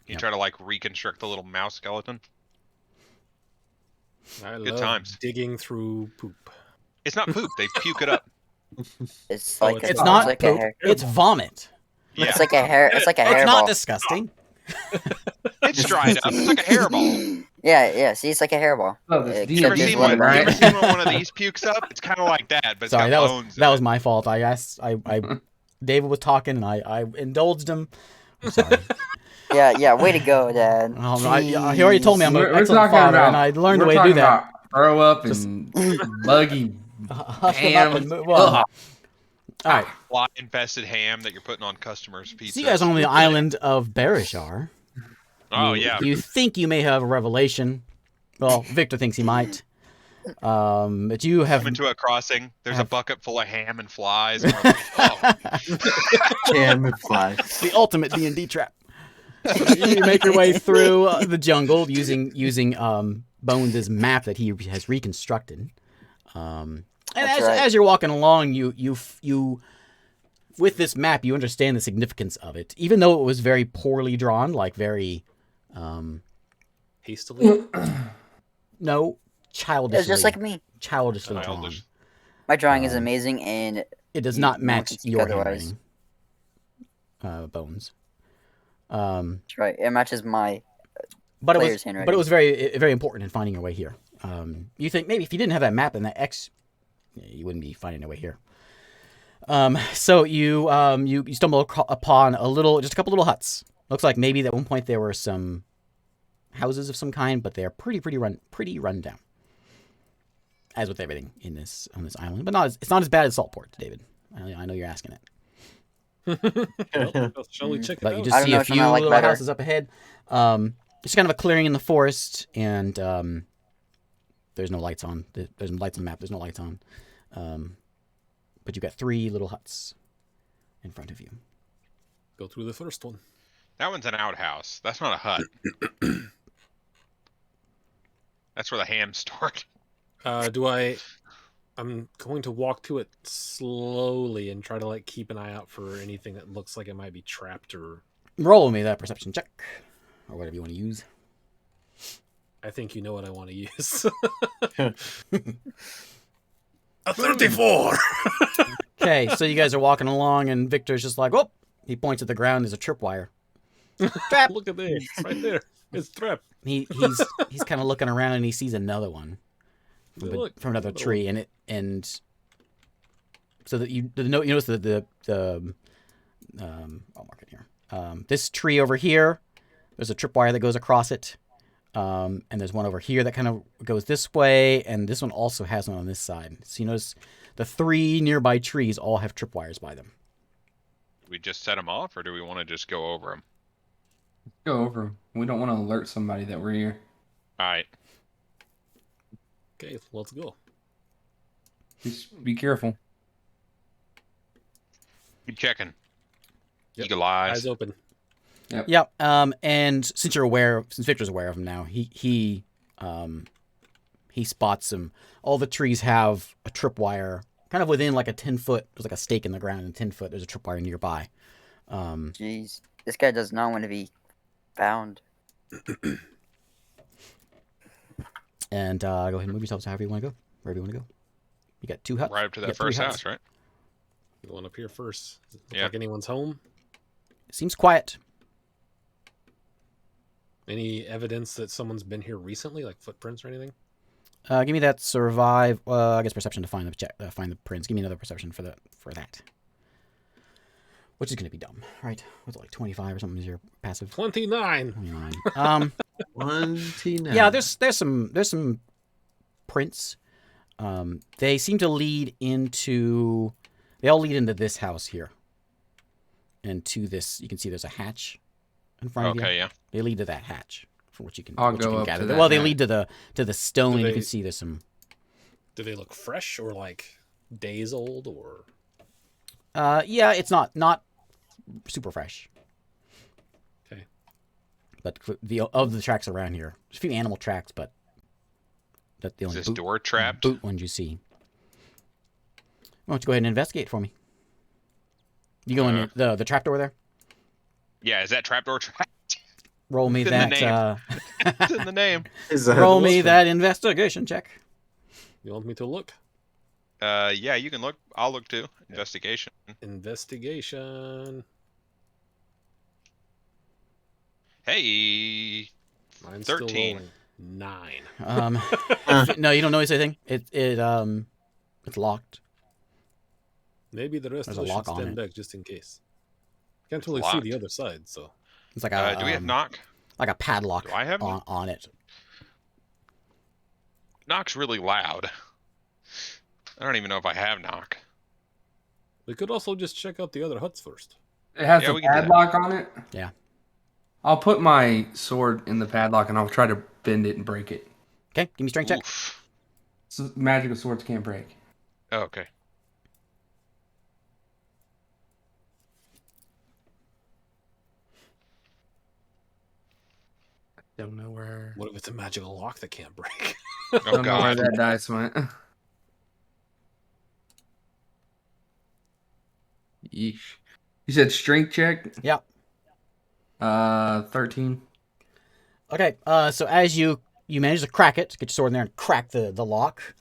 You Yep. try to like reconstruct the little mouse skeleton. I Good love times. digging through poop. It's not poop. They puke it up. It's Oh, like it's It's a, not like poop. a hair. It's vomit. Yeah, It's like a hair. It's like a It's not hairball. disgusting. it's dried up. It's like a hairball. Yeah. See, it's like a hairball. Oh, this Except You ever Just seen one, one? right? You ever seen when one of these pukes up? It's kind of like that, but it's Sorry, got that bones. was in it. my fault. I asked. I David was talking and I indulged him. I'm sorry. Yeah. Way to go, Dad. He already told me I'm an We're excellent talking father, about. and I learned the we're way to do talking that. about throw up Just- and buggy. Hush them Ham. up and move on. Ugh. All right. Fly infested ham that you're putting on customers' pizza. So you guys are on the island of Barishar. Oh yeah. You think you may have a revelation. Well, Victor thinks he might. But you have Come into a crossing. There's a have- bucket full of ham and flies. And we're like, oh, Jam and fly. the ultimate D&D trap. You make your way through the jungle using Bones' map that he has reconstructed. And That's right. as you're walking along, you with this map you understand the significance of it, even though it was very poorly drawn, like very Hastily. no childishly. It's just like me. childishly drawn. Childish. My drawing is amazing, and It does not No one match can speak your otherwise. handwriting, Bones. that's right. It matches my. But Player's it handwriting. was very important in finding your way here. You think maybe if you didn't have that map and that X, you wouldn't be finding your way here. So you stumble upon just a couple little huts. Looks like maybe at one point there were some houses of some kind, but they're pretty run down. As with everything on this island, but it's not as bad as Saltport, David. I know you're asking it. Shall we check it But you out? just I don't see know a which one few I like little better. houses up ahead. It's kind of a clearing in the forest, and there's no lights on. There's lights on the map. There's no lights on. But you've got 3 little huts in front of you. Go through the first one. That one's an outhouse. That's not a hut. That's where the ham's stored. I'm going to walk to it slowly and try to like keep an eye out for anything that looks like it might be trapped or. Roll me that perception check, or whatever you want to use. I think you know what I want to use. A 34. Okay, so you guys are walking along, and Victor's just like, oh, he points at the ground. There's a tripwire. Trap. Look at this right there. It's trap. He's kind of looking around, and he sees another one Look, from another another tree, and so that you notice the I'll mark it here. This tree over here, there's a tripwire that goes across it, and there's one over here that kind of goes this way, and this one also has one on this side. So you notice the 3 nearby trees all have tripwires by them. Do we just set them off, or do we want to just go over them? Go over 'em. We don't want to alert somebody that we're here. All right. Okay, let's go. Just be careful. Keep checking. Yep. Eagle eyes. Eyes open. Yep. And since Victor's aware of him now, he spots them. All the trees have a tripwire, kind of within like a 10-foot. There's like a stake in the ground, and 10 foot. There's a tripwire nearby. Jeez, this guy does not want to be found. And go ahead and move yourselves however you want to go, wherever you want to go. You got 2 huts. Right up to You that got 3 first huts. house, right? Going up here first. Does it look Yeah. like anyone's home? Seems quiet. Any evidence that someone's been here recently, like footprints or anything? Give me that survive. I guess perception to find the prints. Give me another perception for that. Which is going to be dumb, right? What's it, like 25 or something? Is your passive? 29. 29. 29. Yeah, there's some prints. They seem to lead into. They all lead into this house here. And to this, you can see there's a hatch in front of you. Okay, yeah. They lead to that hatch, from which you can. I'll which you go can up gather. to that Well, they hatch. lead to the stone, Do and you they- can see there's some. Do they look fresh or like days old or? Yeah, it's not super fresh. Okay. But of the tracks around here, there's a few animal tracks, but that's the Is only this door trapped? boot ones you see. Why don't you go ahead and investigate for me? You go in the trap door there. Yeah, is that trapdoor trapped? Roll me It's in the that. It's in the name. Is that Roll me that investigation check. You want me to look? Yeah, you can look. I'll look too. Investigation. Investigation. Hey. Mine's 13. still rolling. 9. No, you don't notice anything. It's locked. Maybe the rest There's of a us lock should on stand it. back just in case. Can't It's really see the locked. other side, so. It's like a Do we have knock? like a padlock Do I have on it. Knock's really loud. I don't even know if I have knock. We could also just check out the other huts first. It has Yeah, a we can do that. padlock on it. Yeah. I'll put my sword in the padlock and I'll try to bend it and break it. Okay, give me a strength check. Oof. So magical swords can't break. Oh, okay. Don't know where. What if it's a magical lock that can't break? Oh Don't know where god. that dice went. Yeesh. You said strength check? Yeah. 13. Okay, so as you manage to crack it, get your sword in there and crack the lock,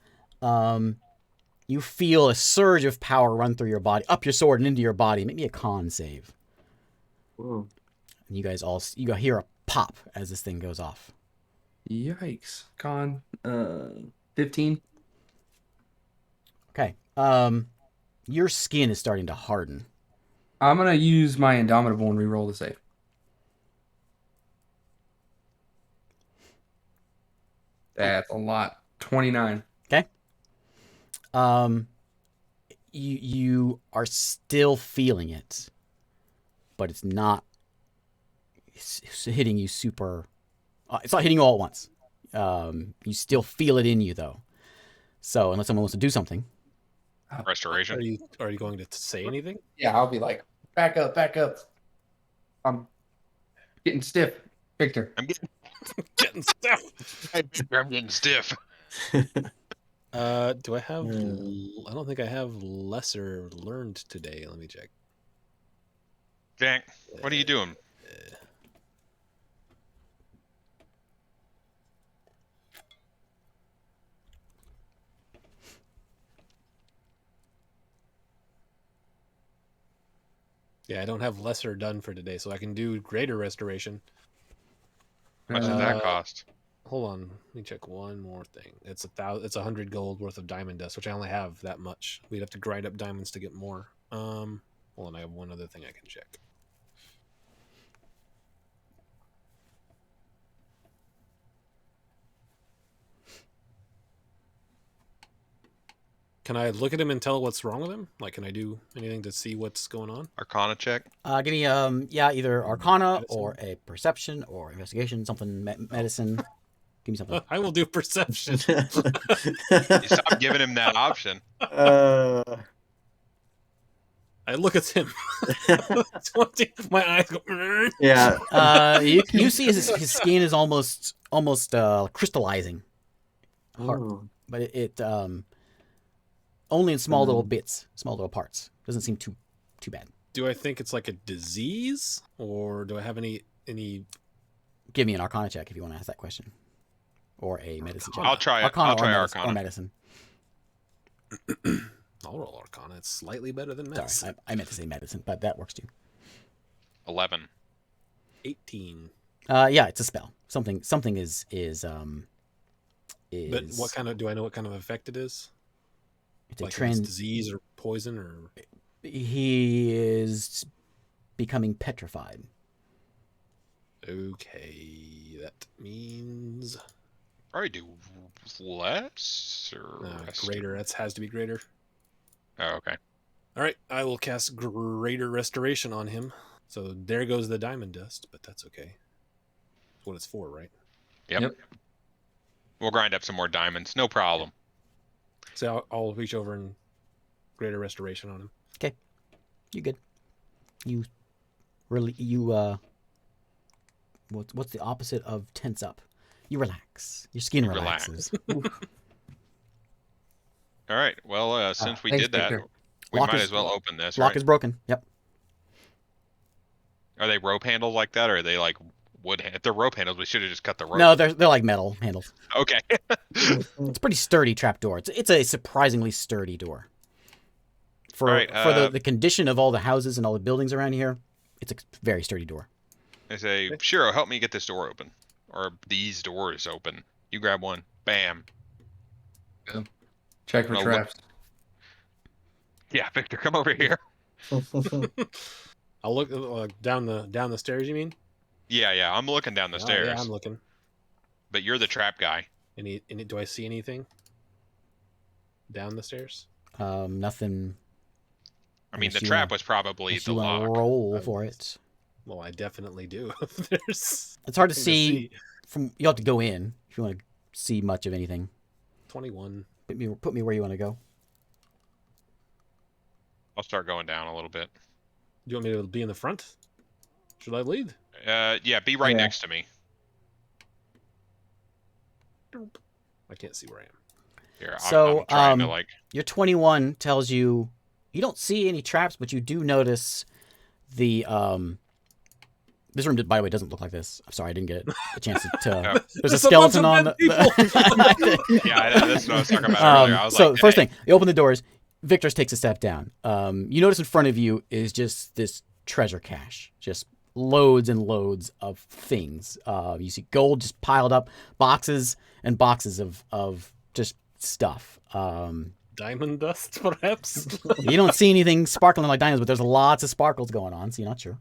you feel a surge of power run through your body, up your sword and into your body. Make me a con save. Whoa. And you guys you hear a pop as this thing goes off. Yikes. Con 15. Okay, your skin is starting to harden. I'm gonna use my Indomitable and reroll the save. That's a lot. 29. Okay. You are still feeling it, but it's not. It's hitting you super. It's not hitting you all at once. You still feel it in you though. So unless someone wants to do something, Restoration. Are you going to say anything? Yeah, I'll be like, back up, back up. I'm getting stiff, Victor. I'm getting Getting stuff. I'm getting stiff. Do I have? I don't think I have lesser learned today. Let me check. Jack, what are you doing? Yeah, I don't have lesser done for today, so I can do greater restoration. How much does that Uh, cost? Hold on, let me check one more thing. It's 100 gold worth of diamond dust, which I only have that much. We'd have to grind up diamonds to get more. Hold on, I have one other thing I can check. Can I look at him and tell what's wrong with him? Like, can I do anything to see what's going on? Arcana check. Give me either Arcana Medicine. or a Perception or Investigation, something medicine. Give me something. I will do perception. You stop giving him that option. I look at him. 20, my eyes go. Yeah. You see his skin is almost crystallizing, Ooh. but it only in small little bits, small little parts. Doesn't seem too bad. Do I think it's like a disease, or do I have any? Give me an Arcana check if you want to ask that question, or a medicine check. I'll try it. Arcana I'll try or Arcana. medicine. I'll roll Arcana. It's slightly better than Sorry, medicine. I meant to say medicine, but that works too. 11. 18. Yeah, it's a spell. Something is But what kind of? Do I know what kind of effect it is? It's Like a if it's trend. disease or poison or. He is becoming petrified. Okay, that means Probably do less or rest? greater. That has to be greater. Oh, okay. All right, I will cast greater restoration on him. So there goes the diamond dust, but that's okay. That's what it's for, right? Yep. We'll grind up some more diamonds. No problem. So I'll reach over and greater restoration on him. You good? You what's the opposite of tense up? You relax. Your skin Relax. relaxes. All right. Well, since we thanks, did that, Victor. we Lock might is- as well open this. Lock Right? is broken. Yep. Are they rope handles like that, or are they like wood? If they're rope handles, we should have just cut the rope. No, they're like metal handles. Okay. It's a pretty sturdy trap door. It's a surprisingly sturdy door. For All right, the condition of all the houses and all the buildings around here, it's a very sturdy door. I say, Shiro, help me get this door open, or these doors open. You grab one. Bam. Check for Well, traps. Yeah, Victor, come over here. I'll look down the stairs. You mean? Yeah. I'm looking down the Oh, stairs, yeah, I'm looking. but you're the trap guy. Do I see anything down the stairs? Nothing. I mean, the Unless you trap wanna- was probably If the you want lock. to roll for it, Well, I definitely do. There's it's hard to thing see from. You have to go in if you want to see much of anything. 21. Put me where you want to go. I'll start going down a little bit. Do you want me to be in the front? Should I lead? Yeah, be right Yeah. next to me. I can't see where I am. Here, So, I'm trying to like. Your 21 tells you don't see any traps, but you do notice the This room, by the way, doesn't look like this. I'm sorry, I didn't get a chance to. There's a It's a bunch skeleton of on dead the. Yeah, that's what I was talking about earlier. I was so like, first "Hey." thing, you open the doors. Victor takes a step down. You notice in front of you is just this treasure cache, just loads and loads of things. You see gold just piled up, boxes and boxes of just stuff. Diamond dust, perhaps? You don't see anything sparkling like diamonds, but there's lots of sparkles going on, so you're not sure.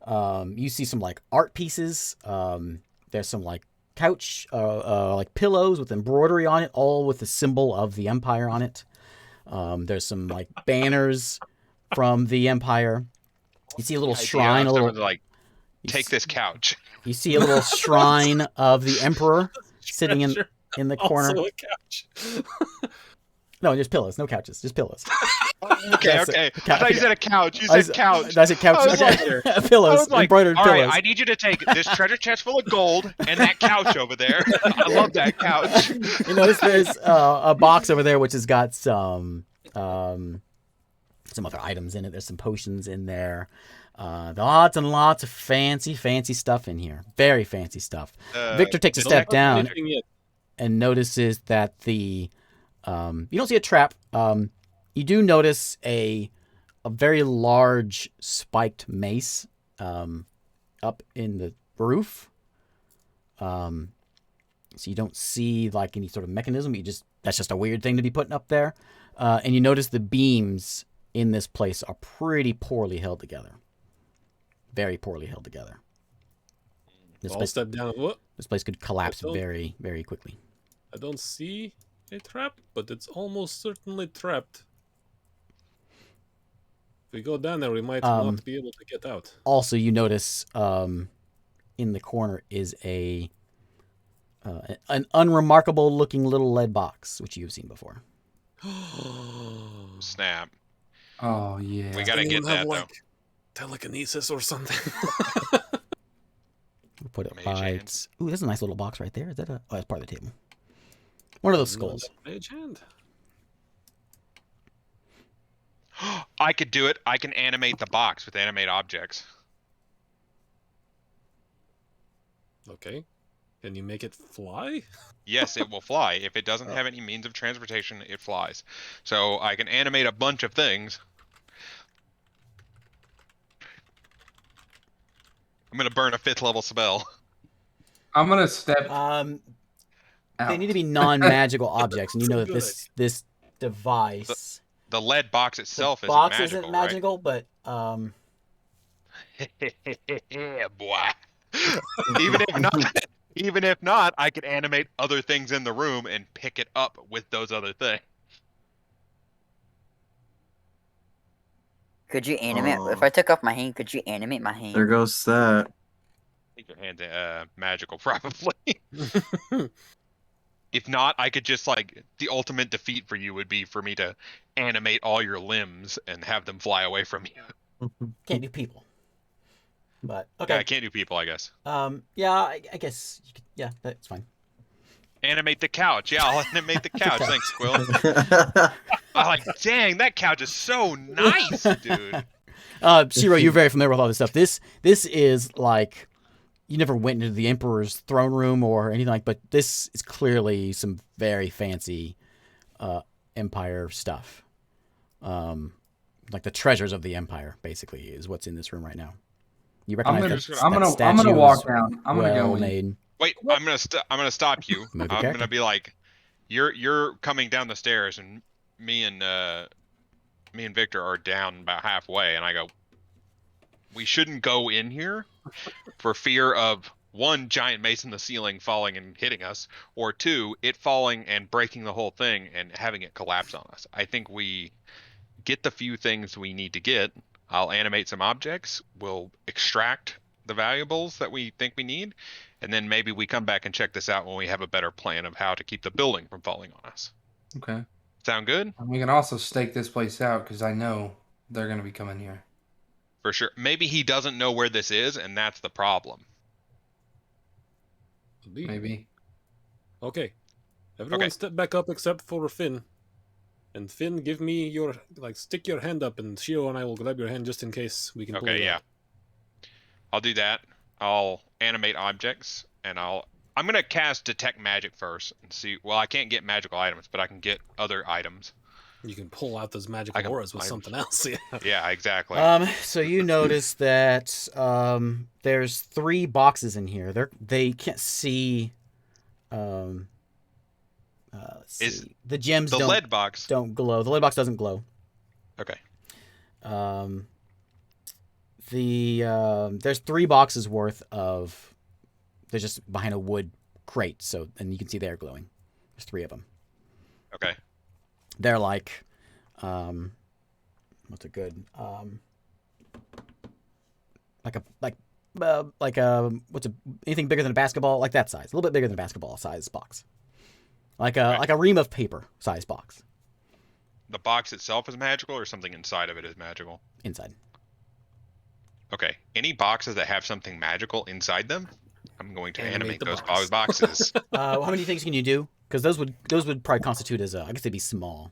You see some like art pieces. There's some like couch, like pillows with embroidery on it, all with the symbol of the Empire on it. There's some like banners from the Empire. You see a little Idea shrine, of a little. someone like, you take s- this couch. You see a little shrine of the Emperor sitting in the corner. Also a couch. No, just pillows, no couches, just pillows. Okay, That's okay. it. I thought you said a couch. You I said s- couch. That's a couch. I was Okay. I Pillows, was like, embroidered all pillows. right, I need you to take this treasure chest full of gold and that couch over there. I love that couch. You notice there's a box over there which has got some other items in it. There's some potions in there. Lots and lots of fancy stuff in here. Very fancy stuff. Victor takes a Don't step have down anything yet. and notices that the you don't see a trap. You do notice a a very large spiked mace up in the roof. So you don't see like any sort of mechanism. That's just a weird thing to be putting up there. And you notice the beams in this place are pretty poorly held together. Very poorly held together. I'll step down. What? This place could collapse very, very quickly. I don't see a trap, but it's almost certainly trapped. If we go down there, we might not be able to get out. Also, you notice in the corner is an unremarkable looking little lead box, which you've seen before. Snap. Oh yeah. We gotta get that though. Telekinesis or something. We'll put it Mage by hand. its... Ooh, that's a nice little box right there. Is that a... Oh, that's part of the table. One of those skulls. Mage hand. I could do it. I can animate the box with animate objects. Okay. Can you make it fly? Yes, it will fly. If it doesn't have any means of transportation, it flies. So I can animate a bunch of things. I'm gonna burn a 5th level spell. I'm gonna step They out. need to be non-magical objects, and you know that this device... The lead box itself the box isn't isn't magical, magical, but yeah, boy. Even if not, I could animate other things in the room and pick it up with those other things. Could you animate? If I took off my hand, could you animate my hand? There goes that. I think your hand's magical, probably. If not, I could just the ultimate defeat for you would be for me to animate all your limbs and have them fly away from you. can't do people. But Yeah, okay. I can't do people, I guess. Yeah, I guess. You could, yeah, that's fine. Animate the couch. Yeah, I'll animate the couch. Thanks, Quill. I'm dang, that couch is so nice, dude. Shiro, you're very familiar with all this stuff. This is like you never went into the Emperor's throne room or anything like, but this is clearly some very fancy Empire stuff. Like the treasures of the Empire, basically, is what's in this room right now. You recognize I'm gonna walk down. I'm gonna go in. made. Wait, I'm gonna stop you. Move your I'm character. gonna be like, you're coming down the stairs, and me and Victor are down about halfway, and I go, we shouldn't go in here for fear of 1, giant mace in the ceiling falling and hitting us, or 2, it falling and breaking the whole thing and having it collapse on us. I think we get the few things we need to get. I'll animate some objects. We'll extract the valuables that we think we need, and then maybe we come back and check this out when we have a better plan of how to keep the building from falling on us. Okay. Sound good? And we can also stake this place out because I know they're gonna be coming here. For sure. Maybe he doesn't know where this is, and that's the problem. Maybe. Okay. Everyone step back up except for Finn. And Finn, give me your stick your hand up, and Shiro and I will grab your hand just in case we can pull it out. I'll do that. I'll animate objects, and I'm gonna cast detect magic first and see. Well, I can't get magical items, but I can get other items. You can pull out those magical auras with something else. Yeah. Yeah, exactly. So you notice that there's 3 boxes in here. They can't see. Let's see. The gems the lead box don't glow. The lead box doesn't glow. Okay. There's 3 boxes worth of. They're just behind a wood crate, and you can see they're glowing. There's 3 of them. Okay. They're like, what's a good, anything bigger than a basketball, like that size, a little bit bigger than a basketball size box, like a ream of paper size box. The box itself is magical, or something inside of it is magical? Inside. Okay. Any boxes that have something magical inside them, I'm going to animate the those box. boxes. How many things can you do? Because those would probably constitute as I guess they'd be small.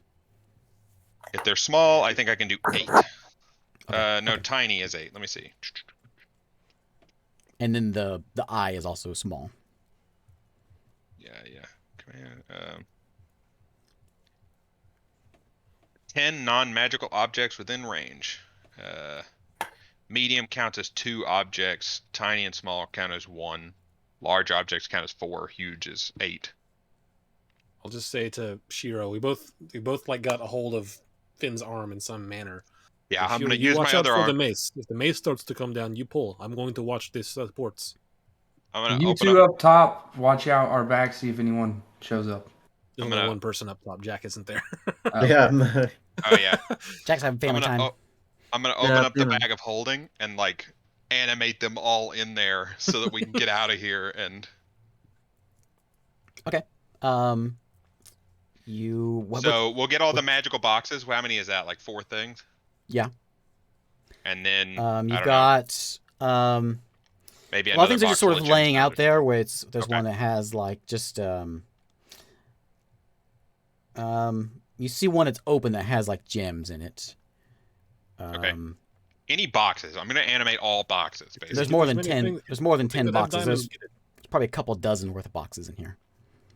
If they're small, I think I can do 8. No, okay. tiny is 8. Let me see. And then the eye is also small. Yeah. Command. 10 non-magical objects within range. Medium counts as 2 objects. Tiny and small count as 1. Large objects count as 4. Huge is 8. I'll just say to Shiro, we both like got a hold of Finn's arm in some manner. Yeah, So I'm Shiro, gonna you use watch my out other for the arm. mace. If the mace starts to come down, you pull. I'm going to watch this ports. I'm gonna You open two up. up top, watch out our back, see if anyone shows up. There's I'm only gonna- one person up top. Jack isn't there. Yeah. Oh yeah. Jack's having family time. I'm gonna Yeah, open up the you know. bag of holding and like animate them all in there so that we can get out of here. And so we'll get all the magical boxes. How many is that? Like 4 things? Yeah. And then You've I don't know, got maybe a lot of another things are just box sort full of gemstones laying out or there something. where there's Okay. one that has like just you see one that's open that has like gems in it. Okay. Any boxes? I'm gonna animate all boxes. Basically. There's more There's than many 10. things- There's more than Thing 10 that have boxes. diamonds, There's get it. probably a couple dozen worth of boxes in here.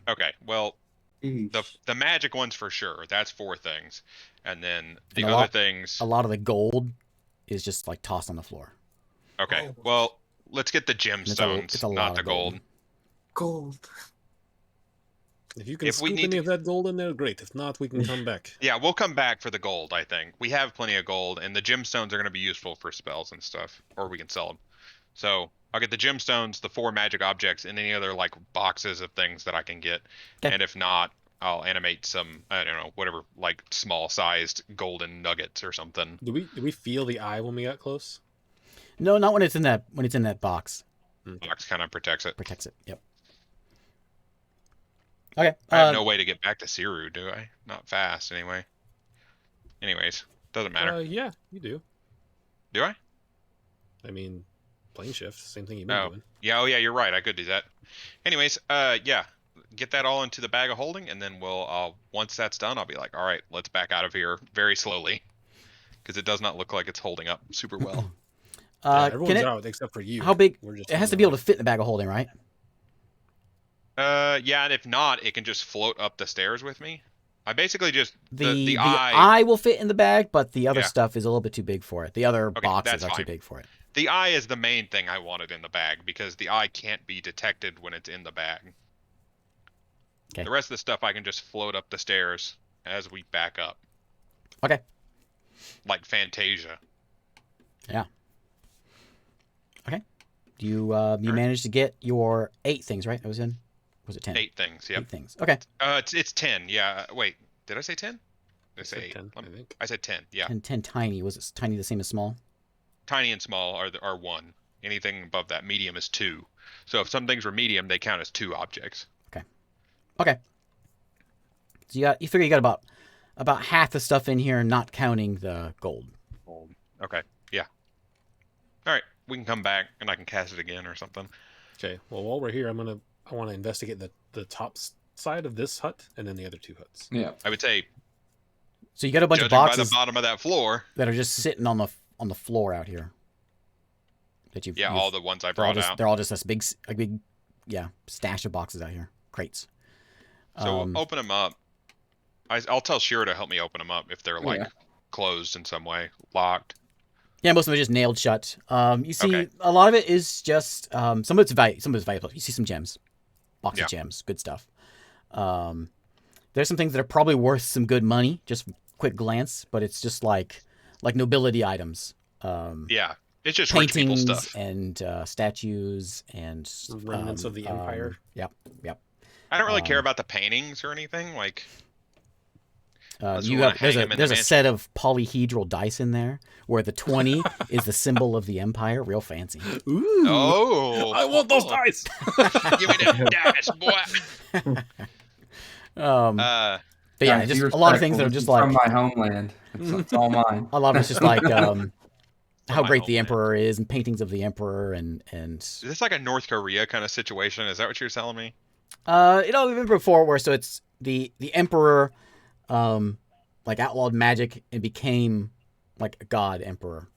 Okay. Well, Eesh. the magic ones for sure. That's 4 things, and then the And a other lot- things. A lot of the gold is just like tossed on the floor. Okay. Oh. Well, let's get the It's a gemstones, lot not of the gold. Gold. If you can If we scoop need any to- of that gold in there, great. If not, we can come back. Yeah, we'll come back for the gold. I think we have plenty of gold, and the gemstones are going to be useful for spells and stuff, or we can sell them. So I'll get the gemstones, the 4 magic objects, and any other like boxes of things that I can get. 'Kay. And if not, I'll animate some, I don't know, whatever, like small-sized golden nuggets or something. Do we feel the eye when we got close? No, not when it's in that box. Box kind of protects it. Protects it. Yep. Okay. I have no way to get back to Siru, do I? Not fast, anyway. Anyways, doesn't matter. Yeah, you do. Do I? I mean, plane shift, same thing you've been Oh. doing. Yeah, you're right. I could do that. Anyways, yeah. Get that all into the bag of holding, and then once that's done, I'll be like, all right, let's back out of here very slowly. Because it does not look like it's holding up super well. Everyone's can it? out except for you. How big? We're just It has to hanging be able out. to fit in the bag of holding, right? Yeah, and if not, it can just float up the stairs with me. I basically just The eye. eye will fit in the bag, but the other Yeah. stuff is a little bit too big for it. The other Okay, boxes that's are too fine. big for it. The eye is the main thing I wanted in the bag because the eye can't be detected when it's in the bag. Okay. The rest of the stuff I can just float up the stairs as we back up. Okay. Like Fantasia. You managed to get your 8 things, right? That was in. Was it 10? 8 things. Yep. 8 things. Okay. It's 10. Yeah. Wait. Did I say 10? Did I said say 8? 10, I think. I said 10. Yeah. And 10 tiny. Was it tiny the same as small? Tiny and small are 1. Anything above that medium is 2. So if some things were medium, they count as 2 objects. Okay. So you figure you got about half the stuff in here, not counting the gold. Okay. Yeah. All right. We can come back and I can cast it again or something. Okay. Well, while we're here, I want to investigate the top side of this hut and then the other 2 huts. Yeah. I would say, So you got a bunch of judging by boxes the bottom of that floor, that are just sitting on the floor out here. That you've yeah, all the ones I they're all brought just out. they're all just a big stash of boxes out here, crates. So we'll open them up. I'll tell Shira to help me open them up if they're like Yeah. closed in some way, locked. Yeah, most of it is just nailed shut. You see, Okay. a lot of it is just some of it's valuable. You see some gems, box Yeah. of gems, good stuff. There's some things that are probably worth some good money, just quick glance, but it's just like nobility items, Yeah, it's just rich people paintings stuff. and statues and Remnants of the empire. Yep. I don't really care about the paintings or anything. Like, Unless You we wanna have there's hang a them in there's the a mansion. set of polyhedral dice in there where the 20 is the symbol of the empire, real fancy. Ooh. oh, I want those dice. give me them dice, boy. But yeah, Guys, just be a lot of things that are respectful. just This is like from my homeland. It's all mine. a lot of it's just like how my great the homeland. emperor is and paintings of the emperor and Is this like a North Korea kind of situation? Is that what you're telling me? we've been before where so it's the emperor like outlawed magic and became like a god emperor.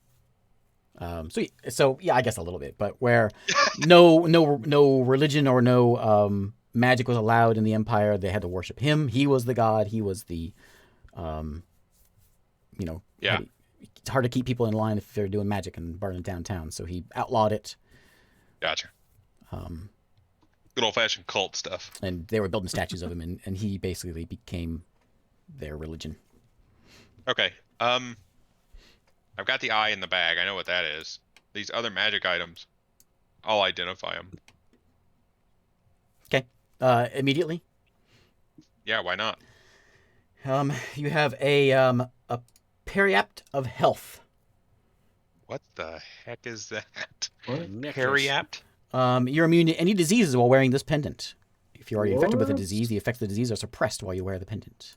So yeah, I guess a little bit, but where no religion or no magic was allowed in the empire, they had to worship him. He was the god. He was the Yeah. It's hard to keep people in line if they're doing magic and burning downtown. So he outlawed it. Gotcha. Um, Good old fashioned cult stuff. and they were building statues of him, and he basically became their religion. Okay. I've got the eye in the bag. I know what that is. These other magic items, I'll identify them. Okay. Immediately, Yeah, why not? you have a periapt of health. What the heck is that? What? Periapt? You're immune to any diseases while wearing this pendant. If you're already infected with a What? disease, the effects of the disease are suppressed while you wear the pendant.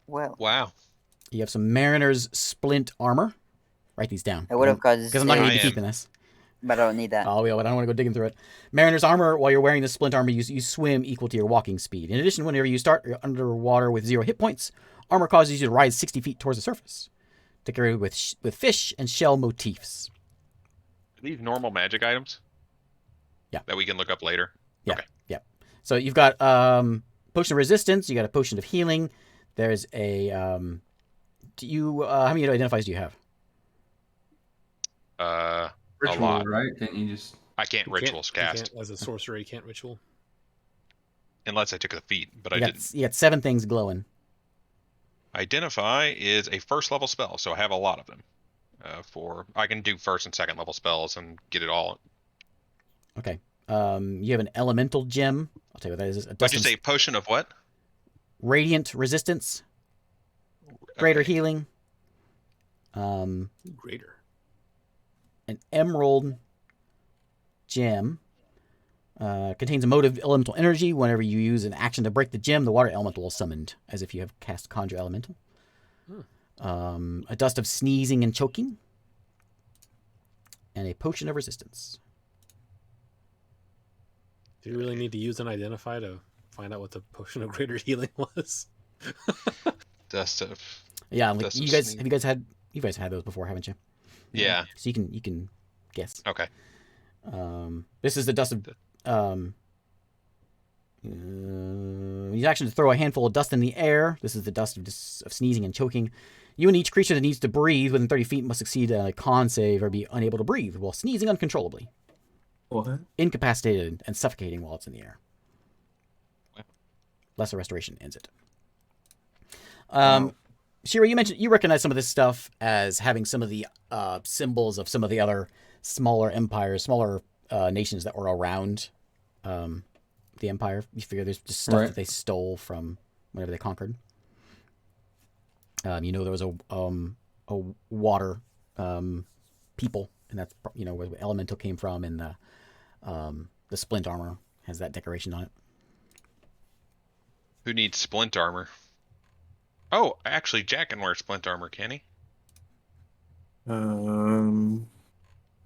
Well, Wow. You have some Mariner's Splint armor. Write these down. I would have caused. Because I'm not going to I be am. keeping this. But I don't need that. Oh, yeah, but I don't want to go digging through it. Mariner's armor, while you're wearing the splint armor, you swim equal to your walking speed. In addition, whenever you start underwater with 0 hit points, armor causes you to rise 60 feet towards the surface. Decorated with fish and shell motifs. Are these normal magic items? Yeah. That we can look up later? Yeah, Okay. yeah. So you've got potion of resistance. You got a potion of healing. There's a how many identifiers do you have? A Ritual, lot. right? Can't you just? I can't rituals cast As a sorcerer, you can't ritual. unless I took a feat, but I You didn't. got 7 things glowing. Identify is a first level spell, so I have a lot of them. I can do first and second level spells and get it all. Okay. You have an elemental gem. I'll tell you what that is. What'd you say? Potion of what? Radiant resistance. Greater Okay. healing. Greater. An emerald gem. Contains a mode of elemental energy. Whenever you use an action to break the gem, the water elemental is summoned, as if you have cast Conjure Elemental. A dust of sneezing and choking. And a potion of resistance. Do you really need to use an identify to find out what the potion of greater healing was? Dust of. Yeah, like Dust of you guys sneeze. have you guys had those before, haven't you? Yeah. So you can guess. Okay. This is the dust of use action to throw a handful of dust in the air. This is the dust of sneezing and choking. You and each creature that needs to breathe within 30 feet must succeed a con save or be unable to breathe while sneezing uncontrollably, What? incapacitated, and suffocating while it's in the air. Wow. Lesser restoration ends it. Wow. Shira, you recognize some of this stuff as having some of the symbols of some of the other smaller empires, smaller nations that were around the empire. You figure there's just stuff Right. that they stole from whenever they conquered. There was a water people, and that's where the elemental came from, and the splint armor has that decoration on it. Who needs splint armor? Oh, actually, Jack can wear splint armor, can he?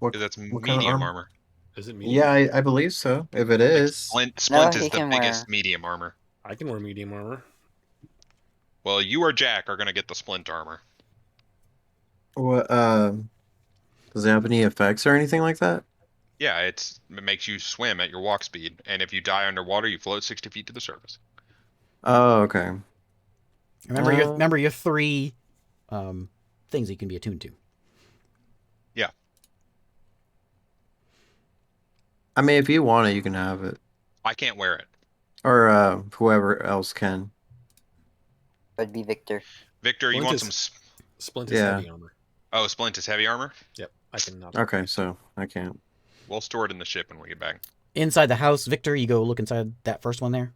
What? 'Cause that's what kind of medium armor? armor. Is it medium? Yeah, I believe so. If it Like is, splint he is the can biggest wear- medium armor. I can wear medium armor. Well, you or Jack are gonna get the splint armor. what? Does it have any effects or anything like that? Yeah, it makes you swim at your walk speed, and if you die underwater, you float 60 feet to the surface. Oh, okay. Remember your 3 things that you can be attuned to. Yeah. I mean, if you want it, you can have it, I can't wear it. or whoever else can. Would be Victor. Victor, you Splint want is- some? Splint is Yeah. heavy armor. Oh, splint is heavy armor. Yep, I can not. Okay, so I can't. We'll store it in the ship when we get back. Inside the house, Victor, you go look inside that first one there.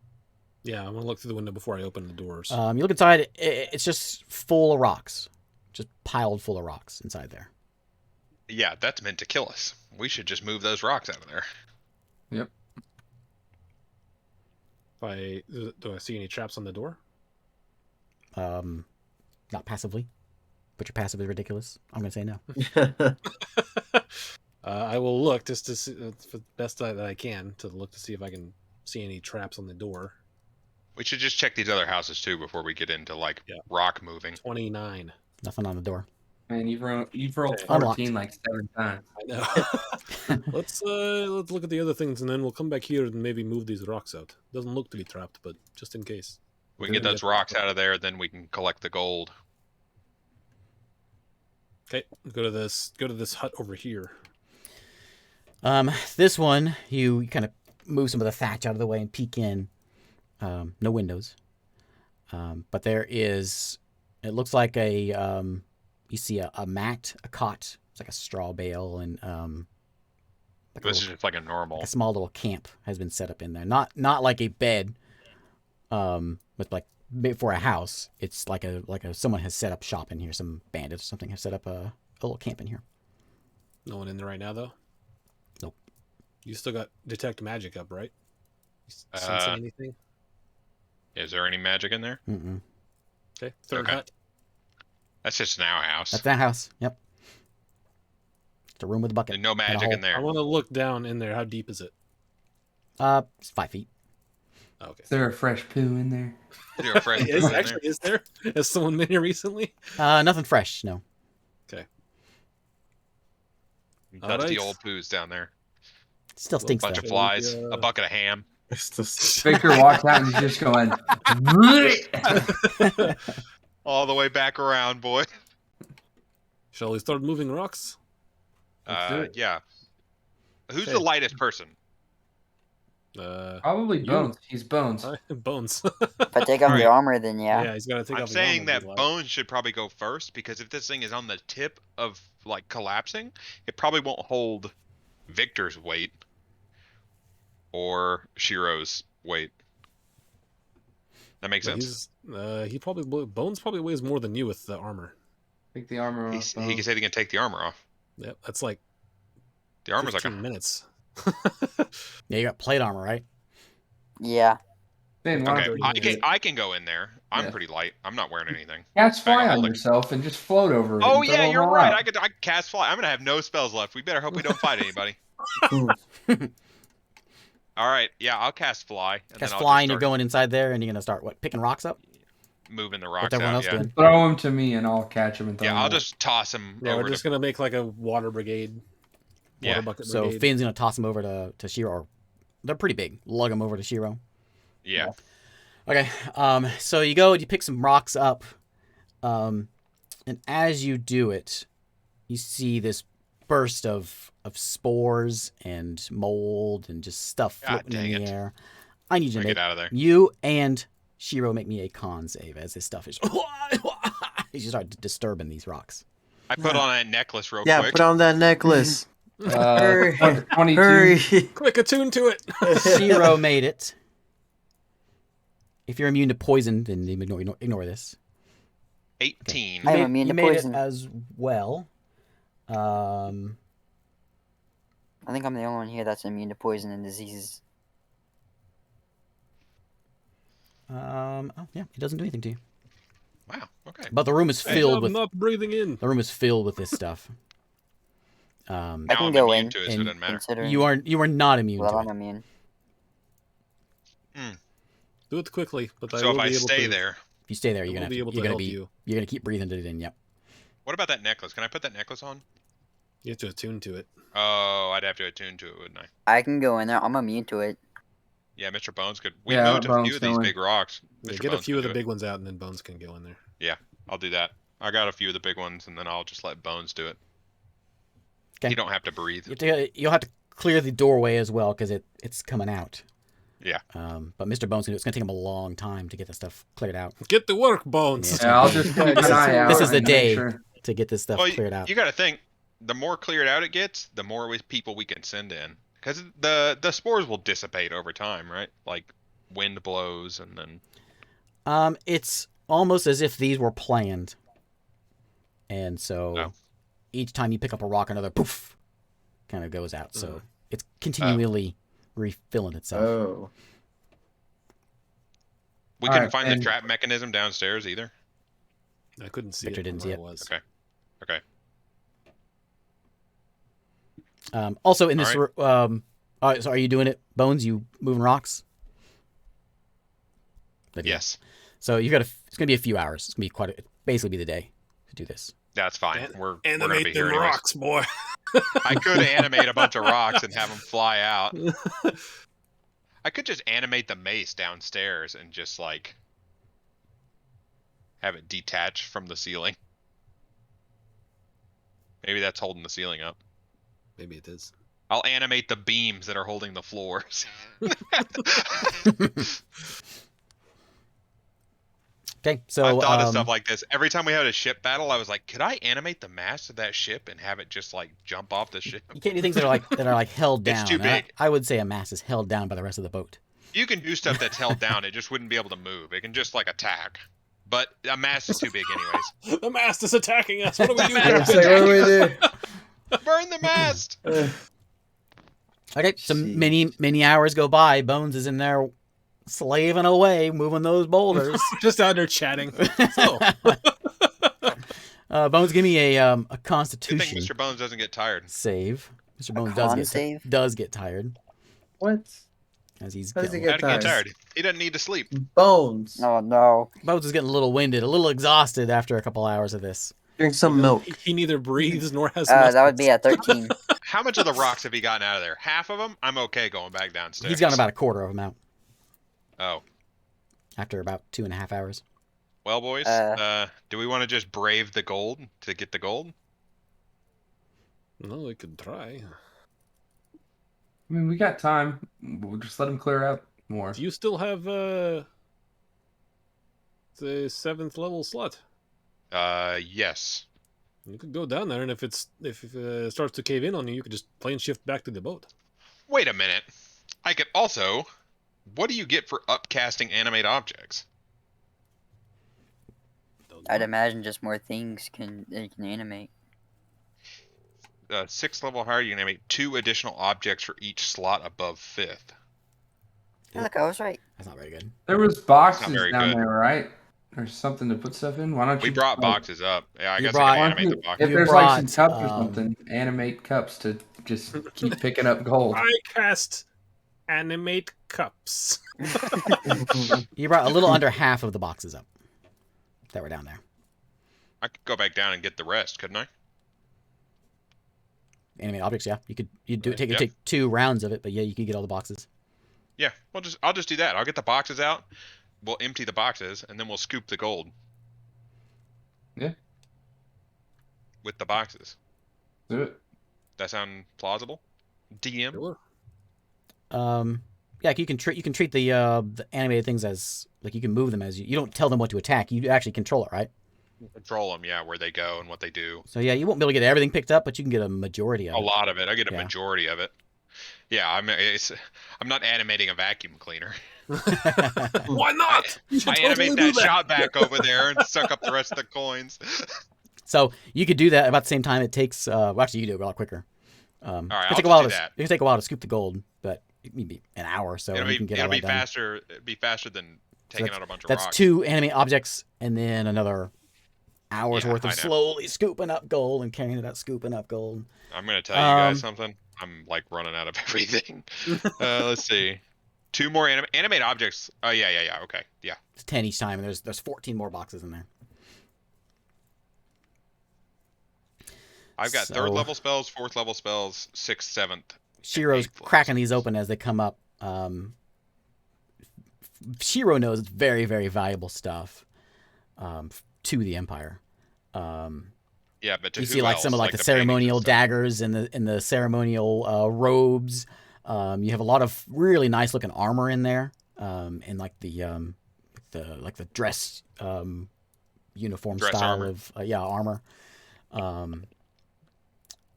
Yeah, I want to look through the window before I open the doors. You look inside, it's just full of rocks. Just piled full of rocks inside there. Yeah, that's meant to kill us. We should just move those rocks out of there. Yep. Do I see any traps on the door? Not passively. But your passive is ridiculous. I'm going to say no. I will look just to see for the best that I can to look to see if I can see any traps on the door. We should just check these other houses too before we get into Yeah. rock moving. 29. Nothing on the door. Man, you've rolled Unlocked. 14 like 7 times. I know. let's look at the other things and then we'll come back here and maybe move these rocks out. Doesn't look to be trapped, but just in case. We can get those rocks out of there, then we can collect the gold. Okay, go to this hut over here. This one, you kind of move some of the thatch out of the way and peek in. No windows. But there is, it looks like you see a mat, a cot. It's like a straw bale, and like This is just like a normal. a small little camp has been set up in there. Not like a bed, with like for a house. It's like someone has set up shop in here. Some bandits or something have set up a little camp in here. No one in there right now, though. Nope. You still got detect magic up, right? You sensing anything? Is there any magic in there? Mm-mm. Okay, third Okay. hut. That's just an outhouse. That's that house. Yep. It's a room with a bucket. There's no and a magic hole. in there. I want to look down in there. How deep is it? It's 5 feet. Oh, okay. Is there a fresh poo in there? Is there a fresh Is, poo in actually, is there? Has someone been here recently? Nothing fresh. No. there? All Dusty right. old poos down there. Still stinks Bunch though. of flies. Yeah. A bucket of ham. It's just Victor walks out and he's just going. All the way back around, boy. Shall we start moving rocks? Let's do it. Yeah. Who's Okay. the lightest person? Probably You. Bones. He's Bones. Bones. If I take off the Alright. armor, then yeah. He's got to take I'm off his saying armor, that be like- Bones should probably go first, because if this thing is on the tip of like collapsing, it probably won't hold Victor's weight or Shiro's weight. That makes But sense. Bones probably weighs more than you with the armor. Take the armor off. He can say he can take the armor off. Yep, that's like The armor's like 15 minutes. Yeah, you got plate armor, right? Yeah. Ben, why Okay, don't Why you I can go in there. I'm Yeah. pretty light. I'm not wearing anything. cast Bag of fly on holding. yourself and just float over it? Oh and yeah, throw you're them all right. out. I could cast fly. I'm gonna have no spells left. We better hope we don't fight anybody. All right, yeah, I'll cast fly. And Cast then I'll fly, just and you're start going inside there, and you're gonna start picking rocks up. moving the What's rocks everyone out. else Yeah, doing? Throw them to me and I'll catch them and throw yeah, them I'll out. just toss him Yeah, over we're just gonna make like a water brigade. Yeah. Water bucket So brigade. Finn's gonna toss them over to Shiro. Or they're pretty big. Lug them over to Shiro. Yeah. Okay. So you go and you pick some rocks up, and as you do it, you see this burst of spores and mold and just stuff God floating in dang the it. air. I need you to Get make out of there. you and Shiro make me a con save as this stuff is. As you start disturbing these rocks. I put on that necklace real yeah, quick. put on that necklace. Hurry. 22. Hurry. Quick, attune to it. Shiro made it. If you're immune to poison, then ignore this. 18. I'm You immune to made poison. it as well. I think I'm the only one here that's immune to poison and diseases. Oh yeah, it doesn't do anything to you. Wow. Okay. But the room is Hey, filled I'm with not breathing in. this stuff. I Now can I'm go immune in, to it, so it and doesn't matter. considering. you are not immune Well, to I'm it. immune. Do it quickly, but I So will if I be able stay to. there, If you stay there, I you're will gonna be able to you're help gonna you. you're gonna keep breathing it in. Yep. what about that necklace? Can I put that necklace on? You have to attune to it. Oh, I'd have to attune to it, wouldn't I? I can go in there. I'm immune to it. Yeah, Mr. Bones could. We Yeah, moved a Bones few of these going. big rocks. Yeah, Mr. get a Bones few can of the do it. big ones out, and then Bones can go in there. I'll do that. I got a few of the big ones, and then I'll just let Bones do it. Okay. You don't have to breathe. You'll have to clear the doorway as well because it's coming out. Yeah. But Mr. Bones, it's gonna take him a long time to get this stuff cleared out. Get to work, Bones. Yeah. Yeah, I'll just keep an eye out. This is the and make day. sure- To get this stuff Well, cleared out. you got to think. The more cleared out it gets, the more people we can send in, because the spores will dissipate over time, right? Like wind blows, and then It's almost as if these were planned. And so Oh. each time you pick up a rock, another poof kind of goes out. So it's continually refilling itself. Oh. we All couldn't right, find and- the trap mechanism downstairs either. I couldn't see Victor it from didn't see where it. I was. Okay. Okay. Also in this, All so are you doing it, Bones? You moving rocks? Good deal. Yes, So it's gonna be a few hours. It's gonna be basically be the day to do this. that's fine. An- We're gonna be Animate here them anyways. rocks, boy. I could animate a bunch of rocks and have them fly out. I could just animate the mace downstairs and just like have it detach from the ceiling. Maybe that's holding the ceiling up. Maybe it is. I'll animate the beams that are holding the floors. Okay, so I've thought of stuff like this. Every time we had a ship battle, I was like, could I animate the mast of that ship and have it just like jump off the ship? you can't do things that are like held down. It's too And I- big. I would say a mast is held down by the rest of the boat. You can do stuff that's held down. It just wouldn't be able to move. It can just like attack. But a mast is too big anyways. The mast is attacking us. What do we do? It's like, what do we do? Burn the mast! Okay, so Jeez. many hours go by. Bones is in there slaving away, moving those boulders. Just out there chatting. So, Bones, give me a Good thing Constitution Mr. Bones doesn't get tired. save. Mr. Bones con save? does get tired What? as he's How does he getting, How'd he get tired? tired? He doesn't need to sleep. Bones. Oh no. Bones is getting a little winded, a little exhausted after a couple hours of this. Drink some milk. he neither breathes nor has. That would be at 13. How much of the rocks have he gotten out of there? Half of them? I'm okay going back downstairs. He's gotten about a quarter of them out Oh. after about 2.5 hours. Well, boys, do we want to just brave the gold to get the gold? No, we could try. I mean, we got time. We'll just let him clear out more. Do you still have the 7th level slot? Yes. You could go down there, and if it starts to cave in on you, you could just plane shift back to the boat. Wait a minute. I could also... What do you get for upcasting animate objects? I'd imagine just more things they can animate. 6th level higher, you can animate 2 additional objects for each slot above 5th. Yeah. Look, I was right. That's not very good. There was boxes very down good. there, right? There's something to put stuff in. Why don't We you? brought boxes up. Yeah, I You guess brought- I Why can don't animate you- the boxes. if You there's like some brought, cups or something, animate cups to just keep picking up gold. I cast animate cups. You brought a little under half of the boxes up that were down there. I could go back down and get the rest, couldn't I? Animate objects, yeah. You could take Yep. 2 rounds of it, but yeah, you could get all the boxes. Yeah, I'll just do that. I'll get the boxes out. We'll empty the boxes, and then we'll scoop the gold. Yeah. With the boxes. Do it. That sound plausible? DM? Sure. Yeah, you can treat the animated things as like you can move them as you don't tell them what to attack. You actually control it, right? Control them, yeah, where they go and what they do. So yeah, you won't be able to get everything picked up, but you can get a majority of A it. lot of it. I get a Yeah. majority of it. Yeah, I'm not animating a vacuum cleaner. Why not? You should I totally animate do that shot back over there and suck up the rest of the coins. So you could do that about the same time. It takes well, actually you do it a lot quicker. All right, It I'll can take a just while do to that. it can take a while to scoop the gold, but it may be an hour or so. It'll and you can get all be that done. faster. It'd be faster than taking out a bunch of That's rocks. 2 animate objects and then another hour's Yeah, worth of I know. slowly scooping up gold and carrying it out, scooping up gold. I'm gonna tell you guys something. I'm like running out of everything. Let's see. 2 more animate objects. Oh yeah. Okay, yeah. It's 10 each time, and there's 14 more boxes in there. I've got So- 3rd level spells, 4th level spells, 6th, 7th. Shiro's 8th level cracking these spells. open as they come up. Shiro knows it's very, very valuable stuff to the Empire. Yeah, but to You who see like else? some of like the paintings and ceremonial stuff. daggers and the ceremonial robes. You have a lot of really nice looking armor in there, and like the dress uniform Dress style armor. of armor.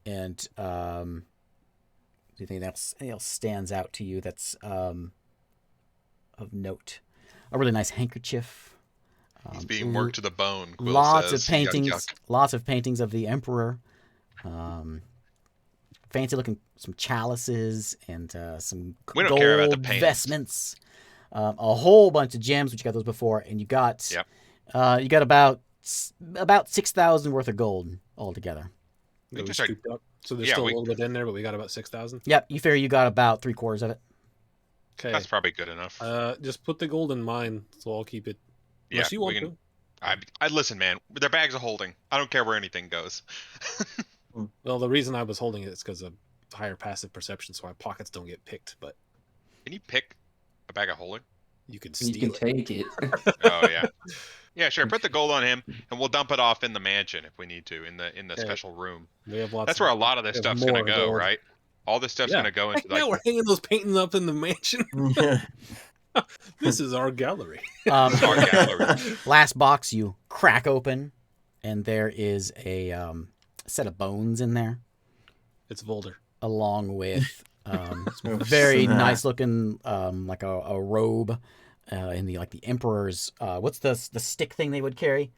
And anything else stands out to you that's of note? A really nice handkerchief. He's being worked to the bone. Quill Lots says. of paintings. Yuck, yuck. Lots of paintings of the emperor. Fancy looking some chalices and some We don't gold care about the paintings. vestments. A whole bunch of gems, which you got those before, and you got Yep. you got about 6,000 worth of gold altogether. That we just like- scooped up. So there's yeah, still we- a little bit in there, but we got about 6,000. Yep, you figure you got about 3/4 of it. Okay. That's probably good enough. Just put the gold in mine, so I'll keep it. yeah, Unless you want we can. to. I listen, man. They're bags of holding. I don't care where anything goes. Well, the reason I was holding it is because of higher passive perception, so my pockets don't get picked. But Can you pick a bag of holding? You could You steal can it. take it. Oh yeah. Yeah, sure. Put the gold on him, and we'll dump it off in the mansion if we need to, in the Okay. special room. We have lots. That's where a lot of this we have stuff's gonna more go, gold. right? All this stuff's Yeah. gonna go into Heck yeah, we're like. hanging those paintings up in the mansion. This is our gallery. This is our gallery. Last box you crack open, and there is a set of bones in there, It's Volder. along with Oh, very snap. nice looking like a robe in the emperor's what's the stick thing they would carry?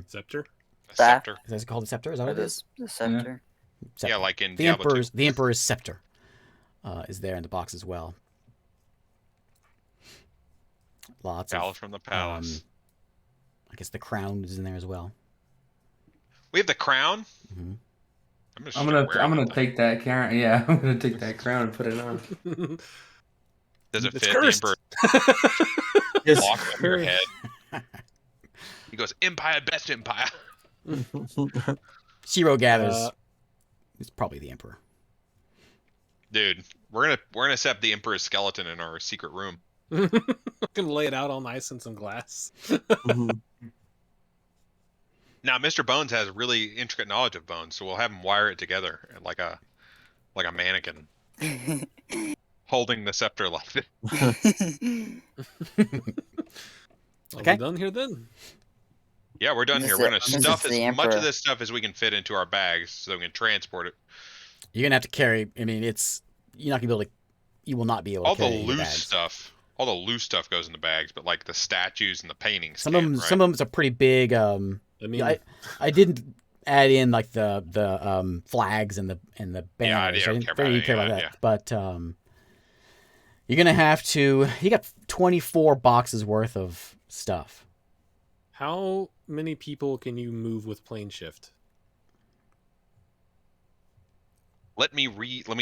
Scepter. A scepter. Is that called a scepter? Is that what That it is the scepter. Scepter. Yeah, like in the Diablo 2. emperor's scepter is there in the box as well. Lots Palace of from the palace. I guess the crown is in there as well. We have the crown. Mhm. I'm just I'm gonna take that crown. Yeah, I'm gonna take that crown and put it on. Does it It's fit cursed. the emperor? Yes. Lock on your head. He goes, Empire, best empire. Shiro gathers it's probably the emperor. Dude, we're gonna set up the emperor's skeleton in our secret room. I'm gonna lay it out all nice in some glass. Now, Mr. Bones has really intricate knowledge of bones, so we'll have him wire it together like a mannequin, holding the scepter like this. Are Okay. we done here then? Yeah, we're done This here. is We're it. gonna This is stuff as the much emperor. of this stuff as we can fit into our bags, so we can transport it. You're gonna have to carry. I mean, you're not gonna be able to. You will not be able to All the carry any of the loose bags. stuff, all the loose stuff goes in the bags, but like the statues and the paintings. Some can't, of them, right? some of them's a pretty big. I mean, I didn't add in like the flags and the banners. I don't didn't care really about care any about of that. that, But you're gonna have to. You got 24 boxes worth of stuff. how many people can you move with plane shift? Let me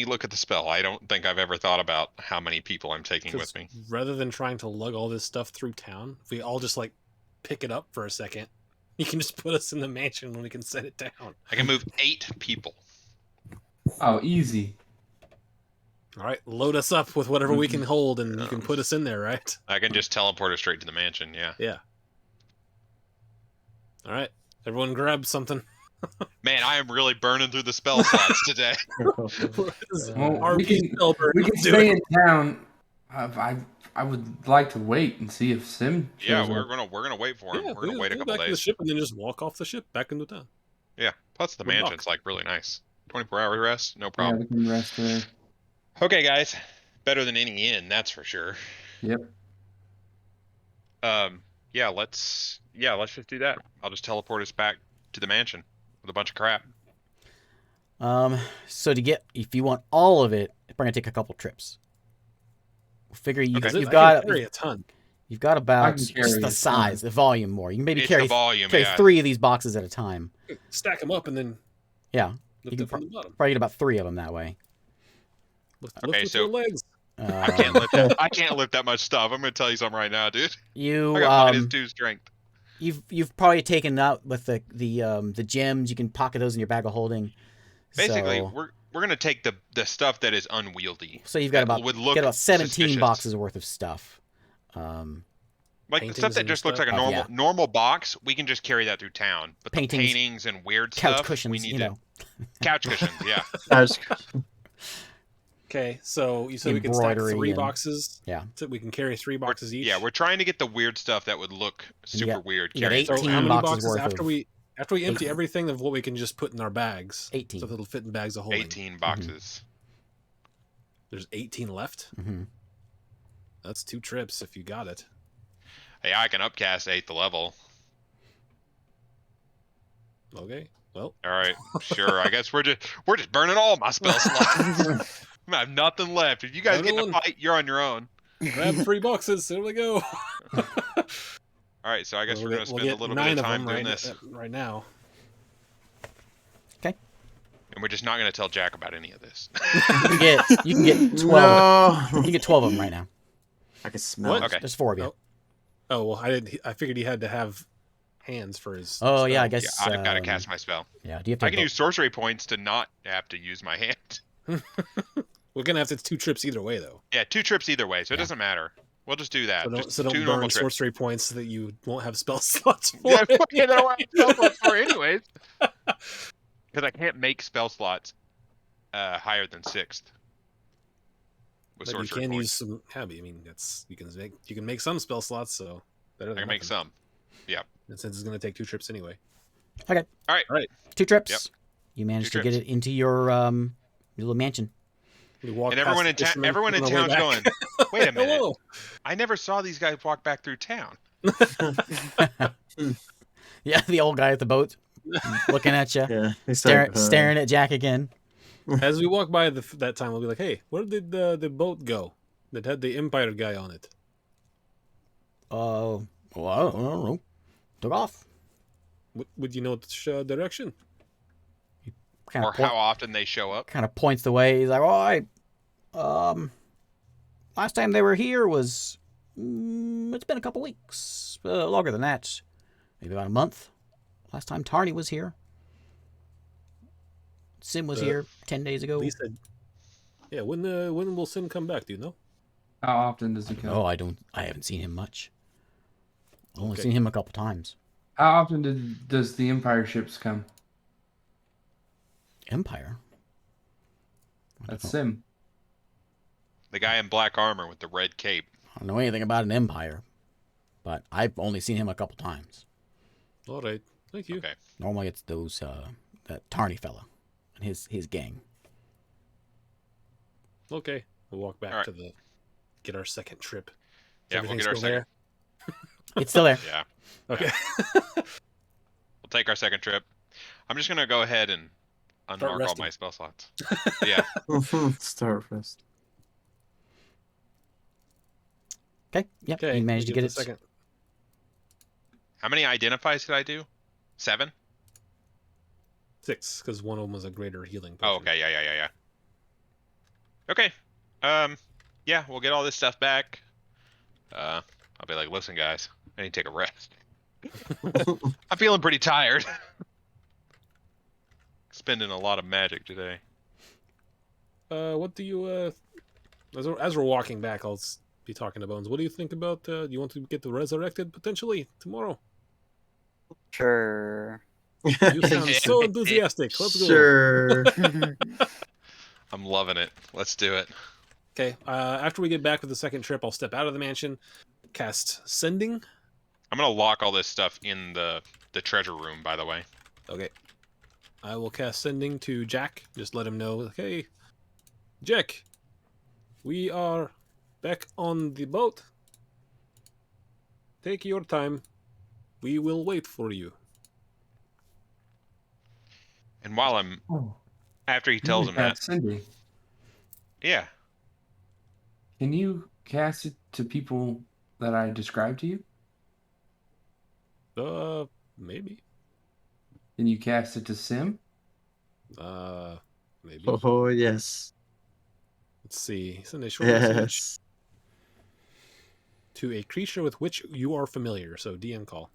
look at the spell. I don't think I've ever thought about how many people I'm taking 'Cause with me. rather than trying to lug all this stuff through town, if we all just like pick it up for a second, you can just put us in the mansion when we can set it down. I can move 8 people. Oh, easy. All right, load us up with whatever we can hold, and you can put us in there, right? I can just teleport us straight to the mansion. Yeah. Yeah. All right, everyone grab something. Man, I am really burning through the spell slots today. Well, RP we can Spellburn, we can let's do stay it. in town. I would like to wait and see if Sim. Yeah, shows we're up. gonna wait for him. Yeah, We're gonna wait a go couple back to the days. ship and then just walk off the ship back into town. Yeah. Plus the We're mansion's locked. like really nice. 24-hour rest, no Yeah, problem. we can rest there. Okay, guys. Better than any inn, that's for sure. Yep. Yeah, let's just do that. I'll just teleport us back to the mansion with a bunch of crap. So if you want all of it, it's gonna take a couple trips. Figure Okay. you've I got can carry a ton. you've got I about can just carry the a size, ton. the volume more. You can maybe It's carry the volume, carry yeah. 3 of these boxes at a time. Stack them up and then Yeah, lift can it from the bottom. probably get about 3 of them that way. Lift Okay, with so- your legs. I can't lift that. I can't lift that much stuff. I'm gonna tell you something right now, dude. You I got -2 strength. you've probably taken out with the gems. You can pocket those in your bag of holding. Basically, so, we're gonna take the stuff that is unwieldy. so you've got that about would you look got about 17 suspicious. boxes worth of stuff. Like the Paintings stuff that and just looks stuff? like a Oh, normal box, we can just carry that through town. But Paintings, the paintings and weird couch stuff, cushions, we need you know. couch cushions. Yeah. Okay, so you said we can stack Embroidery 3 and- boxes. Yeah. So we can carry 3 boxes each. Yeah, we're trying to get the weird stuff that would look super got- weird. you got carrying So 18 how many boxes boxes worth after of- we empty everything of what we can just put in our bags? 18. So that it'll fit in bags of holding. 18 boxes. There's 18 left. Hmm. That's 2 trips if you got it. Hey, I can upcast 8th level. Okay. Well, All right, sure. I guess we're just burning all my spell slots. I have nothing left. If you guys get in a Everyone- fight, you're on your own. grab 3 boxes. There we go. All right, so I guess we're gonna spend a little bit of time doing this, right now. and we're just not gonna tell Jack about any of this. You can get 12. No. You can get 12 of them right now. I can smell What? it. Okay. There's 4 of you. Oh. Oh well, I figured he had to have hands for his. Oh yeah, I spell. guess. Yeah, I've got to cast my spell. Yeah. Do you have to? I can use sorcery points to not have to use my hand. We're gonna have to 2 trips either way though. Yeah, 2 trips either way, so it Yeah. doesn't matter. We'll just do that. So Just don't 2 normal burn trips. sorcery points that you won't have spell slots for. Yeah, I don't want spell slots for anyways. Because I can't make spell slots higher than 6th. With But you sorcery can points. use some. I mean, you can make some spell slots, so better I than can make nothing. some. Yeah. And since it's going to take 2 trips anyway. Okay. All right. 2 trips. Yep. You managed 2 to get trips. it into your little mansion. We walk And past everyone the in town, fisherman everyone in on the way town's back. going. Wait a minute. Hello. I never saw these guys walk back through town. Yeah, the old guy at the boat looking at you, Yeah. He's staring at Jack again. As we walk by that time, we'll be like, "Hey, where did the boat go that had the Empire guy on it?" Well, I don't know. Took off. Would you know which direction? Kind Or of how often they show up. kind of points the way. He's like, last time they were here was, it's been a couple weeks, longer than that, maybe about a month. Last time Tarny was here. Sim was here 10 days ago. Lisa. Yeah. When will Sim come back? Do you know? How often does he come? Oh, I haven't seen him much. I've only Okay. seen him a couple times. How often does the Empire ships come? Empire? That's Sim. The guy in black armor with the red cape. I don't know anything about an empire, but I've only seen him a couple times. All right. Thank you. Okay. Normally it's those, that Tarny fella and his gang. Okay. We'll walk back All right. to get our second trip. Is Yeah, we'll everything get our still second. It's still there. Yeah. Okay. We'll take our second trip. I'm just gonna go ahead and unmark all resting. my spell slots. Yeah. Start first. Okay, yep, Okay. you managed to we get the it. second. How many identifies did I do? 7? 6, because one of them was a greater healing. Oh, potion. okay. Yeah. Okay. Yeah, we'll get all this stuff back. I'll be like, listen, guys, I need to take a rest. I'm feeling pretty tired. Spending a lot of magic today. What do you as we're walking back, I'll be talking to Bones. What do you think about? You want to get resurrected potentially tomorrow? Sure. You sound so enthusiastic. Let's go. Sure. I'm loving it. Let's do it. Okay. After we get back with the second trip, I'll step out of the mansion, cast Sending. I'm gonna lock all this stuff in the treasure room, by the way. Okay. I will cast Sending to Jack. Just let him know, like, hey, Jack, we are back on the boat. Take your time. We will wait for you. And while I'm Oh, after he tells him that, Cindy. yeah, Can you cast it to people that I described to you? Maybe. Can you cast it to Sim? Maybe. Oh yes. Let's see. Send a short message Yes. to a creature with which you are familiar. So DM call.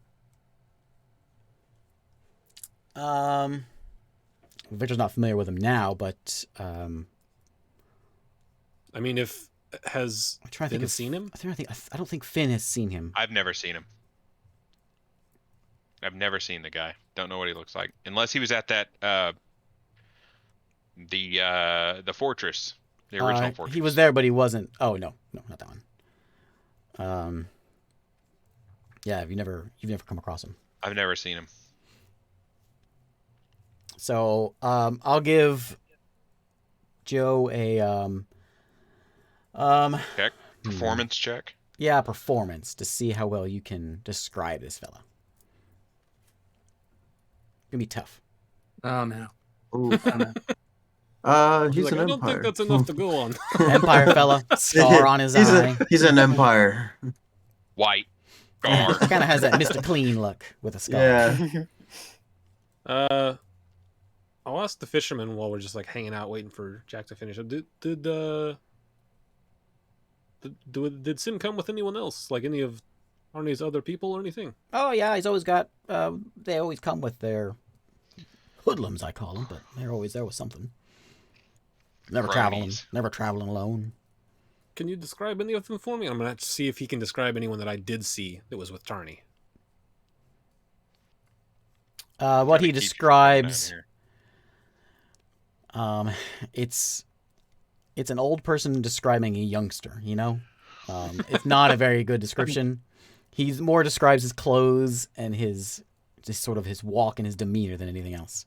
Victor's not familiar with him now, but I mean, if has I'm trying to Finn think of seen him? I don't think Finn has seen him. I've never seen him. I've never seen the guy. Don't know what he looks like, unless he was at that the fortress, the original fortress. He was there, but he wasn't. Oh no, not that one. Yeah, you've never come across him. I've never seen him. So I'll give Joe a Check. Performance check. yeah, performance to see how well you can describe this fella. Gonna be tough. Oh no. Ooh. I don't know. He's He's like, an I don't empire. think that's enough to go on. Empire fella, scar on his eye. He's an empire. White. Gar. Kind of has that Mr. Clean look with a scar. Yeah. I'll ask the fisherman while we're just like hanging out, waiting for Jack to finish up. Did Sim come with anyone else? Like any of Arnie's other people or anything? Oh yeah, he's always got. They always come with their hoodlums, I call them, but they're always there with something. Never Cronies. traveling alone. Can you describe any of them for me? I'm gonna have to see if he can describe anyone that I did see that was with Tarny. What Gotta he keep describes, down it's an old person describing a youngster. You know, it's not a very good description. He's more describes his clothes and his just sort of his walk and his demeanor than anything else.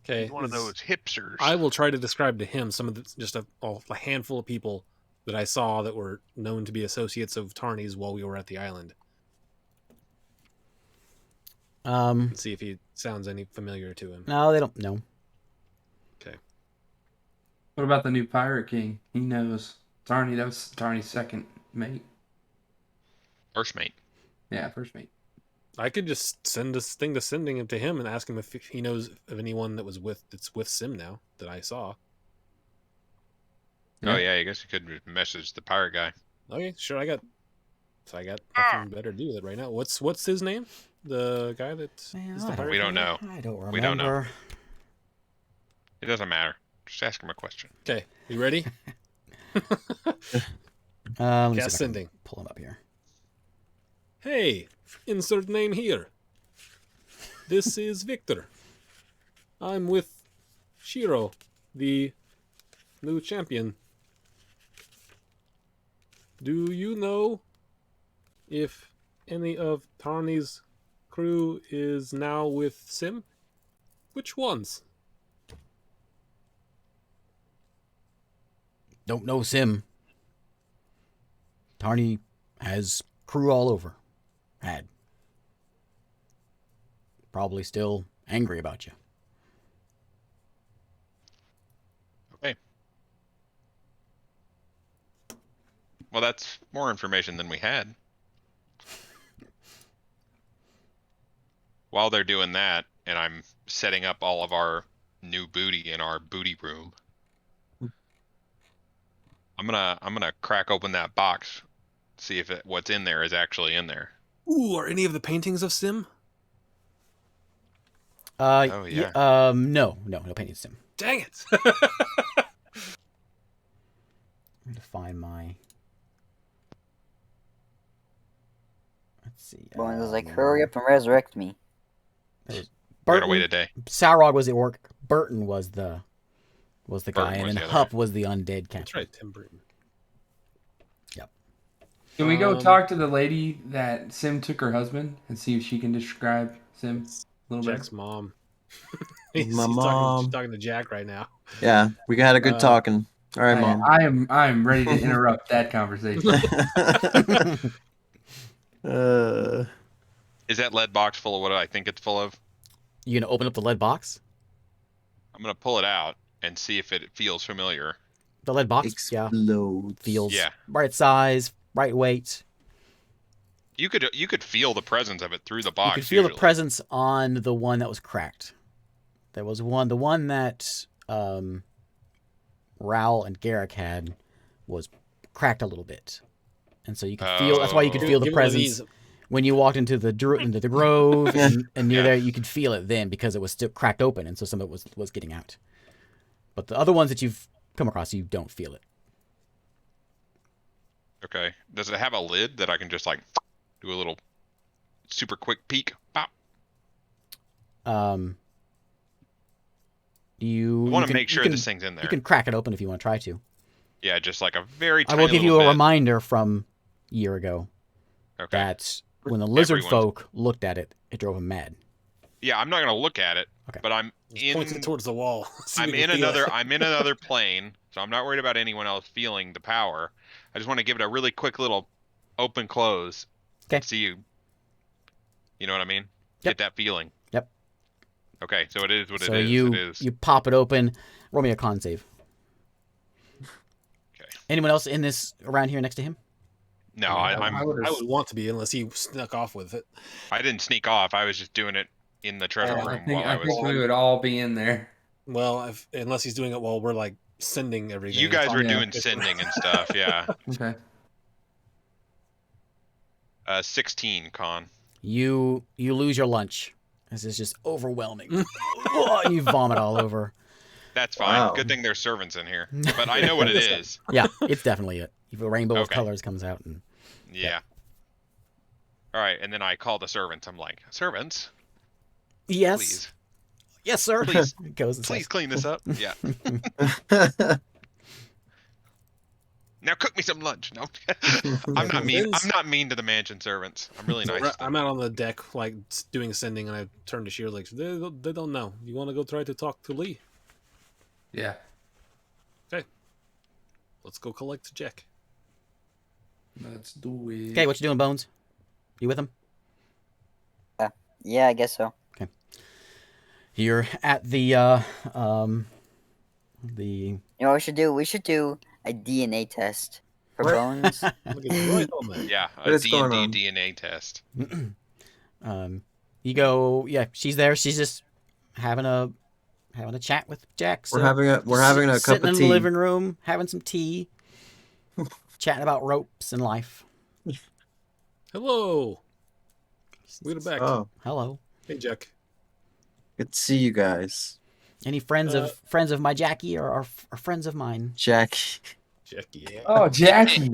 Okay, He's one of those hipsters. I will try to describe to him some of the, just a handful of people that I saw that were known to be associates of Tarny's while we were at the island. And see if he sounds any familiar to him. No, they don't know. Okay. What about the new Pirate King? He knows. Tarny, that was Tarny's second mate. First mate. Yeah, first mate. I could just send this thing to sending him to him and ask him if he knows of anyone that's with Sim now that I saw. Oh yeah, I guess you could message the pirate guy. Okay, sure. I got nothing better to do with it right now. What's his name? The guy that is the pirate. We don't king? know. I don't remember. We don't know. It doesn't matter. Just ask him a question. Okay, you ready? Let me see if I Cast can sending. pull him up here. Hey, insert name here. This is Victor. I'm with Shiro, the new champion. Do you know if any of Tarny's crew is now with Sim? Which ones? Don't know Sim. Tarny has crew all over. Had. Probably still angry about you. Okay. Well, that's more information than we had. While they're doing that, and I'm setting up all of our new booty in our booty room, I'm gonna crack open that box, see if what's in there is actually in there. Ooh, are any of the paintings of Sim? Oh, yeah. No painting Sim. Dang it! I'm going to find my. Let's see. Bowen was like, hurry up and resurrect me. We're gonna Burton, wait a day. Sauerog was the orc. Burton was the guy, and was then the other Hup guy. was the undead That's captain. right, Tim Burton. Yep. Can we go talk to the lady that Sim took her husband and see if she can describe Sim a little Jack's bit? mom. My She's mom. talking to Jack right now. Yeah, we had a good talking. All right, Mom. I am ready to interrupt that conversation. Is that lead box full of what I think it's full of? You gonna open up the lead box? I'm gonna pull it out and see if it feels familiar. The lead box, yeah, Explodes. feels Yeah. right size, right weight. You could feel the presence of it through the You box. could feel the usually. presence on the one that was cracked. There was the one that Raoul and Garrick had was cracked a little bit, and so you could feel. That's why you could feel the Give one of presence these. when you walked into the grove and near there. You could feel it then because it was still cracked open, and so some of it was getting out. But the other ones that you've come across, you don't feel it. Okay. Does it have a lid that I can just like do a little super quick peek? Pop. You I want you to can- make sure you can, this thing's in there. You can crack it open if you want to try to. Yeah, just like a very I tiny will give you little a bit. reminder from a year ago Okay. that when the lizard Everyone's- folk looked at it, it drove them mad. Yeah, I'm not gonna look at it, Okay. but I'm Just points it towards the wall. See if I'm we can in feel it. another plane, so I'm not worried about anyone else feeling the power. I just want to give it a really quick little open close. Okay. See you. You know what I mean? Yep. Get that feeling. Yep. Okay, so it is what So it is. you It is. you pop it open. Roll me a con save. Okay. Anyone else in this around here next to him? No, I I would would want to be unless he snuck off with it. I didn't sneak off. I was just doing it in the treasure room I think while I was. we would all be in there. Well, unless he's doing it while we're like sending everything. You guys were Yeah. doing sending and stuff, yeah. Okay. 16 con. You lose your lunch. This is just overwhelming. Oh, you vomit all over. That's fine. Wow. Good thing there's servants in here. But I know what it is. Yeah, it's definitely it. If a rainbow of Okay. colors comes out, and Yeah. All right, and then I call the servants. I'm like, servants, yes, please, yes, sir. Please. Goes and please says, clean this up. Yeah. Now cook me some lunch. No, I'm not mean. I'm not mean to the mansion servants. I'm really nice. to them. I'm out on the deck, like doing sending, and I turn to Sheer like, they don't know. You want to go try to talk to Lee? Yeah. Let's go collect Jack. Let's do it. Okay, what you doing, Bones? You with him? Yeah, I guess so. You're at the You know what we should do? We should do a DNA test for What? Bones. Look at right on that. Yeah, What a is going D&D on? DNA test. you go. Yeah, she's there. She's just having a chat with Jack. We're having a cup sitting of in tea. the living room, having some tea, chatting about ropes and life. Hello. We're back. Oh, Hello. Hey, Jack. good to see you guys, Any friends of my Jackie or friends of mine? Jackie. Jackie. Oh, Jackie.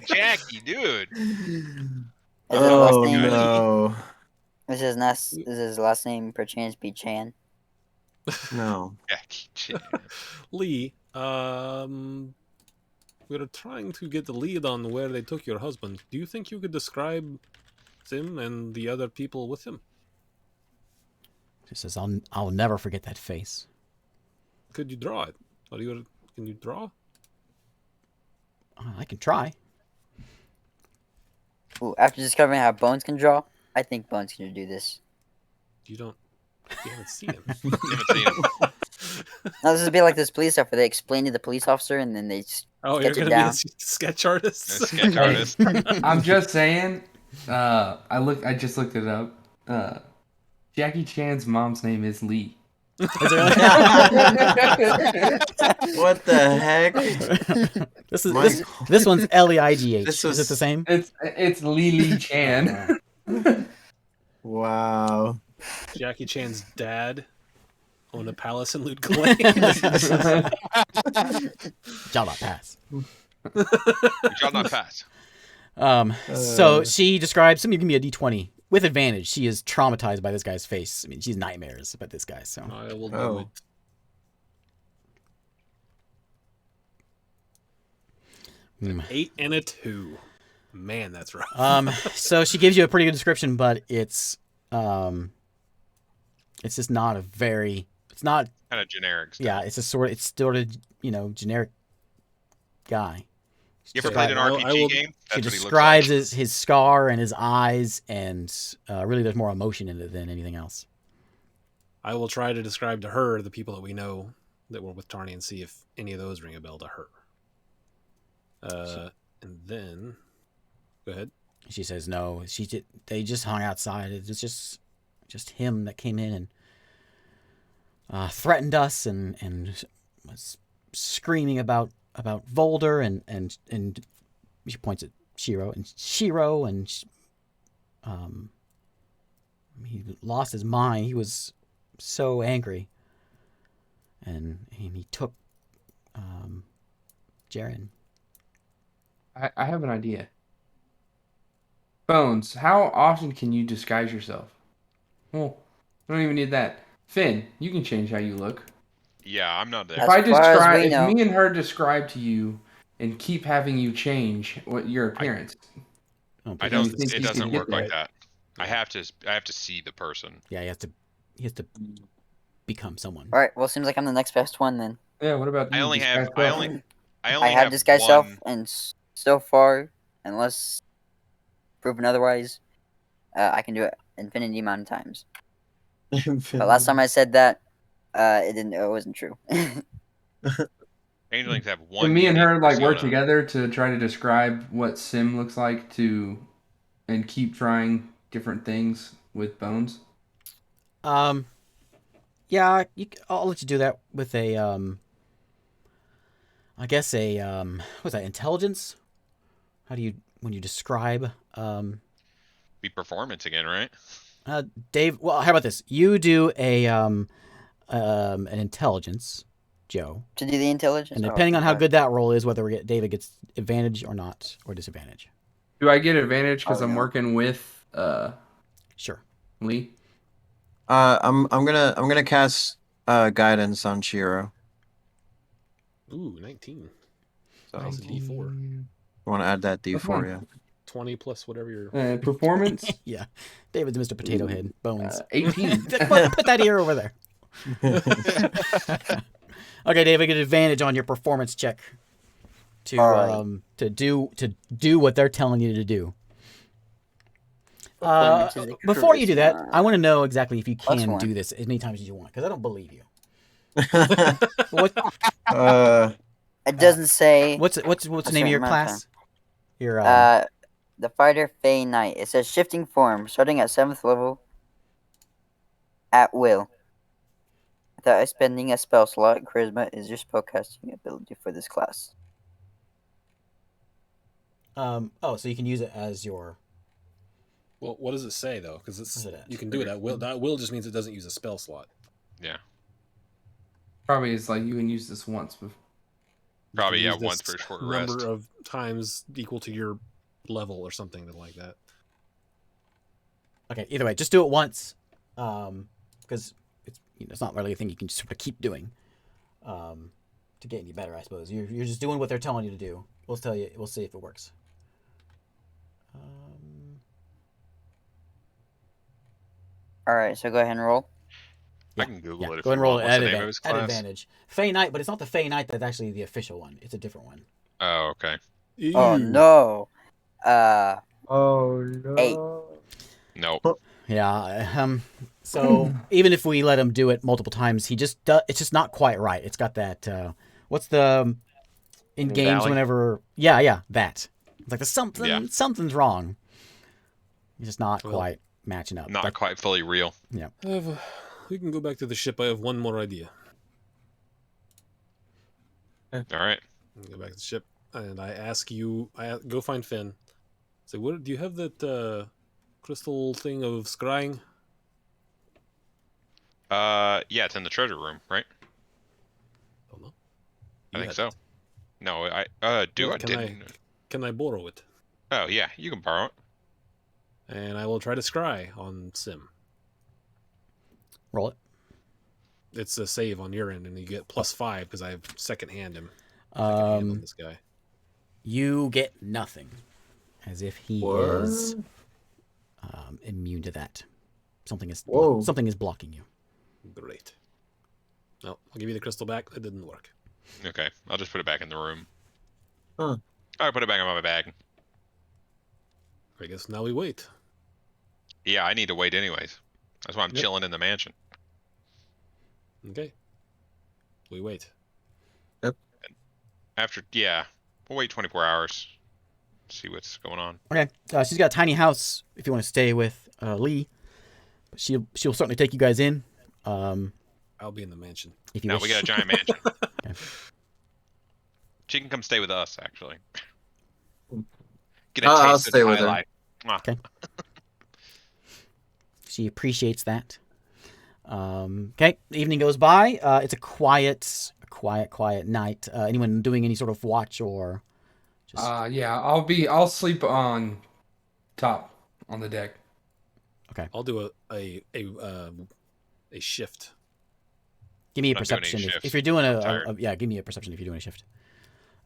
Jackie, dude. Is his last Oh name? no, Is his last name perchance be Chan? no. Jackie. Chan. Lee, we're trying to get the lead on where they took your husband. Do you think you could describe him and the other people with him? She says, "I'll never forget that face." Could you draw it? Can you draw? I can try. Ooh, after discovering how Bones can draw, I think Bones can do this. You haven't seen him. Haven't seen him. Now this would be like this police stuff where they explain to the police officer and then they just Oh, sketch you're it gonna down. be the sketch artist. A sketch artist. I'm just saying. I just looked it up. Jackie Chan's mom's name is Lee. Is it really? What the heck? This one's Leigh. This Is it the same? It's Lee Chan. Wow. Jackie Chan's dad owned a palace in Loot Clay. Shall not pass. We shall not pass. So she describes. Somebody give me a D20 with advantage. She is traumatized by this guy's face. I mean, she's nightmares about this guy. So I will do Oh. it. Hmm. 8 and a 2. Man, that's rough. So she gives you a pretty good description, but it's just not a very. It's not. Kind of generic stuff. Yeah, it's sort of generic guy. You ever played an I RPG will- game? She That's what he describes looks his scar and his eyes, and really there's more emotion in it than anything else. I will try to describe to her the people that we know that were with Tarny and see if any of those ring a bell to her. And then, go ahead. She says no. They just hung outside. It was just him that came in and threatened us and was screaming about Volder and she points at Shiro and he lost his mind. He was so angry, and he took Jaren. I have an idea. Bones, how often can you disguise yourself? Well, I don't even need that. Finn, you can change how you look. Yeah, I'm not there. If I As far as describe, we if know. me and her describe to you and keep having you change what your appearance, I Do you don't. think It you doesn't can get work like there? that. I have to see the person. Yeah, he has to become someone. All right, well, seems like I'm the next best one then. yeah. What about I you? only have. Disguise I self? only. I I only have disguised one. self, and so far, unless proven otherwise, I can do it infinity amount of times. But last time I said that, it wasn't true. Changelings have one. Can me and unique her like work persona. together to try to describe what Sim looks like and keep trying different things with Bones? Yeah, I'll let you do that with a I guess what's that, intelligence? How do you when you describe Be performance again, right? Dave, well, how about this? You do a an intelligence, Joe. To do the intelligence. And Oh, depending on how okay. good that roll is, whether David gets advantage or not, or disadvantage. Do I get advantage because Oh, I'm yeah. working with Sure. Lee? I'm gonna cast guidance on Shiro. Ooh, 19. So That's a D4. I want to add that That's D4, fine. yeah. 20 plus whatever your. Performance. Yeah. David's Mr. Potato Head. Bones. 18. Put that ear over there. Okay, David, get advantage on your performance check to Alright. to do what they're telling you to do. Performance is a Before you do that, charisma. I want to know exactly if you Plus can one. do this as many times as you want, because I don't believe you. What, It doesn't say. what's the name of your certain amount of class? Your The fighter Fey Knight. It says shifting form, starting at 7th level. At will. Without expending a spell slot, charisma is your spellcasting ability for this class. so you can use it as your. Well, what does it say though? Because it's What is it at? you can do it at will. That will just means it doesn't use a spell slot. Yeah. Probably it's like you can use this once. You Probably, can yeah, use this once for a short number rest. of times equal to your level or something like that. Okay, either way, just do it once, because it's not really a thing you can sort of keep doing, to get any better, I suppose. You're just doing what they're telling you to do. We'll see if it works. Alright, so go ahead and roll. I can Google it if Go ahead and you roll want. it What's at, the name of his class? advantage. Fey Knight, but it's not the Fey Knight that's actually the official one. It's a different one. Oh, okay. Oh no. Oh no. 8. Nope. Yeah. So even if we let him do it multiple times, it's just not quite right. It's got that. What's the in games Valley? whenever? Yeah, that. It's like Yeah. something's wrong. It's just not Well, quite matching up. Not quite fully real. We can go back to the ship. I have one more idea. All right. Go back to the ship, and I ask you. Go find Finn. Say, what do you have that crystal thing of scrying? Yeah, it's in the treasure room, right? Don't know. I You think had so. it. No, I didn't. Can I borrow it? Oh yeah, you can borrow it. And I will try to scry on Sim. Roll it. It's a save on your end, and you get +5 because I have second hand on this guy. You get nothing, as if he is immune to that. Something is blocking you. Great. No, I'll give you the crystal back. It didn't work. Okay, I'll just put it back in the room. Huh. I'll put it back in my bag. I guess now we wait. Yeah, I need to wait anyways. That's why I'm Yep. chilling in the mansion. Okay. We wait. We'll wait 24 hours. See what's going on. Okay. She's got a tiny house if you want to stay with Lee. But she'll certainly take you guys in. I'll be in the mansion. If you No, wish. we got a giant mansion. Okay. She can come stay with us, actually. Get a I'll taste of stay the with high her. life. Mwah. Okay. She appreciates that. Okay. The evening goes by. It's a quiet night. Anyone doing any sort of watch or just Yeah, I'll sleep on top on the deck. I'll do a shift. give me a Not doing any perception shifts. if you're doing I'm tired. give me a perception if you're doing a shift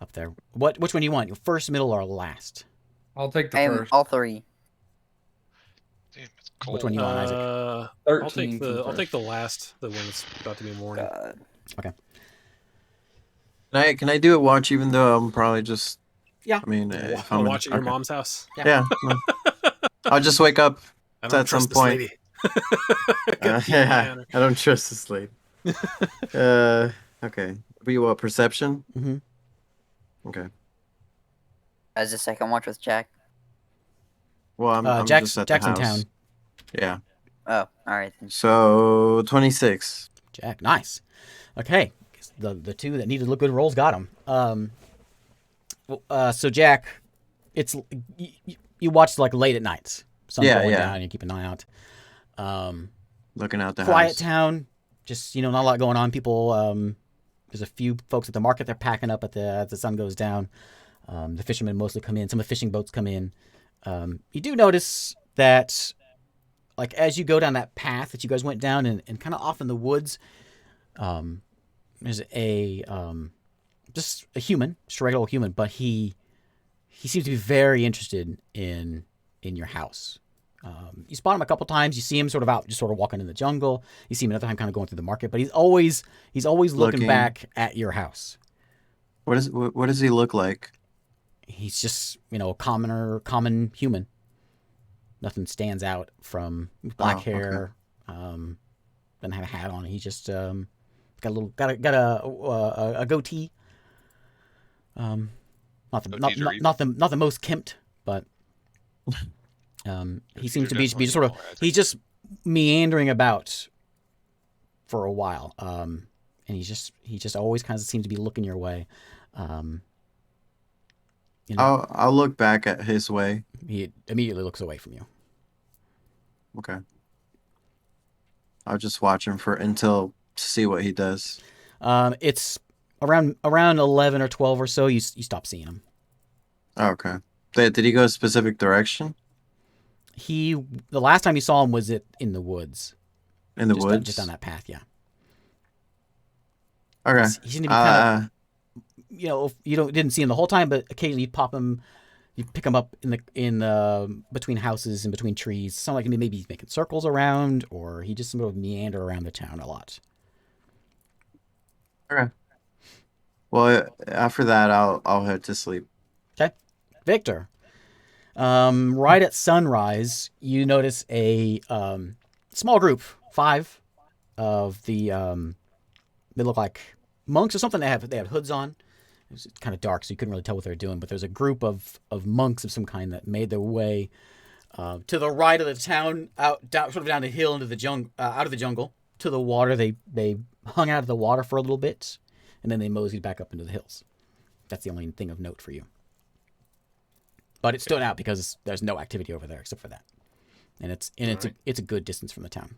up there. Which one do you want? Your first, middle, or last? I'll take the I am first. all 3. Damn, it's cold. Which one you want, Isaac? I'll 13 take for the I'll take first. the last, the one that's about to be morning. God. Can I do a watch even though I'm probably just Yeah. I mean if I'm I'll in- watch at your okay. mom's house. Yeah. well, I'll just wake up. I don't At some trust this point. lady. Gotta keep an eye on her. I don't trust this lady. Okay. Be what, perception? Mm-hmm. Okay. As a second watch with Jack. Well, I'm Jack's just at the in house. town. Yeah. Oh, alright then. So 26. Jack, nice. Okay, the two that needed to look good rolls got them. So Jack, it's you watch like late at nights. Sun's going down. You keep an eye out. Looking out the Quiet house. town, Just not a lot going on. People, there's a few folks at the market. They're packing up as the sun goes down. The fishermen mostly come in. Some of the fishing boats come in. You do notice that, like, as you go down that path that you guys went down, and kind of off in the woods, there's just a human, just a regular old human, but he seems to be very interested in your house. You spot him a couple times. You see him sort of out, just sort of walking in the jungle. You see him another time, kind of going through the market. But he's always looking back at your house. What does he look like? He's just a common human. Nothing stands out from black hair. Doesn't have a hat on. He just got a goatee. Not the most kempt, but. He seems to be sort of, he's just meandering about for a while. And he just always kind of seems to be looking your way. I'll look back at his way. He immediately looks away from you. Okay. I'll just watch him to see what he does. It's around 11 or 12 or so. You stop seeing him. Oh, okay. Did he go a specific direction? The last time you saw him was in the woods. In the woods? Just on that path, yeah. Okay. He seemed to be kind of, you didn't see him the whole time, but occasionally you pick him up in between houses and between trees. Sound like maybe he's making circles around, or he just sort of meander around the town a lot. Okay. Well, after that, I'll head to sleep. Okay, Victor. Right at sunrise, you notice a small group, 5 of the. They look like monks or something. They have hoods on. It was kind of dark, so you couldn't really tell what they were doing. But there's a group of monks of some kind that made their way to the right of the town, sort of down the hill into the jungle, out of the jungle to the water. They hung out of the water for a little bit, and then they moseyed back up into the hills. That's the only thing of note for you. But it stood out because there's no activity over there except for that, and it's a good distance from the town.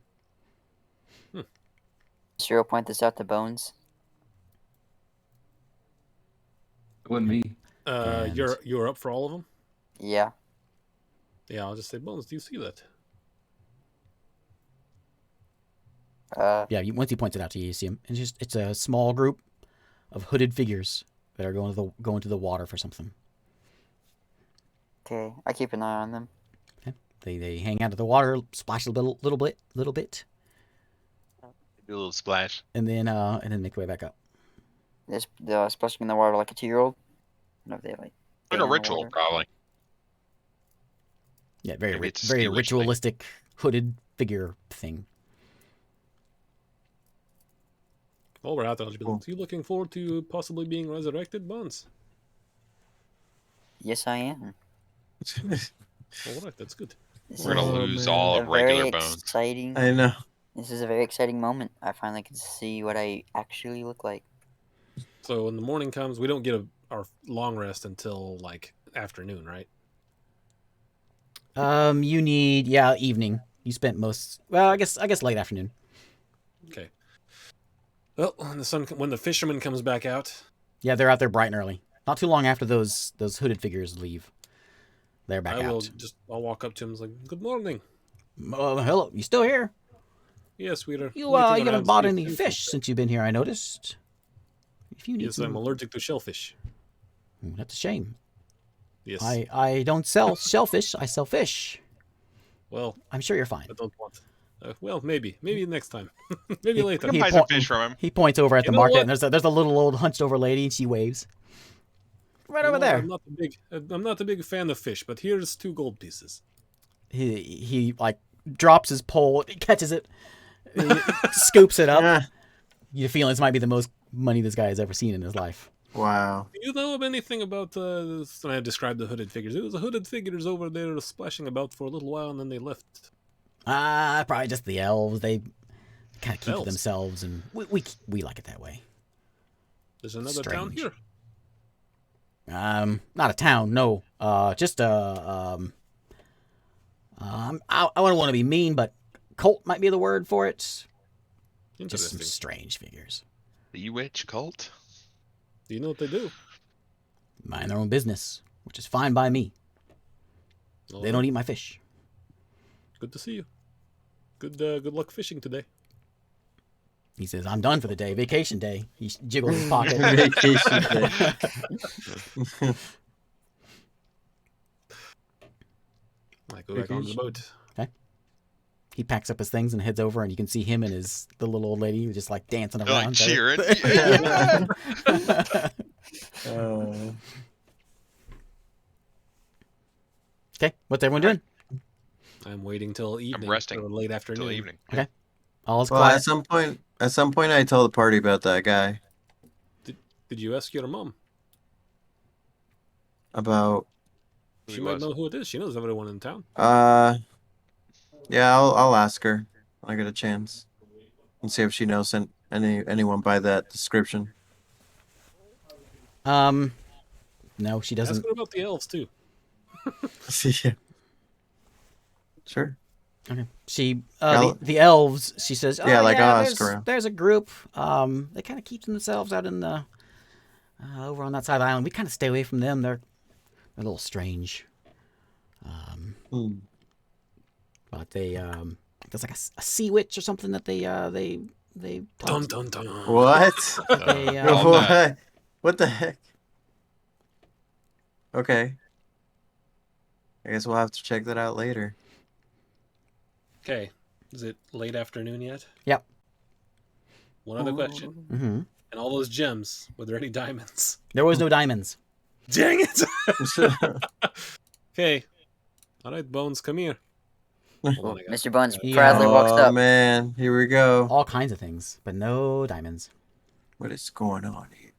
Zero point this out to Bones. Wouldn't me. You're up for all of them? Yeah. Yeah, I'll just say, Bones, do you see that? Yeah, once he points it out to you, you see him. And it's a small group of hooded figures that are going to the water for something. Okay, I keep an eye on them. Okay. They hang out of the water, splash a little bit, Do a little splash, and then make their way back up. They're splashing in the water like a 2-year-old. I don't know if they like. like a ritual, probably. Yeah, very Maybe it's very ski ritualistic hooded figure thing. While we're out there, are you looking forward to possibly being resurrected, Bones? Yes, I am. All right, that's good. We're gonna lose all of regular Bones. Exciting. I know. This is a very exciting moment. I finally can see what I actually look like. So when the morning comes, we don't get our long rest until like afternoon, right? You need evening. You spent I guess late afternoon. Okay. Well, when the fisherman comes back out. Yeah, they're out there bright and early. Not too long after those hooded figures leave. They're back out. I'll walk up to him and like, good morning. Hello, you still here? Yes, we are. You haven't bought any fish since you've been here, I noticed. If you need Yes, I'm allergic to shellfish. That's a shame. Yes. I don't sell shellfish. I sell fish. Well, I'm sure you're fine. I don't want. Well, maybe next time. Maybe later. Come buy some fish from him. He points over at the market, what? and there's a little old hunched over lady, and she waves. Right over there. I'm not a big fan of fish, but here's 2 gold pieces. He like drops his pole, he catches it, he scoops it up. Yeah. You feel this might be the most money this guy has ever seen in his life. Wow. Do you know of anything about when I described the hooded figures? It was the hooded figures over there splashing about for a little while, and then they left. Probably just the elves. They kind of keep to Elves? themselves, and we like it that way. There's another town Strange. here. Not a town, no. Just I don't want to be mean, but cult might be the word for it. Just some Interesting. strange figures. The witch cult. Do you know what they do? Mind their own business, which is fine by me. All They right. don't eat my fish. Good to see you. Good luck fishing today. He says, I'm done for the day. Vacation day. He jiggles his pocket. Vacation day. I go back on the boat. He packs up his things and heads over, and you can see him and the little old lady who just like dancing They're, like, around. cheering. Yeah. Okay, what's everyone doing? I'm waiting till evening. resting or late afternoon. Till evening. All is Well, quiet. at some point, I tell the party about that guy. Did you ask your mom? About Who She he might was. know who it is. She knows everyone in town. yeah, I'll ask her when I get a chance and see if she knows anyone by that description. No, she Ask doesn't. her about the elves too. Yeah. Sure. Okay. She I'll- the elves. She says, "Oh, Yeah, like, I'll ask there's, around." there's a group. They kind of keep themselves out in the over on that side of the island. We kind of stay away from them. They're a little strange. Hmm. But they there's like a sea witch or something that they Dun dun dun. What? They, Well, What? What the heck? Okay. I guess we'll have to check that out later. Okay. Is it late afternoon yet? Yep. One other question. hmm And all those gems, were there any diamonds? There was no diamonds. Dang it! Okay. All right, Bones, come here. Hold on, I got- Mr. Bones Yeah. proudly walks Oh up. man, here we go. All kinds of things, but no diamonds. What is going on here?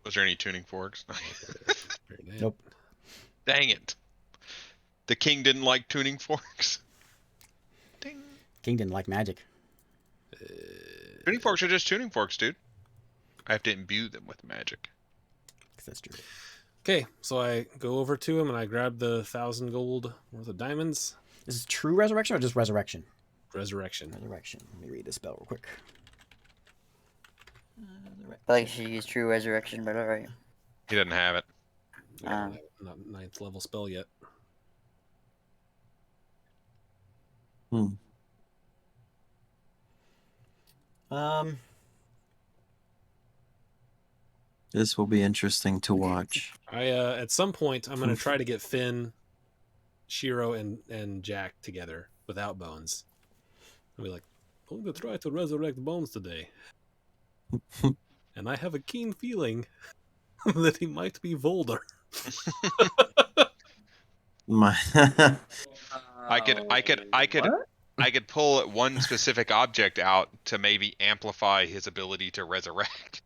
Was there any tuning forks? Very nice. Nope. Dang it. The king didn't like tuning forks. Ding. King didn't like magic. Tuning forks are just tuning forks, dude. I have to imbue them with magic. 'Cause that's true. Okay, so I go over to him and I grab the 1,000 gold worth of diamonds. Is this true resurrection or just resurrection? Resurrection. Resurrection. Let me read the spell real quick. I feel like she used true resurrection, but alright. He doesn't have it. Yeah, not 9th level spell yet. This will be interesting to watch. I at some point I'm gonna try to get Finn, Shiro, and Jack together without Bones. I'll be like, I'm gonna try to resurrect Bones today. And I have a keen feeling that he might be Volder. My I could pull one specific object out to maybe amplify his ability to resurrect.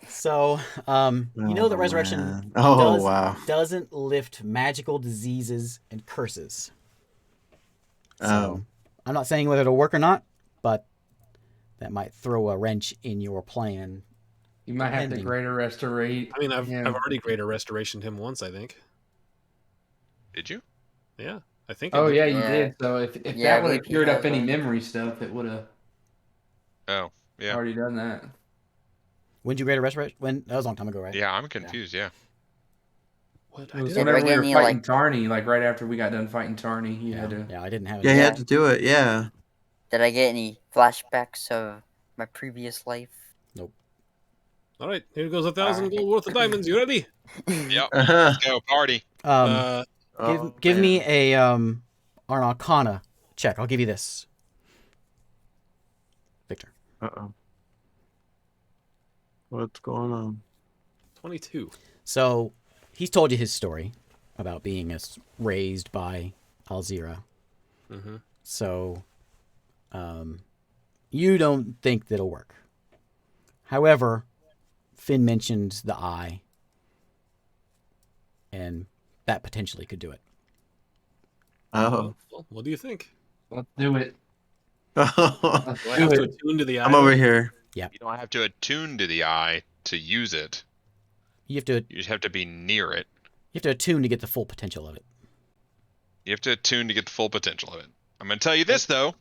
So, you know that resurrection man. Oh wow. doesn't lift magical diseases and curses. So, Oh. I'm not saying whether it'll work or not, but that might throw a wrench in your plan. You might have to Depending. greater restorate. I mean, I've him. already greater restoration him once, I think. Did you? Yeah, I think. I Oh did. yeah, you Yeah. did. So if Yeah, I that would have believe you cured up have any one. memory stuff, it would have Oh, yeah. already done that. When did you greater resurrection? When that was a long time ago, right? Yeah, I'm confused, yeah. What? It was Yeah, whenever but we again, were you, fighting like- Tarny, like right after we got done fighting Tarny, you Yeah, had to. yeah, I didn't have it. Yeah, he Yeah. had to do it. Yeah. Did I get any flashbacks of my previous life? All right, here goes 1,000 Alright. gold worth of diamonds. You ready? Yep. Uh-huh. Let's go, party. Give me a an Arcana check. I'll give you this, Victor. Uh-oh. What's going on? 22. So he's told you his story about being raised by Alzira. Mm-hmm. So you don't think that'll work. However, Finn mentioned the eye, and that potentially could do it. Oh. Well, what do you think? Let's do it. Do I have to attune to the I'm eye? over here. You don't have to attune to the eye to use it. You have to You just have to be near it. attune to get the full potential of it. You have to attune to get the full potential of it. I'm going to tell you this, though.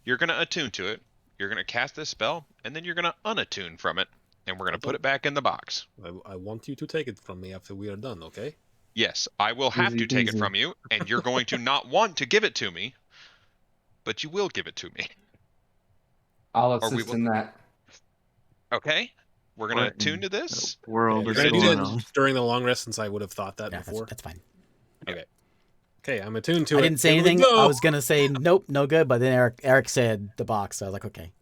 You're going to attune to it. You're going to cast this spell, and then you're going to unattune from it, and we're going to put it back in the box. I want you to take it from me after we are done, okay? Yes, I will have Easy to take it peasy. from you, and you're going to not want to give it to me, but you will give it to me. I'll Or we assist will- in that. Okay? We're going to What in attune to this. World You're is gonna do going that on. during the long rest, since I would have thought that Yeah, before. that's fine. Okay, I'm attuned to I it. didn't say Here we anything. go. I was gonna say nope, no good, but then Eric said the box. So I was like, okay.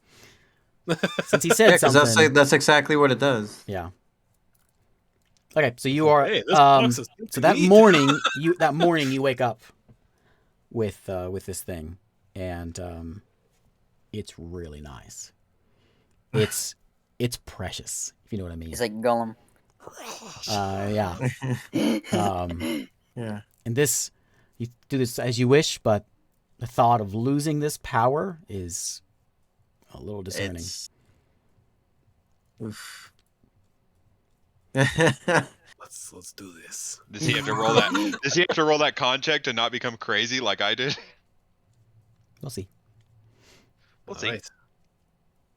Since he said Yeah, because something, that's exactly what it does. yeah. Okay, so you are. Hey, this box is good So to that eat. morning you wake up with this thing, and it's really nice. It's precious, if you know what I mean. He's like Gollum. Yeah. Yeah. And this, you do this as you wish, but the thought of losing this power is a little discerning. It's... Oof. Let's do this. Does he have to roll that? Does he have to roll that con check to not become crazy like I did? We'll see. We'll see. Alright.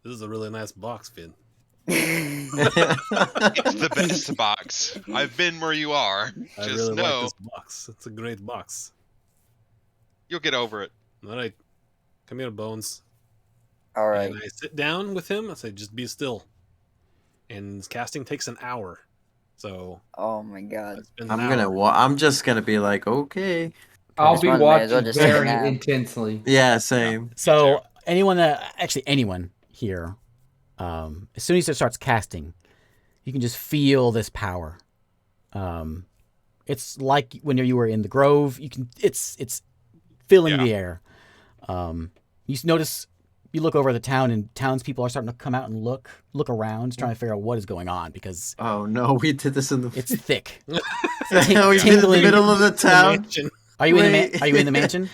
This is a really nice box, Finn. It's the best box. I've been where you are. I Just really know like this box. It's a great box. you'll get over it. Alright. Come here, Bones. All right. And I sit down with him. I say, just be still. And his casting takes an hour. So Oh my god. it's been an hour. I'm just gonna be like, okay. I'll This be one may as well watching just take a very nap. intensely. Yeah, same. So anyone here, as soon as it starts casting, you can just feel this power. It's like when you were in the grove. It's filling the air. You notice. You look over the town, and townspeople are starting to come out and look around, trying to figure out what is going on because Oh no, we did this in the. it's thick. we did it in the tingling. middle of the town. Mansion. Are you Wait. Are you in the mansion?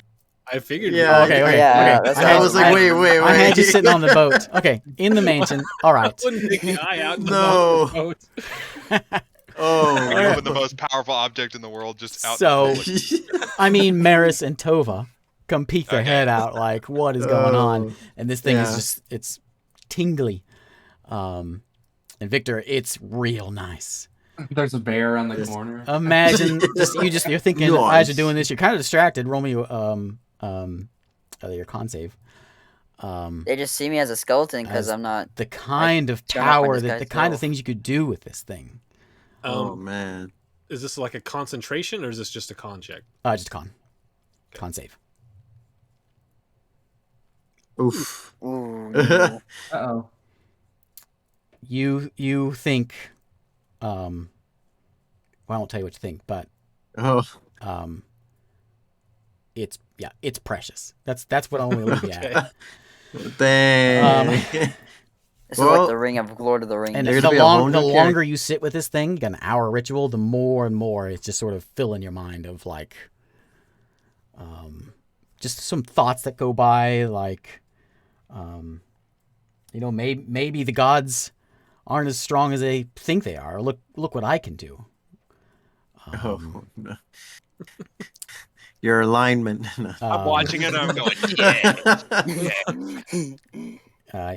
I figured. Yeah. Oh, okay. Yeah, okay. that's I was like, wait. I had you sitting on the boat. Okay, in the mansion. All right. I wouldn't take the eye out. in the No. boat. Oh. We're gonna open the most powerful object in the world just out. So- in the public. I mean, Maris and Tova come peek their Okay. head out, like, what is going on? And this thing is Yeah. just, it's tingly. And Victor, it's real nice. There's a bear on the Yes. corner. Imagine, you're thinking as Nice. you're doing this, you're kind of distracted. Roll me your con save. They just see me as a skeleton because As- I'm not. The kind of turn off my power, disguise the kind of self. things you could do with this thing. Oh man. Is this like a concentration or is this just a con check? Just con save. Oof. Ooh. No. Uh-oh. You think, well, I won't tell you what you think, but Oh. it's precious. That's what I'm going to leave you Okay. at. Dang. This is Well- like the ring of Lord of the Rings. And You're the gonna be a whole new longer you sit with this thing, an hour ritual, the more and more it's just sort of filling your mind of like, just some thoughts that go by, like, maybe the gods aren't as strong as they think they are. Look what I can do. Oh no. Your alignment. I'm watching it and I'm going, yeah.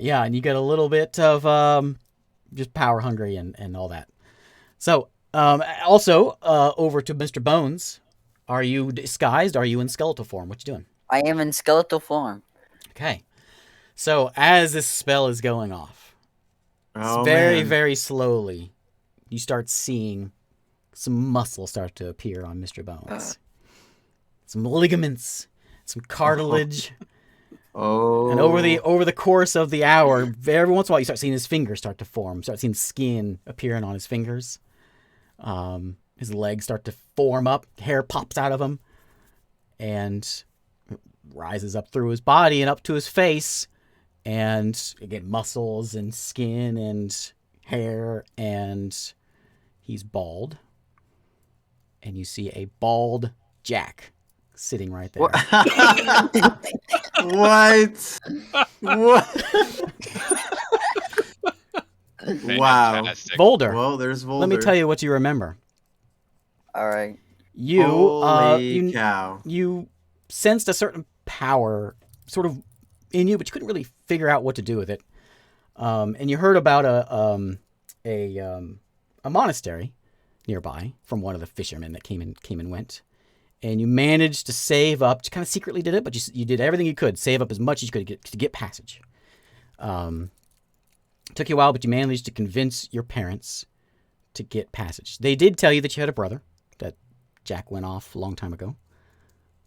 Yeah, and you get a little bit of just power hungry and all that. So, also, over to Mr. Bones. Are you disguised? Are you in skeletal form? What you doing? I am in skeletal form. Okay. So, as this spell is going off, Oh, very, man. very slowly, you start seeing some muscle start to appear on Mr. Bones. Some ligaments, some cartilage. Oh. And over the course of the hour, every once in a while, you start seeing his fingers start to form. Start seeing skin appearing on his fingers. His legs start to form up. Hair pops out of him, and rises up through his body and up to his face. And again, muscles and skin and hair, and he's bald. And you see a bald Jack sitting right there. What? What? Wow. Fantastic. Volder. Well, there's Volder. Let me tell you what you remember. All right. You, Holy you cow. you sensed a certain power sort of in you, but you couldn't really figure out what to do with it. And you heard about a monastery nearby from one of the fishermen that came and went. And you managed to save up, just kind of secretly did it, but you did everything you could, save up as much as you could to get passage. Took you a while, but you managed to convince your parents to get passage. They did tell you that you had a brother, that Jack went off a long time ago.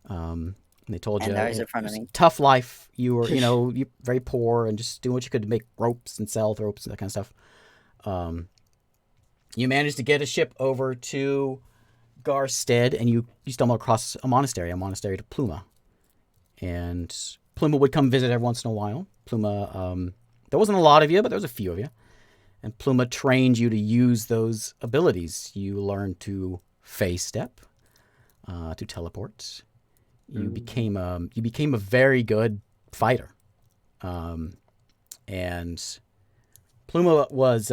And they told you And now he's in it front of was me. a tough life. You were, you're very poor and just doing what you could to make ropes and sell the ropes and that kind of stuff. You managed to get a ship over to Garstead, and you stumbled across a monastery to Pluma. And Pluma would come visit every once in a while. Pluma, there wasn't a lot of you, but there was a few of you. And Pluma trained you to use those abilities. You learned to phase step, to teleport. You became a very good fighter. And Pluma was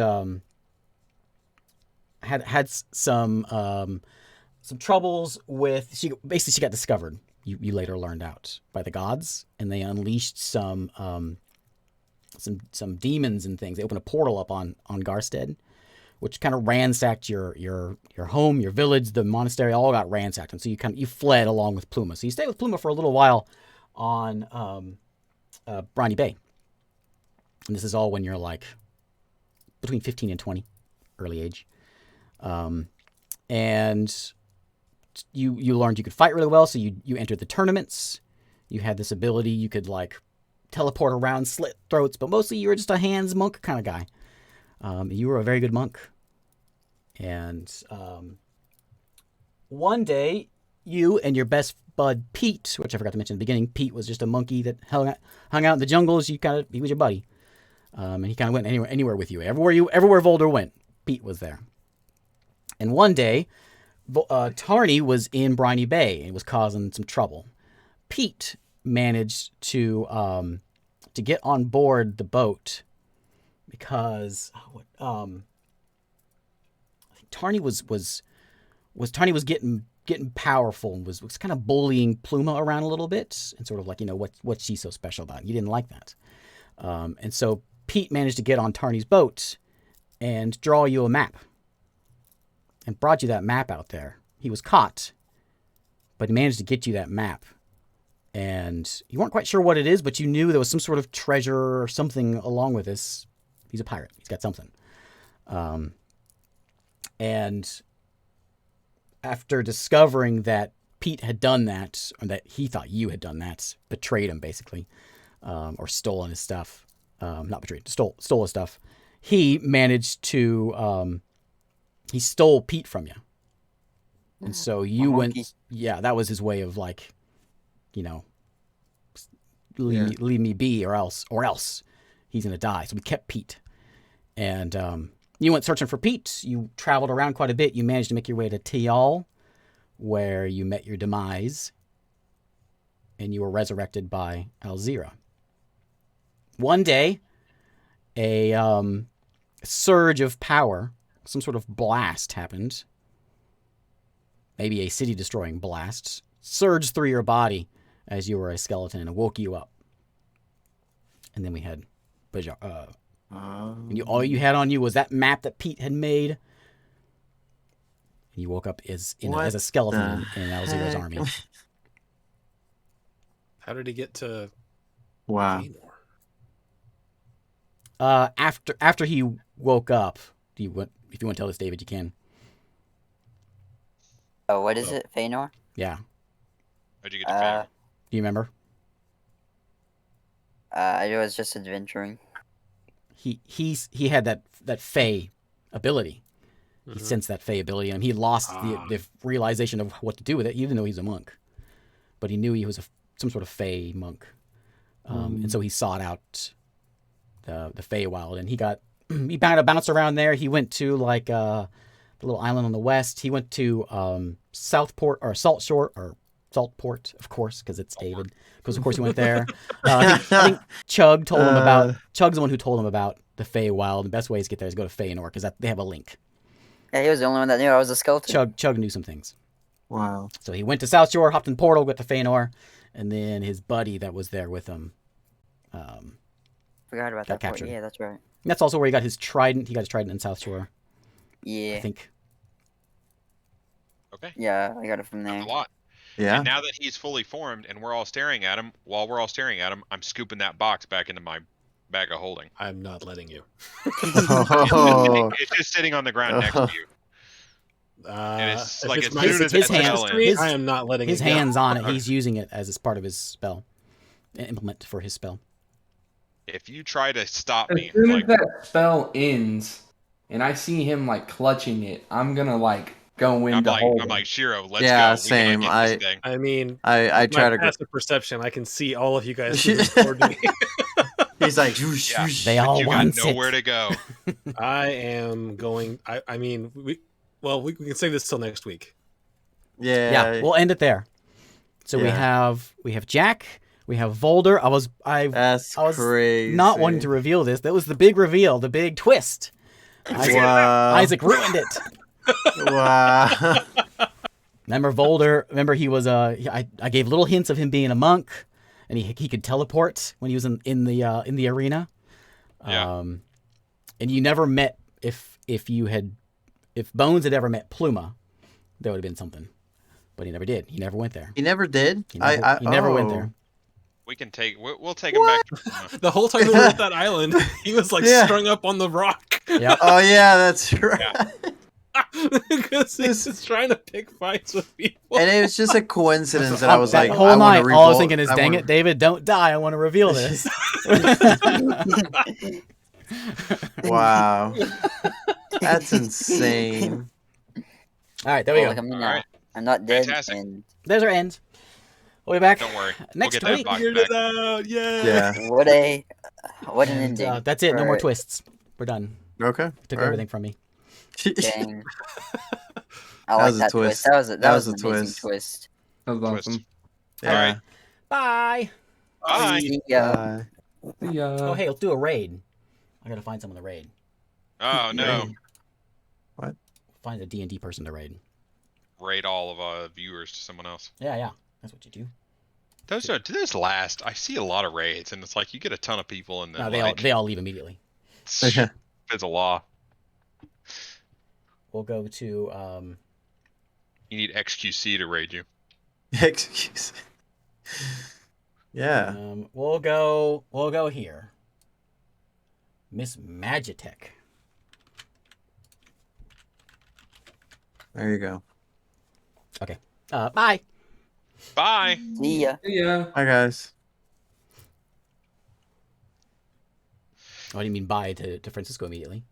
had some troubles with. She got discovered. You later learned out by the gods, and they unleashed some demons and things. They opened a portal up on Garstead, which kind of ransacked your home, your village, the monastery. All got ransacked, and so you fled along with Pluma. So you stayed with Pluma for a little while on Briny Bay, and this is all when you're like between 15 and 20, early age, and you learned you could fight really well. So you entered the tournaments. You had this ability. You could like teleport around, slit throats, but mostly you were just a hands monk kind of guy. You were a very good monk. And one day, you and your best bud Pete, which I forgot to mention in the beginning, Pete was just a monkey that hung out in the jungles. He was your buddy, and he kind of went anywhere with you. Everywhere Volder went, Pete was there. And one day, Tarny was in Briny Bay and was causing some trouble. Pete managed to get on board the boat because I think Tarny was getting powerful and was kind of bullying Pluma around a little bit and sort of like, what's she so special about? You didn't like that. And so Pete managed to get on Tarny's boat and draw you a map and brought you that map out there. He was caught, but he managed to get you that map. And you weren't quite sure what it is, but you knew there was some sort of treasure or something along with this. He's a pirate. He's got something. And after discovering that Pete had done that, or that he thought you had done that, betrayed him basically, or stolen his stuff. Not betrayed, stole his stuff. He managed to, he stole Pete from you. And so you went, that was his way of like, leave me be or else he's going to die. So we kept Pete. And you went searching for Pete. You traveled around quite a bit. You managed to make your way to Tial, where you met your demise. And you were resurrected by Alzira. One day, a surge of power, some sort of blast happened. Maybe a city-destroying blast. Surged through your body as you were a skeleton and woke you up. And then we had Bajar. And all you had on you was that map that Pete had made. And you woke up as a skeleton in Alzira's army. How did he get to Wow. Feanor? After he woke up, if you want to tell this, David, you can. Oh, what is it? Feanor? Yeah. How'd you get to Feanor? Do you remember? I was just adventuring. He had that Fey ability. He sensed that Fey ability, and he lost the realization of what to do with it. He didn't know he was a monk, but he knew he was some sort of Fey monk, and so he sought out the Feywild, and he bounced around there. He went to like the little island on the west. He went to Southport or Saltport, of course, because it's David. Because of course he went there. I think Chug told him about. Chug's the one who told him about the Feywild. The best way to get there is go to Feanor because they have a link. Yeah, he was the only one that knew I was a skeleton. Chug knew some things. Wow. So he went to South Shore, hopped in the portal, got to Feanor, and then his buddy that was there with him Forgot about Got that part. captured. Yeah, that's right. And that's also where he got his trident. He got his trident in South Shore, I Yeah. think. Okay. Yeah, I got it from there. A lot. Yeah. And now that he's fully formed and we're all staring at him, while we're all staring at him, I'm scooping that box back into my bag of holding. I'm not letting you. Oh. It's just sitting on the ground next to you. And it's If like it's as my- soon as his it hands- fell in, his- I am not letting His it go. hand's on it. He's using it as part of his spell. An implement for his spell. if you try to stop As me, soon as like that spell ends, and I see him like clutching it, I'm gonna like go I'm into like holding. Shiro, let's Yeah, go. same. We gotta get this thing. I mean, I with try my to. passive perception, I can see all of you guys moving toward me. He's like, whoosh, Yeah. whoosh. They all You got want nowhere it. to go. I am going. I mean, we can save this till next week. Yeah, we'll end it there. So we Yeah. have Jack, we have Volder. I was That's crazy. not wanting to reveal this. That was the big reveal, the big twist. Wow. Isaac ruined it. Wow. Remember Volder? Remember he was I gave little hints of him being a monk, and he could teleport when he was in the arena. Yeah. And you never met if Bones had ever met Pluma, there would have been something, but he never did. He never went there. He never did. He never went there. We can we'll take him back to The whole time we were at that island, he was like Yeah. strung up on the rock Yeah. Oh yeah, that's right. because he's just trying to pick fights with people. And it was just a coincidence that I was that like, whole I want night, to all I was thinking is, dang it, David, don't die. I want to reveal this. Wow. That's insane. All right, there we Oh, go. look at me All now. right. I'm not dead. Fantastic. And There's our end. We'll be back Don't worry. next we'll get week. that box Figured back. it out. Yeah. Yeah. what an And, ending. that's it. No more for- twists. We're done. Okay. Took all right. everything from me. Dang. I That like was a that twist. twist. That was That was was an a amazing twist. twist. That was Twist. awesome. Yeah. All right. Bye. Bye. See ya. See ya. Oh, hey, let's do a raid. I gotta find someone to raid. Oh no. Find a D&D person to raid. Rate all of our viewers to someone else. Yeah. That's what you do. Do those last? I see a lot of raids, and it's like you get a ton of people, and then No, like, they all leave immediately. it's a law. We'll go to You need XQC to raid you. Excuse. Yeah. we'll go here. Miss Magitech. There you go. Okay. Bye. Bye. See ya. See ya. Hi guys. Oh, I didn't mean bye to Francisco immediately.